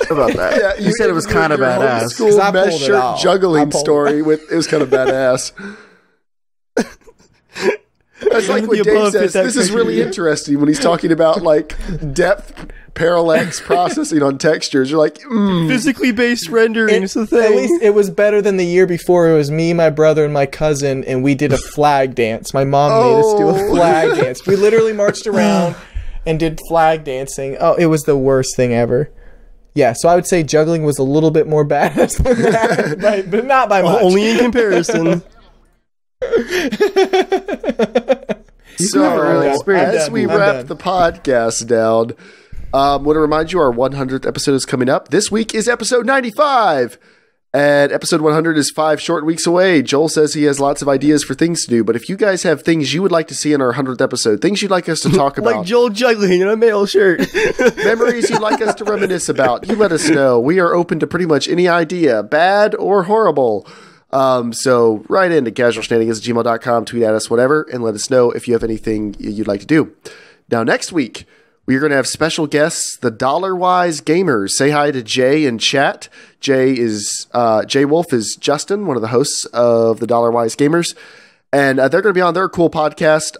about that? Yeah, you said it was kind of badass. School mesh shirt juggling story it was kind of badass. That's like what Dave says. This is really interesting when he's talking about like depth parallax processing on textures. You're like, physically based rendering is the thing. At least it was better than the year before. It was me, my brother, and my cousin, and we did a flag dance. My mom made us do a flag dance. We literally marched around and did flag dancing. Oh, it was the worst thing ever. Yeah, so I would say juggling was a little bit more badass than that, but not by much. Only in comparison. So, as we wrap the podcast down, want to remind you our 100th episode is coming up. This week is episode 95. And episode 100 is 5 short weeks away. Joel says he has lots of ideas for things to do, but if you guys have things you would like to see in our 100th episode, things you'd like us to talk about. Like Joel juggling in a male shirt. Memories you'd like us to reminisce about, you let us know. We are open to pretty much any idea, bad or horrible. So write in to casualshenanigans@gmail.com, tweet at us, whatever, and let us know if you have anything you'd like to do. Now, next week, we're going to have special guests, the Dollar-Wise Gamers. Say hi to Jay in chat. Jay Wolf is Justin, one of the hosts of the Dollar-Wise Gamers. And they're going to be on their cool podcast.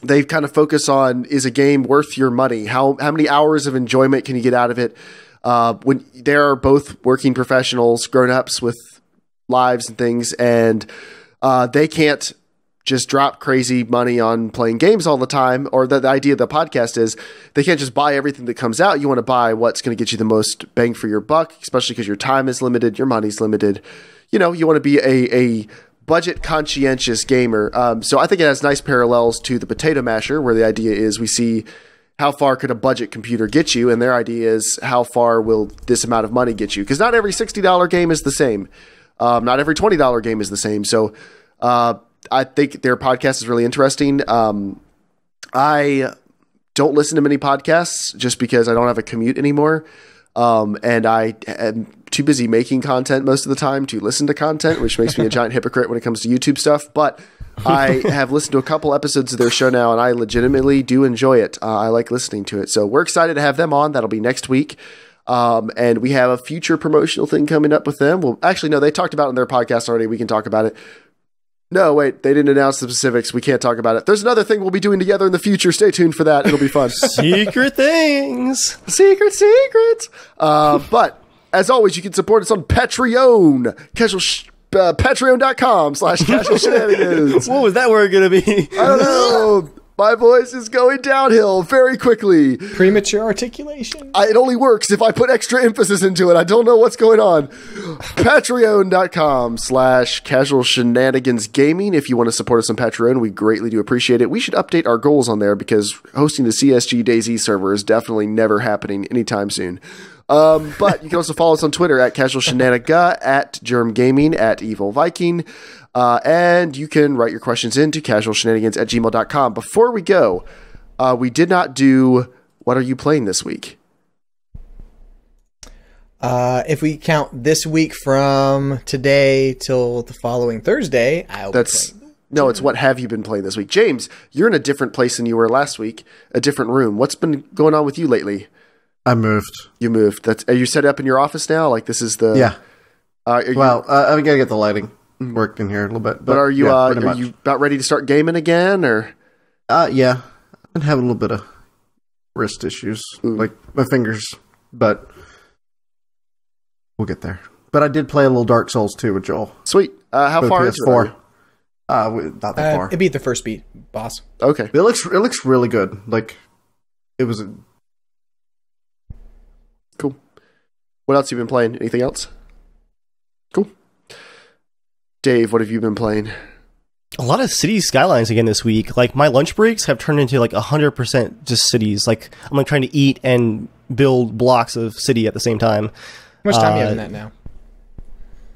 They kind of focus on, is a game worth your money? How many hours of enjoyment can you get out of it? When they're both working professionals, grown-ups with lives and things, and they can't just drop crazy money on playing games all the time, or the idea of the podcast is they can't just buy everything that comes out. You want to buy what's going to get you the most bang for your buck, especially because your time is limited, your money's limited. You know, you want to be a budget conscientious gamer. So I think it has nice parallels to the Potato Masher, where the idea is we see how far could a budget computer get you, and their idea is how far will this amount of money get you? Because not every $60 game is the same. Not every $20 game is the same. So, I think their podcast is really interesting. I don't listen to many podcasts just because I don't have a commute anymore. And I am too busy making content most of the time to listen to content, which makes me a giant hypocrite when it comes to YouTube stuff. But I have listened to a couple episodes of their show now, and I legitimately do enjoy it. I like listening to it. So we're excited to have them on. That'll be next week. And we have a future promotional thing coming up with them. Well, actually, no, they talked about it in their podcast already. We can talk about it. No, wait, they didn't announce the specifics. We can't talk about it. There's another thing we'll be doing together in the future. Stay tuned for that. It'll be fun. Secret things. Secrets. But as always, you can support us on Patreon. Patreon.com/casualshenanigans. What was that word going to be? I don't know. My voice is going downhill very quickly. Premature articulation. It only works if I put extra emphasis into it. I don't know what's going on. Patreon.com/casualshenanigans gaming. If you want to support us on Patreon, we greatly do appreciate it. We should update our goals on there because hosting the CSG DayZ server is definitely never happening anytime soon. But you can also follow us on Twitter at casualshenaniga, at Germ Gaming, at Evil Viking. And you can write your questions into casualshenanigans@gmail.com. Before we go, we did not do what are you playing this week? If we count this week from today till the following Thursday, it's what have you been playing this week? James, you're in a different place than you were last week, a different room. What's been going on with you lately? I moved. You moved. Are you set up in your office now? Like this is the... Yeah. I'm going to get the lighting worked in here a little bit. But are you are you about ready to start gaming again, or? Yeah. I've been having a little bit of wrist issues, like my fingers, but we'll get there. But I did play a little Dark Souls 2 with Joel. Sweet. How far is it? Not that far. It beat the first beat, boss. Okay. It looks really good. Like it was cool. What else have you been playing? Anything else? Cool. Dave, what have you been playing? A lot of city skylines again this week. Like my lunch breaks have turned into like 100% just cities. Like I'm like trying to eat and build blocks of city at the same time. How much time do you have in that now?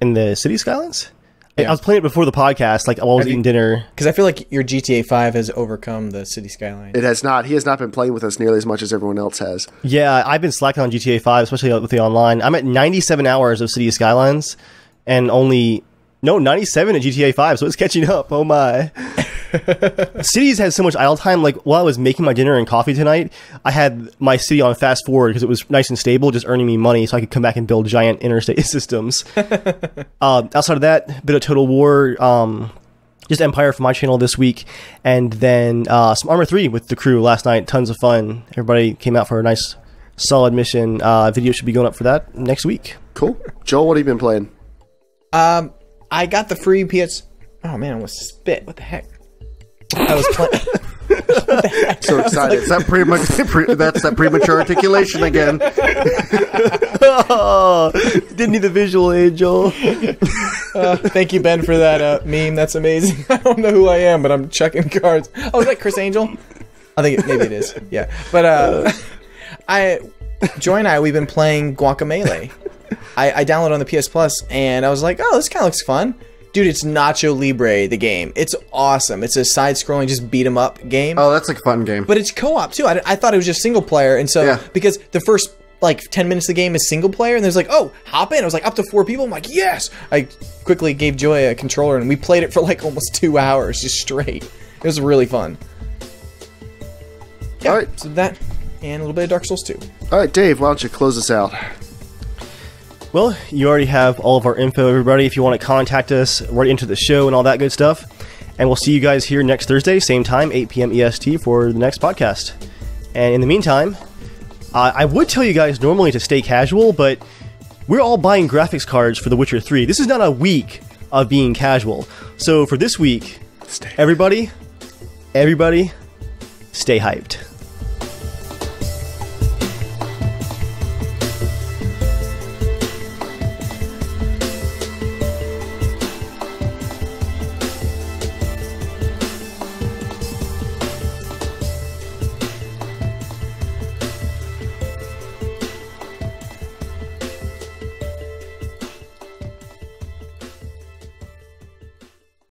In the city skylines? Yeah. I was playing it before the podcast, like while I was eating dinner. Because I feel like your GTA 5 has overcome the city skyline. It has not. He has not been playing with us nearly as much as everyone else has. Yeah, I've been slacking on GTA 5, especially with the online. I'm at 97 hours of city skylines and 97 at GTA 5, so it's catching up. Oh my. Cities had so much idle time. Like while I was making my dinner and coffee tonight, I had my city on fast forward because it was nice and stable, just earning me money so I could come back and build giant interstate systems. Outside of that, bit of Total War, just Empire for my channel this week, and then some Armor 3 with the crew last night. Tons of fun. Everybody came out for a nice solid mission. Video should be going up for that next week. Cool. Joel, what have you been playing? I got the free PS... Oh man, I almost spit. What the heck? I was playing... So excited. That's that premature articulation again. Didn't need the visual, Angel. Thank you, Ben, for that meme. That's amazing. I don't know who I am, but I'm chucking cards. Oh, is that Chris Angel? I think maybe it is. Yeah, but Joy and I, we've been playing Guacamelee. I downloaded on the PS Plus, and I was like, oh, this kind of looks fun. Dude, it's Nacho Libre, the game. It's awesome. It's a side-scrolling, just beat-em-up game. Oh, that's a fun game. But it's co-op, too. I thought it was just single-player, and so, because the first, 10 minutes of the game is single-player, and there's like, oh, hop in. I was like, up to 4 people. I'm like, yes! I quickly gave Joy a controller, and we played it for, almost 2 hours, just straight. It was really fun. Yeah, all right. So that, and a little bit of Dark Souls 2. All right, Dave, why don't you close us out? Well, you already have all of our info, everybody. If you want to contact us, right into the show and all that good stuff. And we'll see you guys here next Thursday, same time, 8 p.m. EST for the next podcast. And in the meantime, I would tell you guys normally to stay casual, but we're all buying graphics cards for The Witcher 3. This is not a week of being casual. So for this week, everybody, stay hyped.